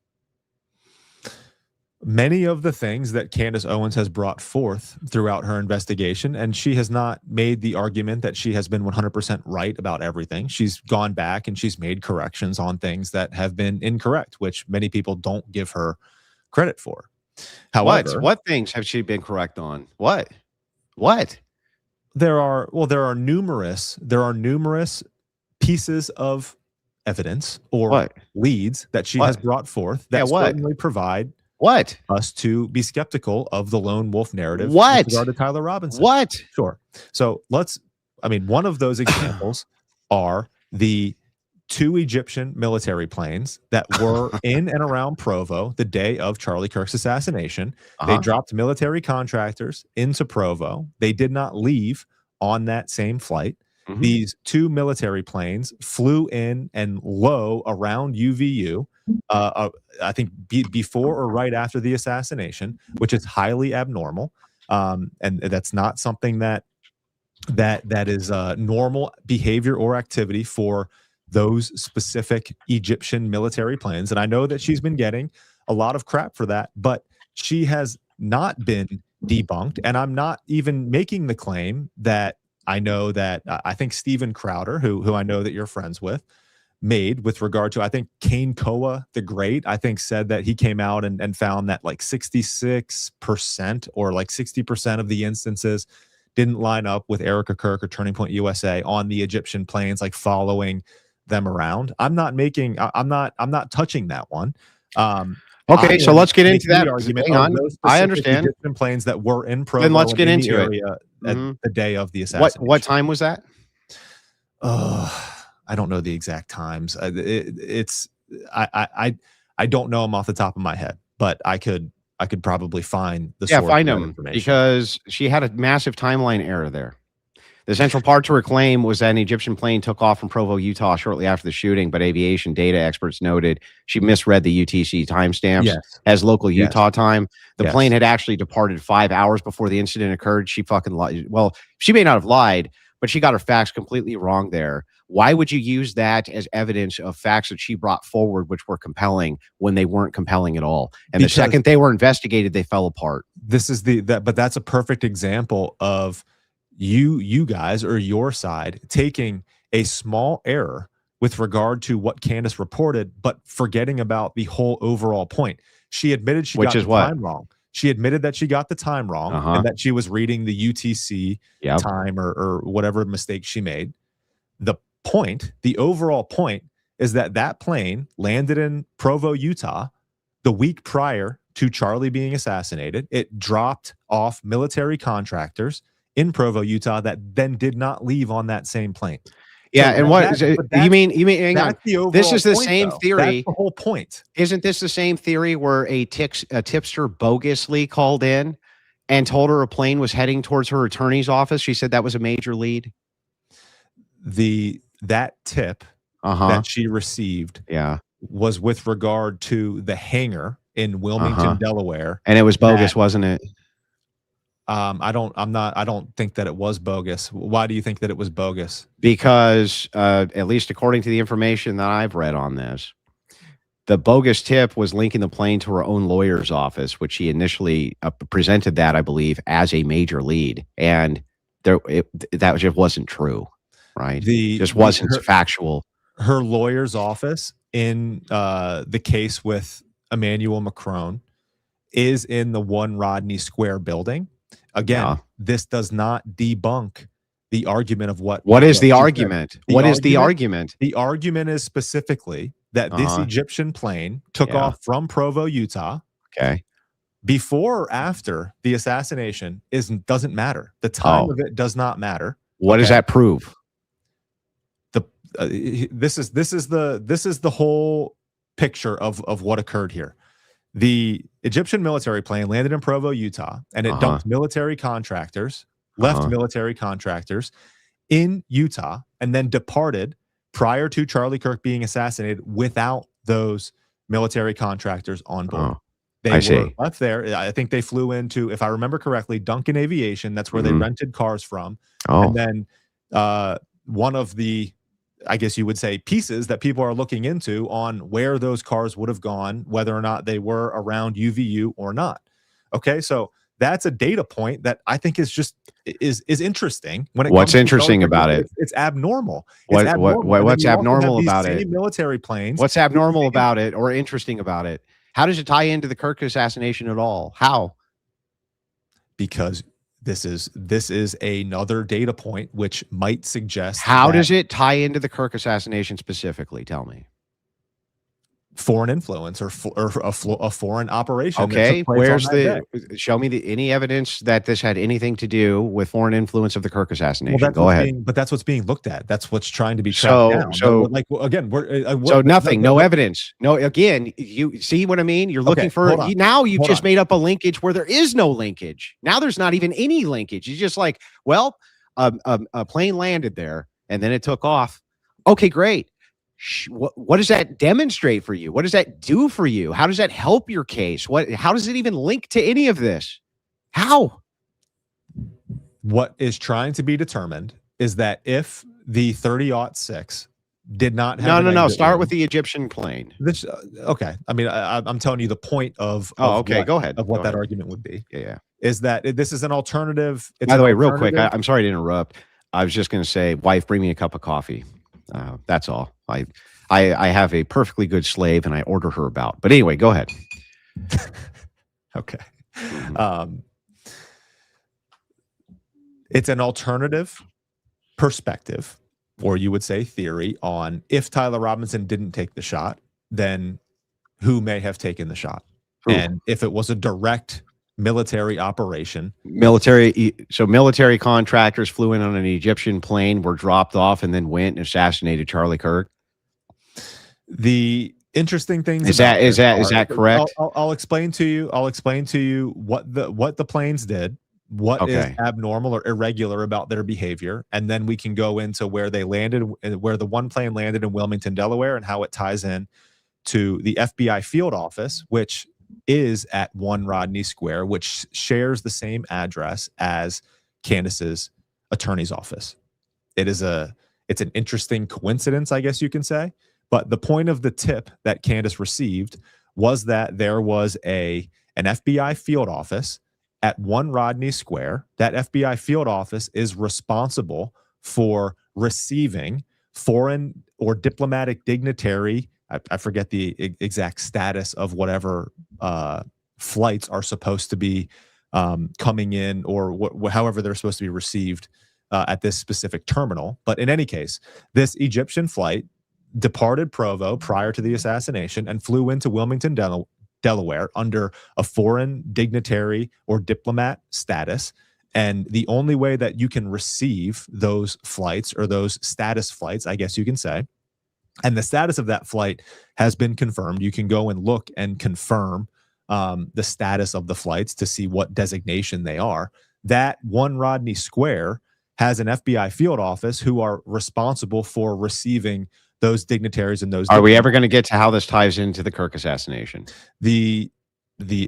Many of the things that Candace Owens has brought forth throughout her investigation, and she has not made the argument that she has been 100% right about everything. She's gone back and she's made corrections on things that have been incorrect, which many people don't give her credit for. However, what things have she been correct on? What? There are numerous pieces of evidence or leads that she has brought forth that certainly provide us to be skeptical of the lone wolf narrative with regard to Tyler Robinson. Sure. So one of those examples are the 2 Egyptian military planes that were in and around Provo the day of Charlie Kirk's assassination. They dropped military contractors into Provo. They did not leave on that same flight. These 2 military planes flew in and low around UVU, I think before or right after the assassination, which is highly abnormal. And that's not something that is normal behavior or activity for those specific Egyptian military planes. And I know that she's been getting a lot of crap for that, but she has not been debunked. And I'm not even making the claim that I know that I think Steven Crowder, who I know that you're friends with regard to, I think Kane Koa the Great, I think said that he came out and found that like 66% or like 60% of the instances didn't line up with Erica Kirk or Turning Point USA on the Egyptian planes, like following them around. I'm not touching that one. Okay, so let's get into that argument. Hang on, I understand. Egyptian planes that were in Provo. Then let's get into it. At the day of the assassination. What time was that? I don't know the exact times. I don't know them off the top of my head, but I could probably find the source find of them, information, because she had a massive timeline error there. The central part to her claim was that an Egyptian plane took off from Provo, Utah shortly after the shooting, but aviation data experts noted she misread the UTC timestamps as local Utah time. The plane had actually departed 5 hours before the incident occurred. She fucking lied. Well, she may not have lied, but she got her facts completely wrong there. Why would you use that as evidence of facts that she brought forward, which were compelling, when they weren't compelling at all? And because the second they were investigated, they fell apart. This is but that's a perfect example of you guys, or your side, taking a small error with regard to what Candace reported, but forgetting about the whole overall point. She admitted she got the time wrong. She admitted that she got the time wrong and that she was reading the UTC time or whatever mistake she made. The overall point is that plane landed in Provo, Utah the week prior to Charlie being assassinated. It dropped off military contractors in Provo, Utah, that then did not leave on that same plane. Yeah, so and you mean hang on. This is the same theory. That's the whole point. Isn't this the same theory where a tipster bogusly called in and told her a plane was heading towards her attorney's office? She said that was a major lead. That tip that she received was with regard to the hangar in Wilmington, Delaware. And it was bogus, wasn't it? I don't think that it was bogus. Why do you think that it was bogus? Because at least according to the information that I've read on this, the bogus tip was linking the plane to her own lawyer's office, which she initially presented that, I believe, as a major lead. And that just wasn't true, right? Just wasn't factual. Her lawyer's office in the case with Emmanuel Macron is in the One Rodney Square building. Again, this does not debunk the argument of what is the argument? What is the argument? The argument is specifically that this Egyptian plane took off from Provo, Utah. Okay. Before or after the assassination doesn't matter. The time of it does not matter. What does that prove? This is the whole picture of what occurred here. The Egyptian military plane landed in Provo, Utah, and it dumped military contractors, left military contractors in Utah, and then departed prior to Charlie Kirk being assassinated without those military contractors on board. They were left there. I think they flew into, if I remember correctly, Duncan Aviation. That's where they rented cars from. And then one of the, I guess you would say, pieces that people are looking into on where those cars would have gone, whether or not they were around UVU or not. Okay, so that's a data point that I think is just is interesting. When it what's interesting about it? It's abnormal. What's abnormal about it? Military planes. What's abnormal about it or interesting about it? How does it tie into the Kirk assassination at all? How? Because this is another data point which might suggest. How does it tie into the Kirk assassination specifically? Tell me. foreign influence or a foreign operation. Okay, where's show me any evidence that this had anything to do with foreign influence of the Kirk assassination? Well, Go ahead. But that's what's being looked at. That's what's trying to be tracked down. So like again, so nothing, no evidence. No, again, you see what I mean? You're looking for now. You've just made up a linkage where there is no linkage. Now there's not even any linkage. It's just like, well, a plane landed there and then it took off. Okay, great. What does that demonstrate for you? What does that do for you? How does that help your case? How does it even link to any of this? How? What is trying to be determined is that if the 30-06 did not have no. Start with the Egyptian plane. Okay. I mean, I'm telling you the point of okay. Go ahead. Of what that argument would be. Yeah. Is that this is an alternative. By the way, real quick, I'm sorry to interrupt. I was just going to say, wife, bring me a cup of coffee. That's all. I have a perfectly good slave and I order her about. But anyway, go ahead. Okay. It's an alternative perspective, or you would say theory, on if Tyler Robinson didn't take the shot, then who may have taken the shot? Ooh. And if it was a direct military operation. So military contractors flew in on an Egyptian plane, were dropped off, and then went and assassinated Charlie Kirk. The interesting thing is that correct? I'll explain to you what the planes did, what is abnormal or irregular about their behavior, and then we can go into where they landed, where the one plane landed in Wilmington, Delaware, and how it ties in to the FBI field office, which is at 1 Rodney Square, which shares the same address as Candace's attorney's office. It's an interesting coincidence, I guess you can say. But the point of the tip that Candace received was that there was an FBI field office at 1 Rodney Square. That FBI field office is responsible for receiving foreign or diplomatic dignitary. I forget the exact status of whatever flights are supposed to be coming in, or however they're supposed to be received at this specific terminal. But in any case, this Egyptian flight departed Provo prior to the assassination and flew into Wilmington, Delaware under a foreign dignitary or diplomat status. And the only way that you can receive those flights, or those status flights, I guess you can say, and the status of that flight has been confirmed. You can go and look and confirm the status of the flights to see what designation they are. That 1 Rodney Square has an FBI field office who are responsible for receiving those dignitaries and those. Are we ever going to get to how this ties into the Kirk assassination? The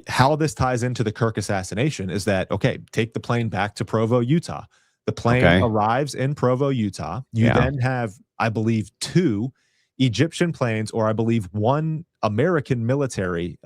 how this ties into the Kirk assassination is that, okay, take the plane back to Provo, Utah. The plane arrives in Provo, Utah. You then have, I believe, 2 Egyptian planes, or I believe 1 American military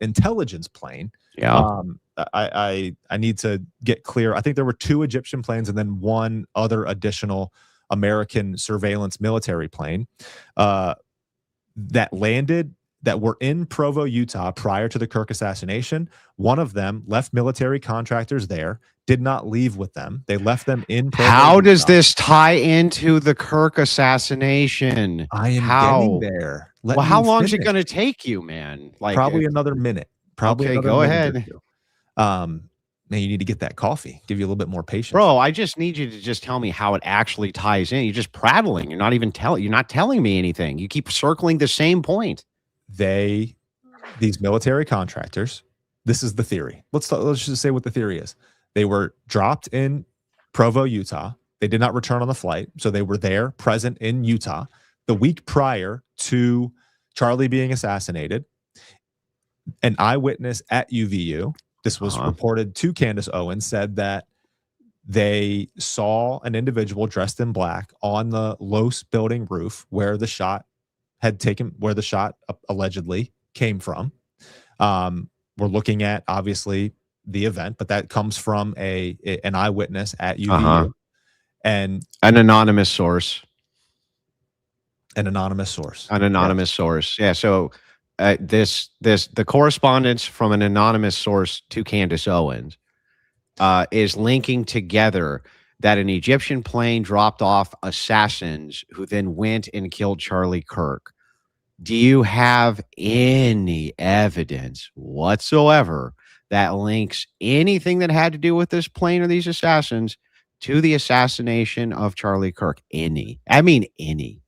intelligence plane. I need to get clear. I think there were 2 Egyptian planes and then 1 other additional American surveillance military plane that landed, that were in Provo, Utah prior to the Kirk assassination. One of them left military contractors there, did not leave with them. They left them in Provo, How Utah. Does this tie into the Kirk assassination? I am getting there. How long is it going to take you, man? Like probably another minute. Probably go ahead. Man, you need to get that coffee. Give you a little bit more patience, bro. I just need you to just tell me how it actually ties in. You're just prattling. You're not even You're not telling me anything. You keep circling the same point. These military contractors. This is the theory. Let's just say what the theory is. They were dropped in Provo, Utah. They did not return on the flight, so they were there, present in Utah, the week prior to Charlie being assassinated. An eyewitness at UVU. This was reported to Candace Owens, said that they saw an individual dressed in black on the Los building roof where the shot allegedly came from. We're looking at, obviously, the event, but that comes from an eyewitness at UVU. And an anonymous source. An anonymous source. Yeah. So the correspondence from an anonymous source to Candace Owens is linking together that an Egyptian plane dropped off assassins who then went and killed Charlie Kirk. Do you have any evidence whatsoever that links anything that had to do with this plane or these assassins to the assassination of Charlie Kirk? Any? I mean, any.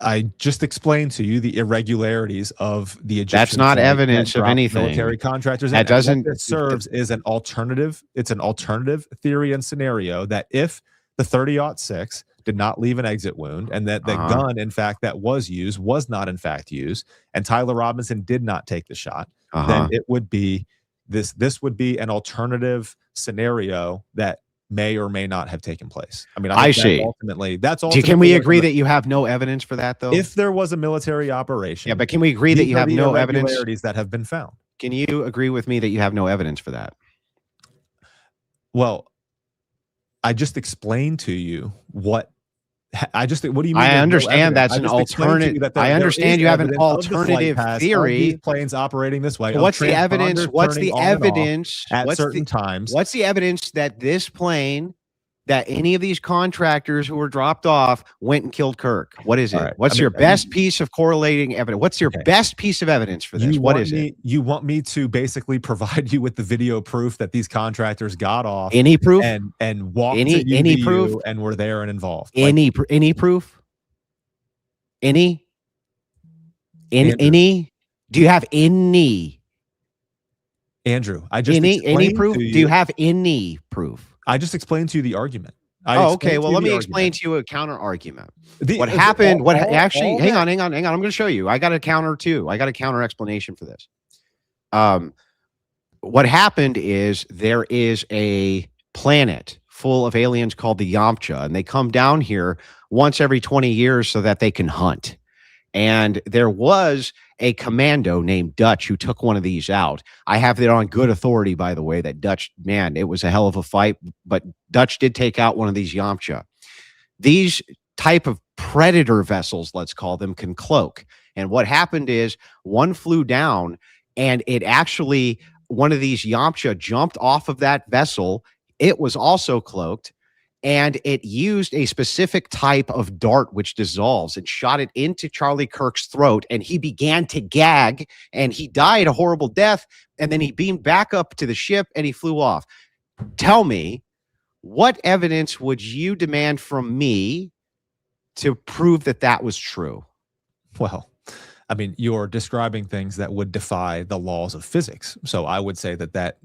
I just explained to you the irregularities of the Egyptian. That's not flight evidence that of dropped anything. Military contractors. That doesn't. What this serves is an alternative. It's an alternative theory and scenario that if the 30-06 did not leave an exit wound, and that the gun, in fact, that was used was not in fact used, and Tyler Robinson did not take the shot, then it would be this would be an alternative scenario that may or may not have taken place. I mean, I see. Ultimately, that's all. Can we agree that you have no evidence for that, though? If there was a military operation, yeah, but can we agree that you have no evidence that have been found? Can you agree with me that you have no evidence for that? Well, I just explained to you what do you mean? I understand that's an alternative. I understand you have an alternative theory. These planes operating this way. What's the evidence? What's the evidence at certain times? What's the evidence that this plane, that any of these contractors who were dropped off went and killed Kirk? What is it? Right. What's your best piece of correlating evidence? What's your best piece of evidence for this? What is it? You want me to basically provide you with the video proof that these contractors got off? Any proof? And walked to any proof? And were there and involved? Any proof? Any? Do you have any? Andrew, I just any proof? Do you have any proof? I just explained to you the argument. Okay. Well, let me explain to you a counter argument. What happened? Hang on. I'm going to show you. I got a counter too. I got a counter explanation for this. What happened is there is a planet full of aliens called the Yamcha, and they come down here once every 20 years so that they can hunt. And there was a commando named Dutch who took one of these out. I have it on good authority, by the way, that Dutch, man, it was a hell of a fight, but Dutch did take out one of these Yamcha. These type of predator vessels, let's call them, can cloak. And what happened is one flew down, and it actually, one of these Yamcha jumped off of that vessel. It was also cloaked. And it used a specific type of dart which dissolves, and shot it into Charlie Kirk's throat, and he began to gag, and he died a horrible death, and then he beamed back up to the ship and he flew off. Tell me, what evidence would you demand from me to prove that that was true? Well, I mean, you're describing things that would defy the laws of physics. So I would say that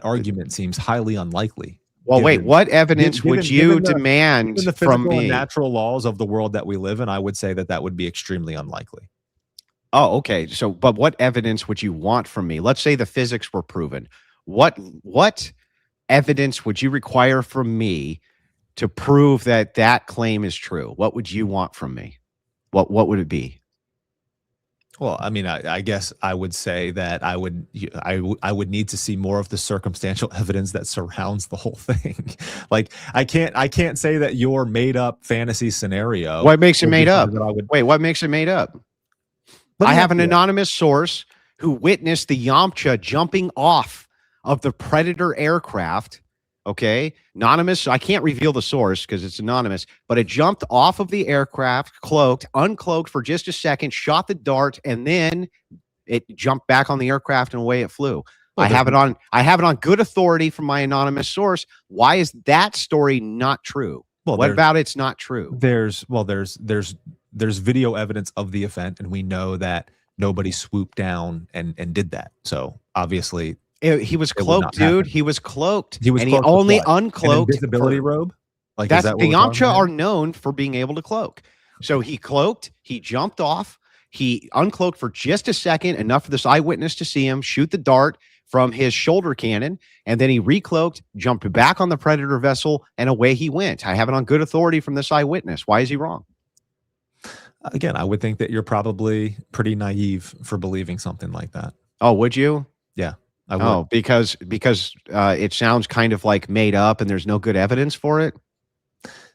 argument seems highly unlikely. Well, wait, what evidence would you demand the from me? And natural laws of the world that we live in, I would say that would be extremely unlikely. Oh, okay. So, but what evidence would you want from me? Let's say the physics were proven. What evidence would you require from me to prove that that claim is true? What would you want from me? What would it be? Well, I mean, I guess I would say that I would need to see more of the circumstantial evidence that surrounds the whole thing. Like, I can't say that your made up fantasy scenario. What makes it made up? Wait, what makes it made up? I have an anonymous source who witnessed the Yamcha jumping off of the Predator aircraft. Okay, anonymous. I can't reveal the source because it's anonymous, but it jumped off of the aircraft, uncloaked for just a second, shot the dart, and then it jumped back on the aircraft and away it flew. Well, I have it on good authority from my anonymous source. Why is that story not true? Well, what about it's not true? There's video evidence of the event, and we know that nobody swooped down and did that. So obviously. He was cloaked, dude. He was cloaked. He was and cloaked he only uncloaked. An invisibility robe? Like, that's the Yamcha are known for being able to cloak. So he cloaked, he jumped off, he uncloaked for just a second, enough for this eyewitness to see him shoot the dart from his shoulder cannon, and then he recloaked, jumped back on the Predator vessel, and away he went. I have it on good authority from this eyewitness. Why is he wrong? Again, I would think that you're probably pretty naive for believing something like that. Oh, would you? Yeah. Oh, because it sounds kind of like made up and there's no good evidence for it.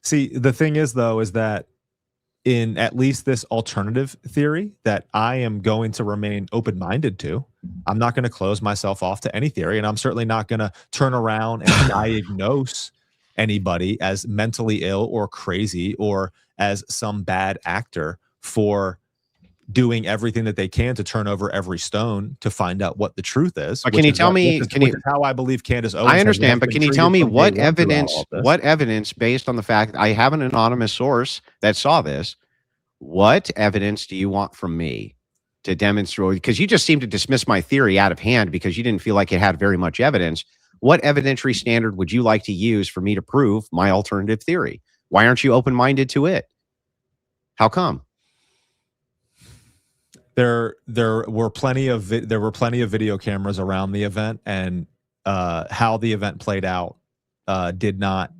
See, the thing is, though, is that in at least this alternative theory that I am going to remain open-minded to, I'm not going to close myself off to any theory, and I'm certainly not going to turn around and diagnose anybody as mentally ill or crazy or as some bad actor for doing everything that they can to turn over every stone to find out what the truth is. But can you tell me? Which is how I believe Candace Owens. I understand, but can you tell me what evidence? What evidence, based on the fact I have an anonymous source that saw this? What evidence do you want from me to demonstrate? Because you just seem to dismiss my theory out of hand because you didn't feel like it had very much evidence. What evidentiary standard would you like to use for me to prove my alternative theory? Why aren't you open-minded to it? How come? There were plenty of video cameras around the event, and how the event played out did not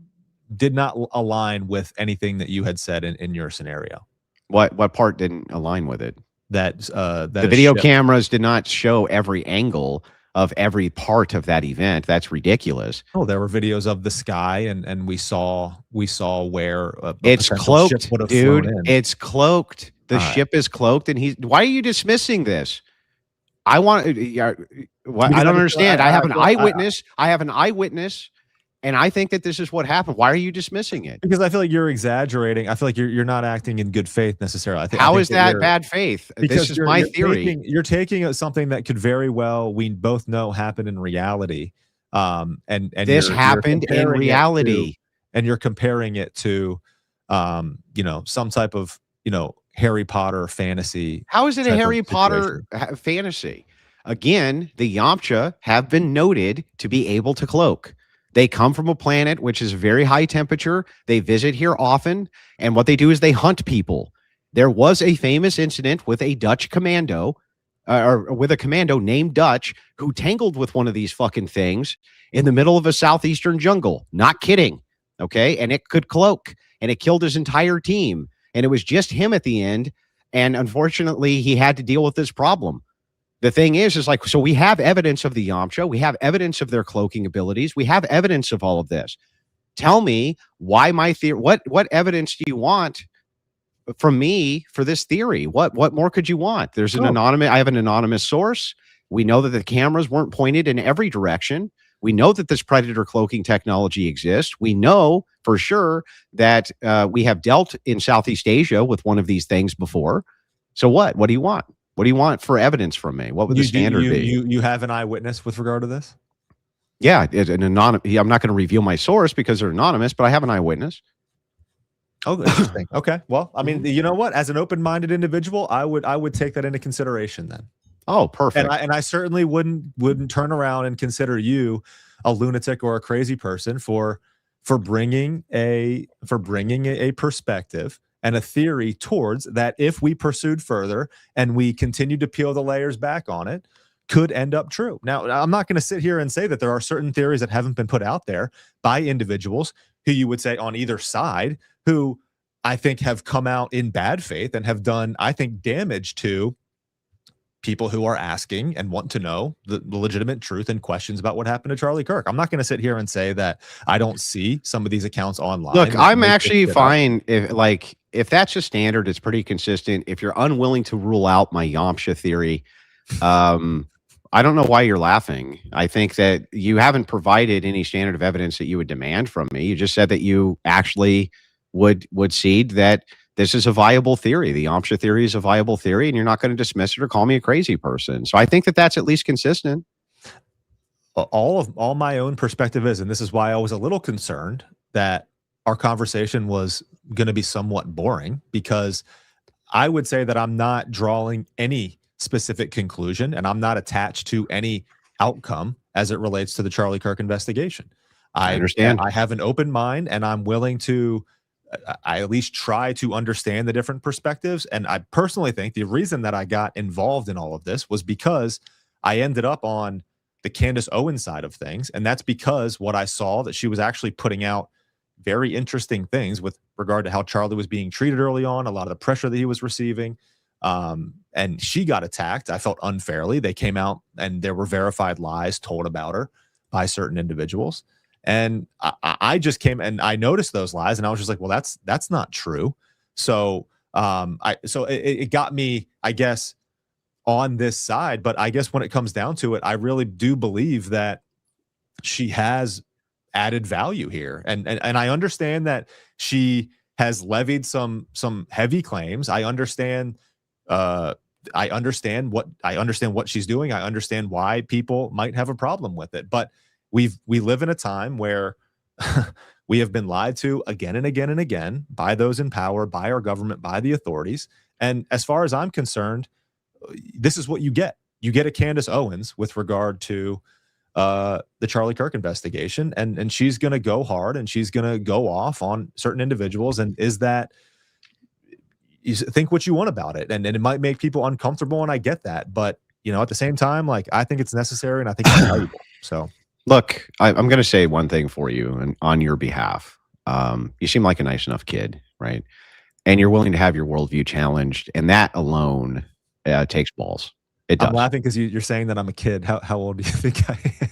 align with anything that you had said in your scenario. What part didn't align with it? That the video cameras did not show every angle of every part of that event. That's ridiculous. Oh, there were videos of the sky, and we saw where it's cloaked, dude. It's cloaked. The ship is cloaked, and why are you dismissing this? I want. I don't understand. I have an eyewitness. I have an eyewitness, and I think that this is what happened. Why are you dismissing it? Because I feel like you're exaggerating. I feel like you're not acting in good faith necessarily. How is that bad faith? This is my theory. You're taking something that could very well, we both know, happen in reality. And this happened in reality, and you're comparing it to, some type of, Harry Potter fantasy. How is it a Harry Potter fantasy? Again, the Yamcha have been noted to be able to cloak. They come from a planet which is very high temperature. They visit here often. And what they do is they hunt people. There was a famous incident with a Dutch commando, or with a commando named Dutch, who tangled with one of these fucking things in the middle of a southeastern jungle. Not kidding. Okay. And it could cloak, and it killed his entire team. And it was just him at the end. And unfortunately, he had to deal with this problem. The thing is like, so we have evidence of the Yamcha. We have evidence of their cloaking abilities. We have evidence of all of this. Tell me why my theory, what evidence do you want from me for this theory? What more could you want? There's an I have an anonymous source. We know that the cameras weren't pointed in every direction. We know that this predator cloaking technology exists. We know for sure that we have dealt in Southeast Asia with one of these things before. So what do you want? What do you want for evidence from me? What would the standard be? You have an eyewitness with regard to this? Yeah, an anonymous. I'm not going to reveal my source because they're anonymous, but I have an eyewitness. Oh, interesting. Okay. Well, I mean, you know what? As an open-minded individual, I would take that into consideration then. Oh, perfect. And I certainly wouldn't turn around and consider you a lunatic or a crazy person for bringing a perspective and a theory towards that, if we pursued further and we continue to peel the layers back on it, could end up true. Now, I'm not going to sit here and say that there are certain theories that haven't been put out there by individuals who you would say on either side, who I think have come out in bad faith and have done, I think, damage to people who are asking and want to know the legitimate truth and questions about what happened to Charlie Kirk. I'm not going to sit here and say that I don't see some of these accounts online. Look, I'm actually fine if that's a standard, it's pretty consistent. If you're unwilling to rule out my Yamcha theory, I don't know why you're laughing. I think that you haven't provided any standard of evidence that you would demand from me. You just said that you actually would cede that this is a viable theory. The Yamcha theory is a viable theory, and you're not going to dismiss it or call me a crazy person. So I think that that's at least consistent. All my own perspective is, and this is why I was a little concerned that our conversation was going to be somewhat boring, because I would say that I'm not drawing any specific conclusion, and I'm not attached to any outcome as it relates to the Charlie Kirk investigation. I understand. I have an open mind, and I'm willing to I at least try to understand the different perspectives. And I personally think the reason that I got involved in all of this was because I ended up on the Candace Owens side of things. And that's because what I saw, that she was actually putting out very interesting things with regard to how Charlie was being treated early on, a lot of the pressure that he was receiving. And she got attacked. I felt unfairly. They came out and there were verified lies told about her by certain individuals. And I just came and I noticed those lies, and I was just like, well, that's not true. So it got me, I guess, on this side. But I guess when it comes down to it, I really do believe that she has added value here. And I understand that she has levied some heavy claims. I understand I understand what she's doing. I understand why people might have a problem with it. But we live in a time where we have been lied to again and again and again by those in power, by our government, by the authorities. And as far as I'm concerned, this is what you get. You get a Candace Owens with regard to the Charlie Kirk investigation, and she's going to go hard and she's going to go off on certain individuals. And you think what you want about it, and it might make people uncomfortable, and I get that, but at the same time, like, I think it's necessary and I think it's valuable. So look, I'm going to say one thing for you and on your behalf. You seem like a nice enough kid, right? And you're willing to have your worldview challenged, and that alone takes balls. It does. I'm laughing because you're saying that I'm a kid. How old do you think I am?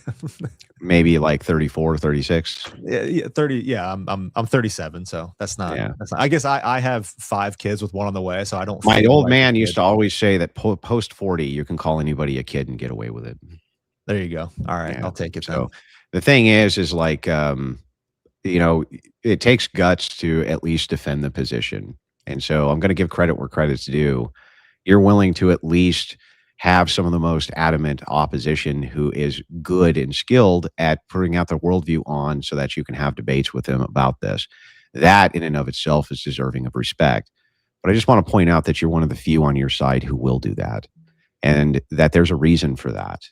Maybe like 34, 36. Yeah, 30. Yeah, I'm 37, so that's not. Yeah. That's not. I guess I have 5 kids with one on the way, so I don't. My old man used to always say that post 40, you can call anybody a kid and get away with it. There you go. All right, yeah. I'll take it. So the thing is like, it takes guts to at least defend the position, and so I'm going to give credit where credit's due. You're willing to at least have some of the most adamant opposition who is good and skilled at putting out their worldview on so that you can have debates with them about this. That in and of itself is deserving of respect. But I just want to point out that you're one of the few on your side who will do that, and that there's a reason for that.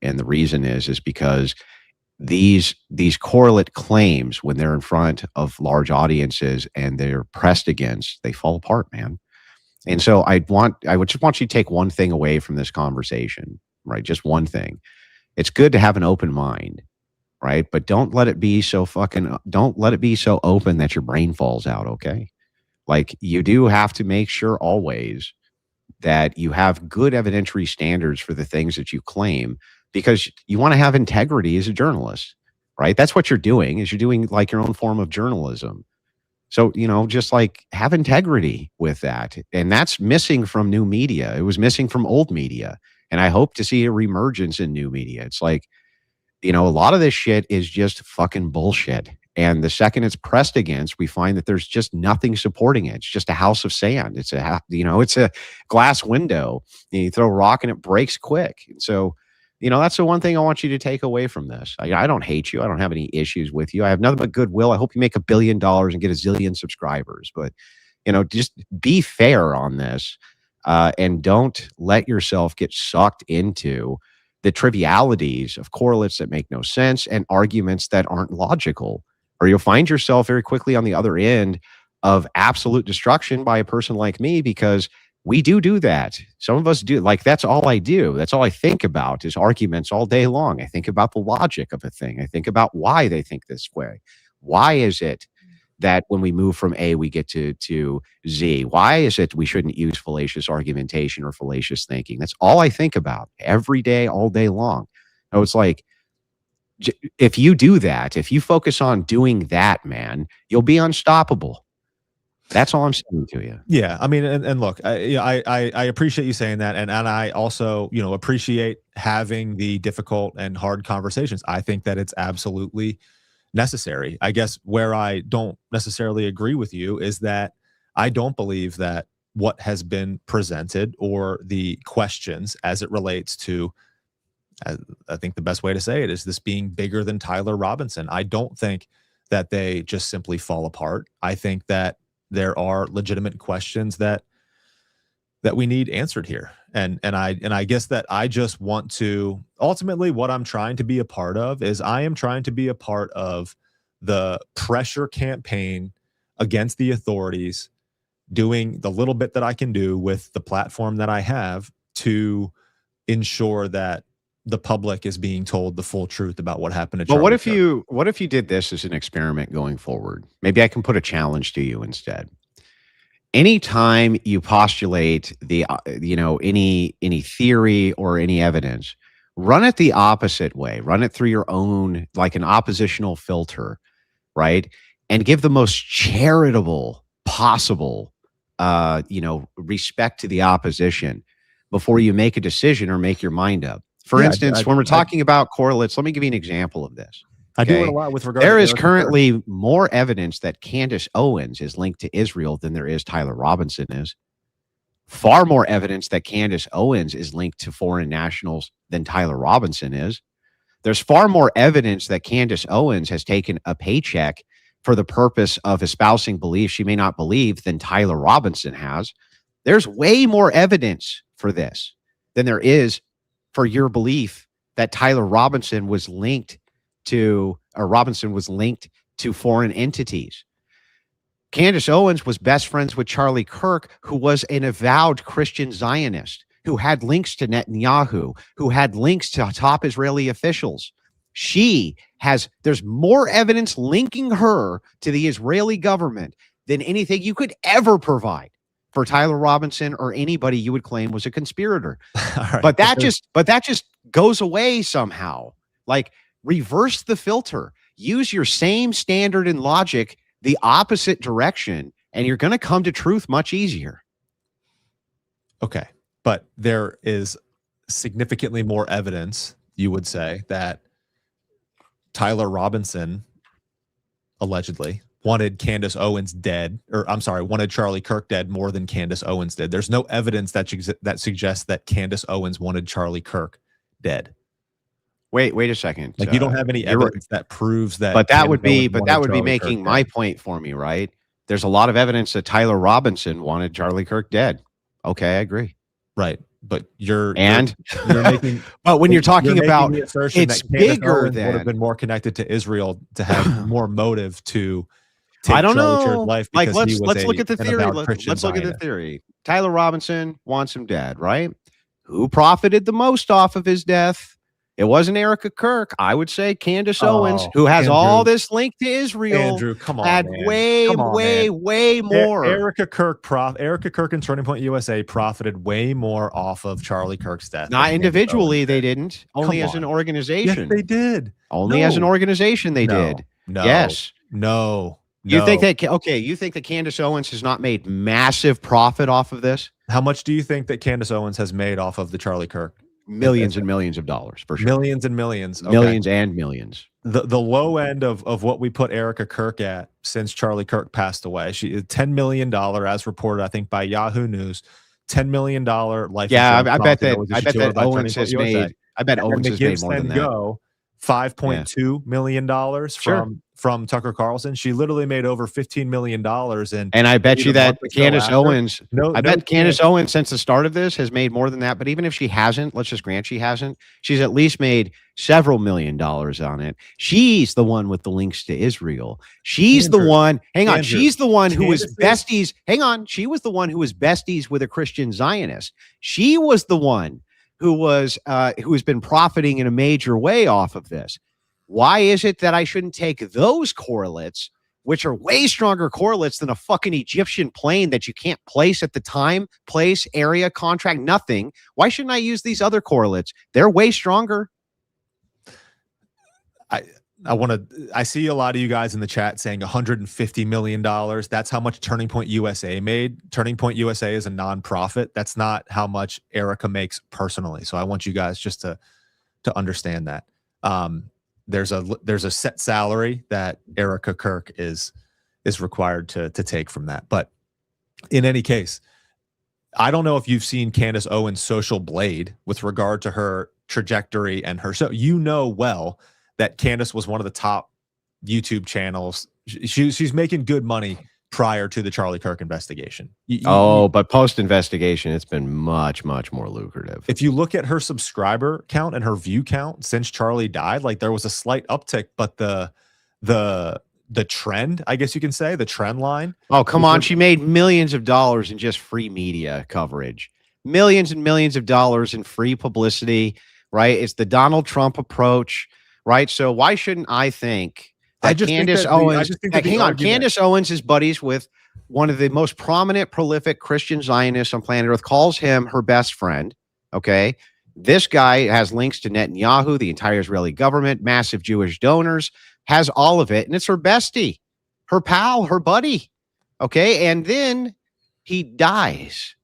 And the reason is because these correlate claims, when they're in front of large audiences and they're pressed against, they fall apart, man. And so I would just want you to take one thing away from this conversation, right? Just one thing. It's good to have an open mind, right? But don't let it be so open that your brain falls out, okay? Like, you do have to make sure always that you have good evidentiary standards for the things that you claim, because you want to have integrity as a journalist, right? That's what you're doing, is you're doing like your own form of journalism. So, just like, have integrity with that. And that's missing from new media. It was missing from old media. And I hope to see a reemergence in new media. It's like, a lot of this shit is just fucking bullshit. And the second it's pressed against, we find that there's just nothing supporting it. It's just a house of sand. It's a glass window. You throw a rock and it breaks quick. So, that's the one thing I want you to take away from this. I don't hate you. I don't have any issues with you. I have nothing but goodwill. I hope you make $1 billion and get a zillion subscribers. But, just be fair on this, and don't let yourself get sucked into the trivialities of correlates that make no sense and arguments that aren't logical, or you'll find yourself very quickly on the other end of absolute destruction by a person like me, because we do that. Some of us do. Like, that's all I do. That's all I think about is arguments all day long. I think about the logic of a thing. I think about why they think this way. Why is it that when we move from A, we get to Z? Why is it we shouldn't use fallacious argumentation or fallacious thinking? That's all I think about every day, all day long. So it's like, if you do that, if you focus on doing that, man, you'll be unstoppable. That's all I'm saying to you. Yeah, I mean, and look, I appreciate you saying that, and I also, appreciate having the difficult and hard conversations. I think that it's absolutely necessary. I guess where I don't necessarily agree with you is that I don't believe that what has been presented, or the questions as it relates to, I think the best way to say it is this being bigger than Tyler Robinson. I don't think that they just simply fall apart. I think that there are legitimate questions that we need answered here. And I guess that I just want to, ultimately what I'm trying to be a part of is I am trying to be a part of the pressure campaign against the authorities, doing the little bit that I can do with the platform that I have to ensure that the public is being told the full truth about what happened to Charlie Kirk. What if you did this as an experiment going forward? Maybe I can put a challenge to you instead. Anytime you postulate any theory or any evidence, run it the opposite way. Run it through your own, like an oppositional filter, right? And give the most charitable possible respect to the opposition before you make a decision or make your mind up. For instance, when we're talking about correlates, let me give you an example of this. I do it a lot with regard. There is currently more evidence that Candace Owens is linked to Israel than there is Tyler Robinson is. far more evidence that Candace Owens is linked to foreign nationals than Tyler Robinson is. There's far more evidence that Candace Owens has taken a paycheck for the purpose of espousing beliefs she may not believe than Tyler Robinson has. There's way more evidence for this than there is for your belief that Tyler Robinson was linked to, or Robinson was linked to foreign entities. Candace Owens was best friends with Charlie Kirk, who was an avowed Christian Zionist, who had links to Netanyahu, who had links to top Israeli officials. There's more evidence linking her to the Israeli government than anything you could ever provide for Tyler Robinson or anybody you would claim was a conspirator. Right. But that just goes away somehow. Like, reverse the filter. Use your same standard and logic the opposite direction, and you're going to come to truth much easier. Okay. But there is significantly more evidence, you would say, that Tyler Robinson allegedly wanted Candace Owens dead, or I'm sorry, wanted Charlie Kirk dead more than Candace Owens did. There's no evidence that suggests that Candace Owens wanted Charlie Kirk dead. Wait a second. Like, you don't have any evidence that proves that. But that would be making my point for me, right? There's a lot of evidence that Tyler Robinson wanted Charlie Kirk dead. Okay, I agree. Right. But you're making, but when you're talking about the assertion it's bigger than would have been more connected to Israel to have more motive to take Charlie Kirk's life. Like, let's look at the theory. Let's look at the theory. Tyler Robinson wants him dead, right? Who profited the most off of his death? It wasn't Erica Kirk. I would say Candace Owens, who has all this link to Israel. Andrew, come on, had man. way more. Erica Kirk and Turning Point USA profited way more off of Charlie Kirk's death. Not individually, they didn't. Only as an organization. Yes, they did. Only as an organization, they did. No. Yes. No. You think that Candace Owens has not made massive profit off of this? How much do you think that Candace Owens has made off of the Charlie Kirk? Millions and millions of dollars, for sure. Millions and millions. Okay. Millions and millions. The low end of what we put Erica Kirk at since Charlie Kirk passed away. She is $10 million, as reported, I think, by Yahoo News. $10 million life. Yeah, I bet that Owens has made. I bet Owens has made more than that. $5.2 million from Tucker Carlson. She literally made over $15 million. And I bet you that Candace Owens, Candace Owens, since the start of this, has made more than that. But even if she hasn't, let's just grant she hasn't, she's at least made several $1 million on it. She's the one with the links to Israel. She's the one. Hang on. She's the one who was besties. Hang on. She was the one who was besties with a Christian Zionist. She was the one who has been profiting in a major way off of this. Why is it that I shouldn't take those correlates, which are way stronger correlates than a fucking Egyptian plane that you can't place at the time, place, area, contract, nothing? Why shouldn't I use these other correlates? They're way stronger. I see a lot of you guys in the chat saying $150 million. That's how much Turning Point USA made. Turning Point USA is a nonprofit. That's not how much Erica makes personally. So I want you guys just to understand that. There's a set salary that Erica Kirk is required to take from that. But in any case, I don't know if you've seen Candace Owens' social blade with regard to her trajectory and her. So you know well that Candace was one of the top YouTube channels. She's making good money prior to the Charlie Kirk investigation. But post-investigation, it's been much, much more lucrative. If you look at her subscriber count and her view count since Charlie died, like, there was a slight uptick, but the trend, I guess you can say, the trend line. Oh, come on. She made millions of dollars in just free media coverage. Millions and millions of dollars in free publicity, right? It's the Donald Trump approach, right? So why shouldn't I think that Candace Owens, Candace Owens is buddies with one of the most prominent, prolific Christian Zionists on planet Earth, calls him her best friend. Okay. This guy has links to Netanyahu, the entire Israeli government, massive Jewish donors, has all of it. And it's her bestie, her pal, her buddy. Okay. And then he dies.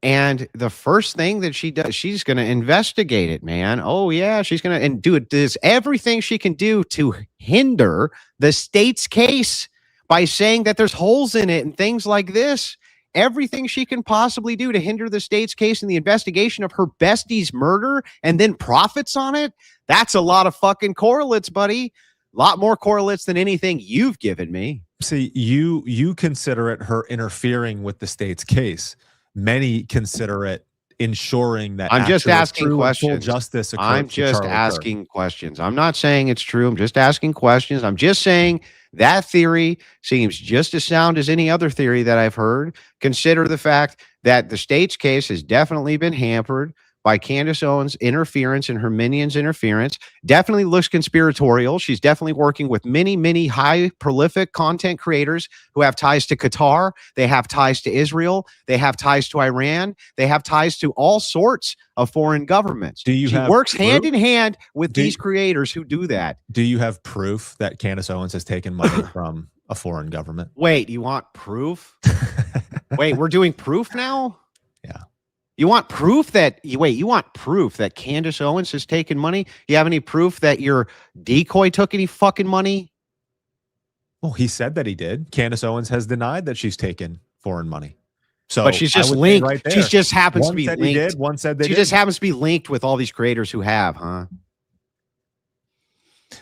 And the first thing that she does, she's going to investigate it, man. Oh, yeah, she's going to do it. Does everything she can do to hinder the state's case by saying that there's holes in it and things like this. everything she can possibly do to hinder the state's case in the investigation of her bestie's murder and then profits on it. That's a lot of fucking correlates, buddy. A lot more correlates than anything you've given me. See, you consider it her interfering with the state's case. Many consider it ensuring that I'm just asking full questions. Justice occurs. I'm just asking questions. I'm not saying it's true. I'm just asking questions. I'm just saying that theory seems just as sound as any other theory that I've heard. Consider the fact that the state's case has definitely been hampered by Candace Owens' interference and her minions' interference. Definitely looks conspiratorial. She's definitely working with many, many high prolific content creators who have ties to Qatar. They have ties to Israel. They have ties to Iran. They have ties to all sorts of foreign governments. She works hand in hand with these creators who do that. Do you have proof that Candace Owens has taken money from a foreign government? Wait, you want proof? Wait, we're doing proof now? Yeah. You want proof that you want proof that Candace Owens has taken money? You have any proof that your Decoy took any fucking money? Well, he said that he did. Candace Owens has denied that she's taken foreign money. So, but she's just linked. Right, she just happens to be linked. He did. One said they she did. Just happens to be linked with all these creators who have, huh?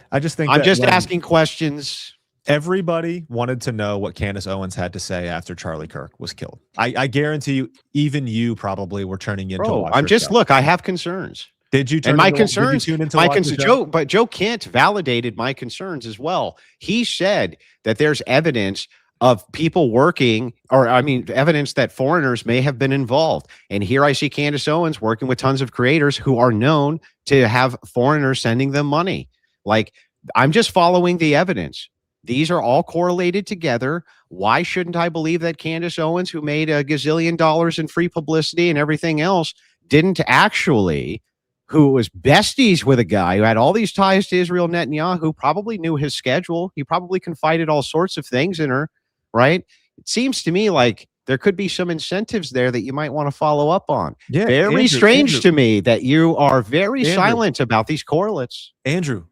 I just think I'm just asking questions. Everybody wanted to know what Candace Owens had to say after Charlie Kirk was killed. I guarantee you, even you probably were turning into. Bro, I'm just look. I have concerns. Did you? And my concerns. Joe Kent validated my concerns as well. He said that there's evidence of people working, or I mean, evidence that foreigners may have been involved. And here I see Candace Owens working with tons of creators who are known to have foreigners sending them money. Like, I'm just following the evidence. These are all correlated together. Why shouldn't I believe that Candace Owens, who made a gazillion dollars in free publicity and everything else, didn't actually, who was besties with a guy who had all these ties to Israel Netanyahu, probably knew his schedule. He probably confided all sorts of things in her, right? It seems to me like there could be some incentives there that you might want to follow up on. Yeah, very strange to me that you are very silent about these correlates. Andrew,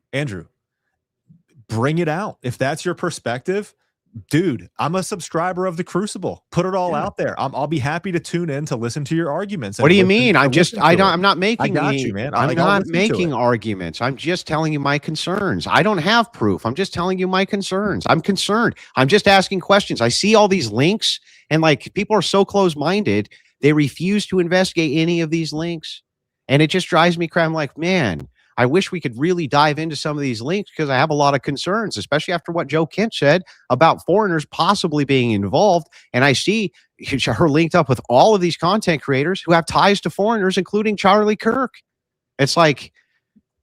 bring it out. If that's your perspective, dude, I'm a subscriber of the Crucible. Put it all out there. I'll be happy to tune in to listen to your arguments. What do you mean? I'm not making. I got you, man. I'm not making arguments. I'm just telling you my concerns. I don't have proof. I'm just telling you my concerns. I'm concerned. I'm just asking questions. I see all these links, and like people are so close-minded, they refuse to investigate any of these links, and it just drives me crazy. I'm like, man, I wish we could really dive into some of these links because I have a lot of concerns, especially after what Joe Kent said about foreigners possibly being involved. And I see her linked up with all of these content creators who have ties to foreigners, including Charlie Kirk. It's like,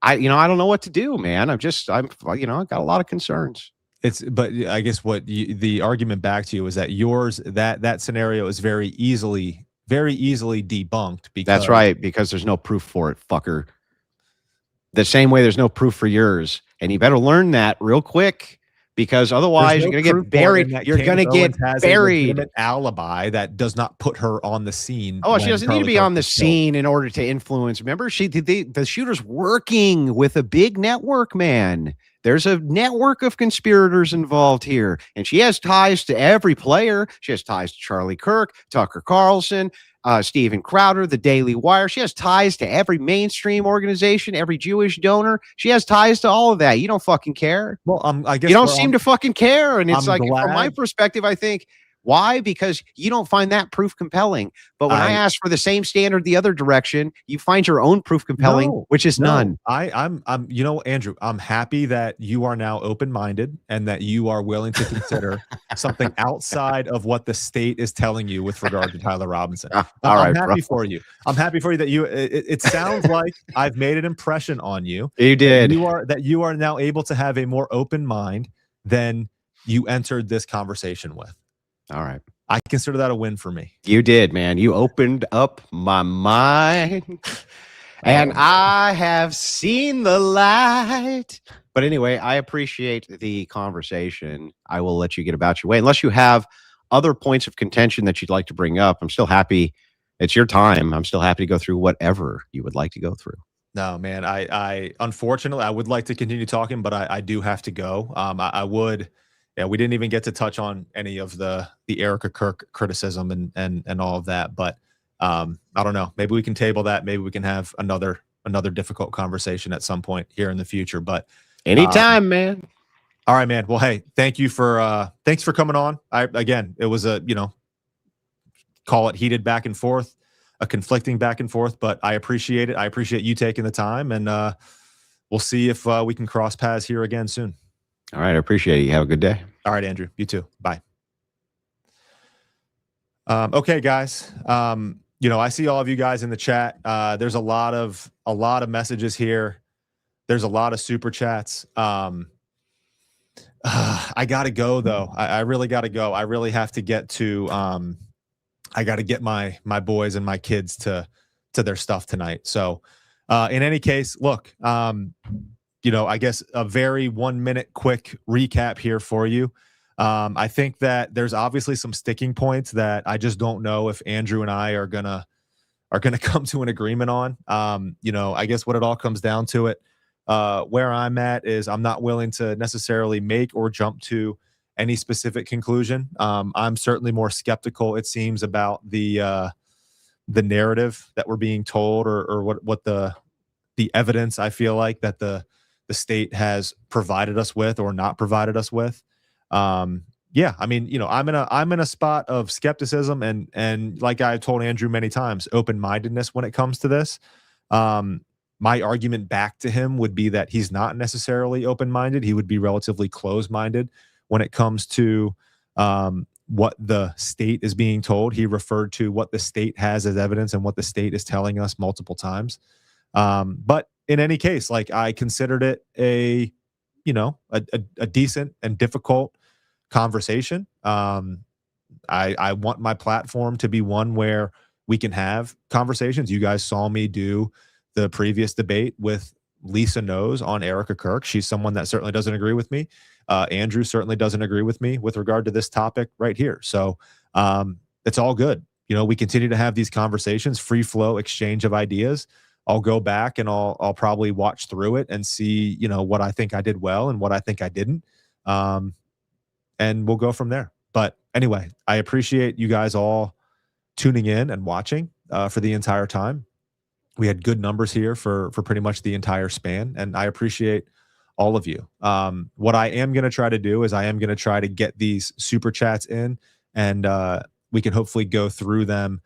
I don't know what to do, man. I've got a lot of concerns. But I guess the argument back to you is that that scenario is very easily debunked. That's right, because there's no proof for it, fucker. The same way there's no proof for yours. And you better learn that real quick, because otherwise you're going to get buried. You're going to get buried. An alibi that does not put her on the scene. Oh, she doesn't need to be on the scene in order to influence. Remember, the shooter's working with a big network, man. There's a network of conspirators involved here, and she has ties to every player. She has ties to Charlie Kirk, Tucker Carlson, Steven Crowder, the Daily Wire. She has ties to every mainstream organization, every Jewish donor. She has ties to all of that. You don't fucking care. Well, I guess you don't seem to fucking care. And it's I'm like, glad. From my perspective, I think, why? Because you don't find that proof compelling. But when I ask for the same standard the other direction, you find your own proof compelling, which is none. I'm Andrew, I'm happy that you are now open-minded and that you are willing to consider something outside of what the state is telling you with regard to Tyler Robinson. I'm happy for you. I'm happy for you that it sounds like I've made an impression on you. You did. That you are now able to have a more open mind than you entered this conversation with. All right. I consider that a win for me. You did, man. You opened up my mind and I have seen the light. But anyway, I appreciate the conversation. I will let you get about your way. Unless you have other points of contention that you'd like to bring up, I'm still happy. It's your time. I'm still happy to go through whatever you would like to go through. No, man. I unfortunately, I would like to continue talking, but I do have to go. I would. we didn't even get to touch on any of the Erica Kirk criticism and all of that. But I don't know. Maybe we can table that. Maybe we can have another difficult conversation at some point here in the future. But anytime, man. All right, man. Well, hey, thanks for coming on. Again, it was a, call it heated back and forth, a conflicting back and forth, but I appreciate it. I appreciate you taking the time, and we'll see if we can cross paths here again soon. All right. I appreciate it. You have a good day. All right, Andrew. You too. Bye. Okay, guys. I see all of you guys in the chat. There's a lot of messages here. There's a lot of super chats. I gotta go though. I really gotta go. I really have to get to. I got to get my boys and my kids to their stuff tonight. So, in any case, look. I guess a very 1 minute quick recap here for you. I think that there's obviously some sticking points that I just don't know if Andrew and I are gonna come to an agreement on. I guess what it all comes down to it. Where I'm at is I'm not willing to necessarily make or jump to any specific conclusion. I'm certainly more skeptical, it seems, about the narrative that we're being told, or what the evidence I feel like that the state has provided us with or not provided us with. I'm in a spot of skepticism and like I told Andrew many times, open-mindedness when it comes to this. My argument back to him would be that he's not necessarily open-minded. He would be relatively closed-minded when it comes to what the state is being told. He referred to what the state has as evidence and what the state is telling us multiple times. But in any case, like, I considered it a decent and difficult conversation. I want my platform to be one where we can have conversations. You guys saw me do the previous debate with Lisa Knows on Erica Kirk. She's someone that certainly doesn't agree with me. Andrew certainly doesn't agree with me with regard to this topic right here. So it's all good. We continue to have these conversations, free flow exchange of ideas. I'll go back and I'll probably watch through it and see, what I think I did well and what I think I didn't. And we'll go from there. But anyway, I appreciate you guys all tuning in and watching for the entire time. We had good numbers here for pretty much the entire span, and I appreciate all of you. What I am going to try to do is I am going to try to get these super chats in, and we can hopefully go through them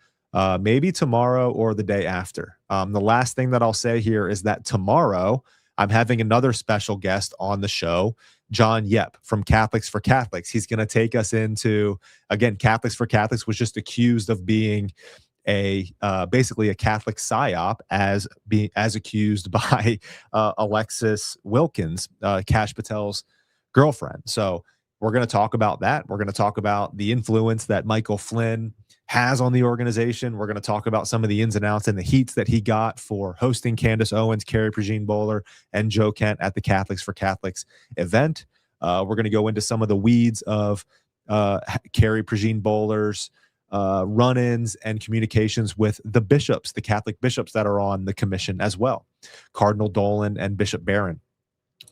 maybe tomorrow or the day after. The last thing that I'll say here is that tomorrow I'm having another special guest on the show, John Yep from Catholics for Catholics. He's going to take us into, again, Catholics for Catholics was just accused of being basically a Catholic psyop as accused by Alexis Wilkins, Kash Patel's girlfriend. So we're going to talk about that. We're going to talk about the influence that Michael Flynn has on the organization. We're going to talk about some of the ins and outs and the heats that he got for hosting Candace Owens, Carrie Prejean Bowler, and Joe Kent at the Catholics for Catholics event. We're going to go into some of the weeds of Carrie Prejean Bowler's run-ins and communications with the bishops, the Catholic bishops that are on the commission as well, Cardinal Dolan and Bishop Barron.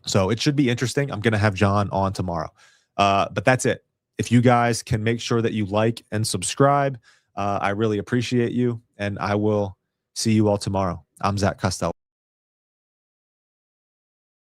So it should be interesting. I'm going to have John on tomorrow. But that's it. If you guys can make sure that you like and subscribe, I really appreciate you, and I will see you all tomorrow. I'm Zach Costello.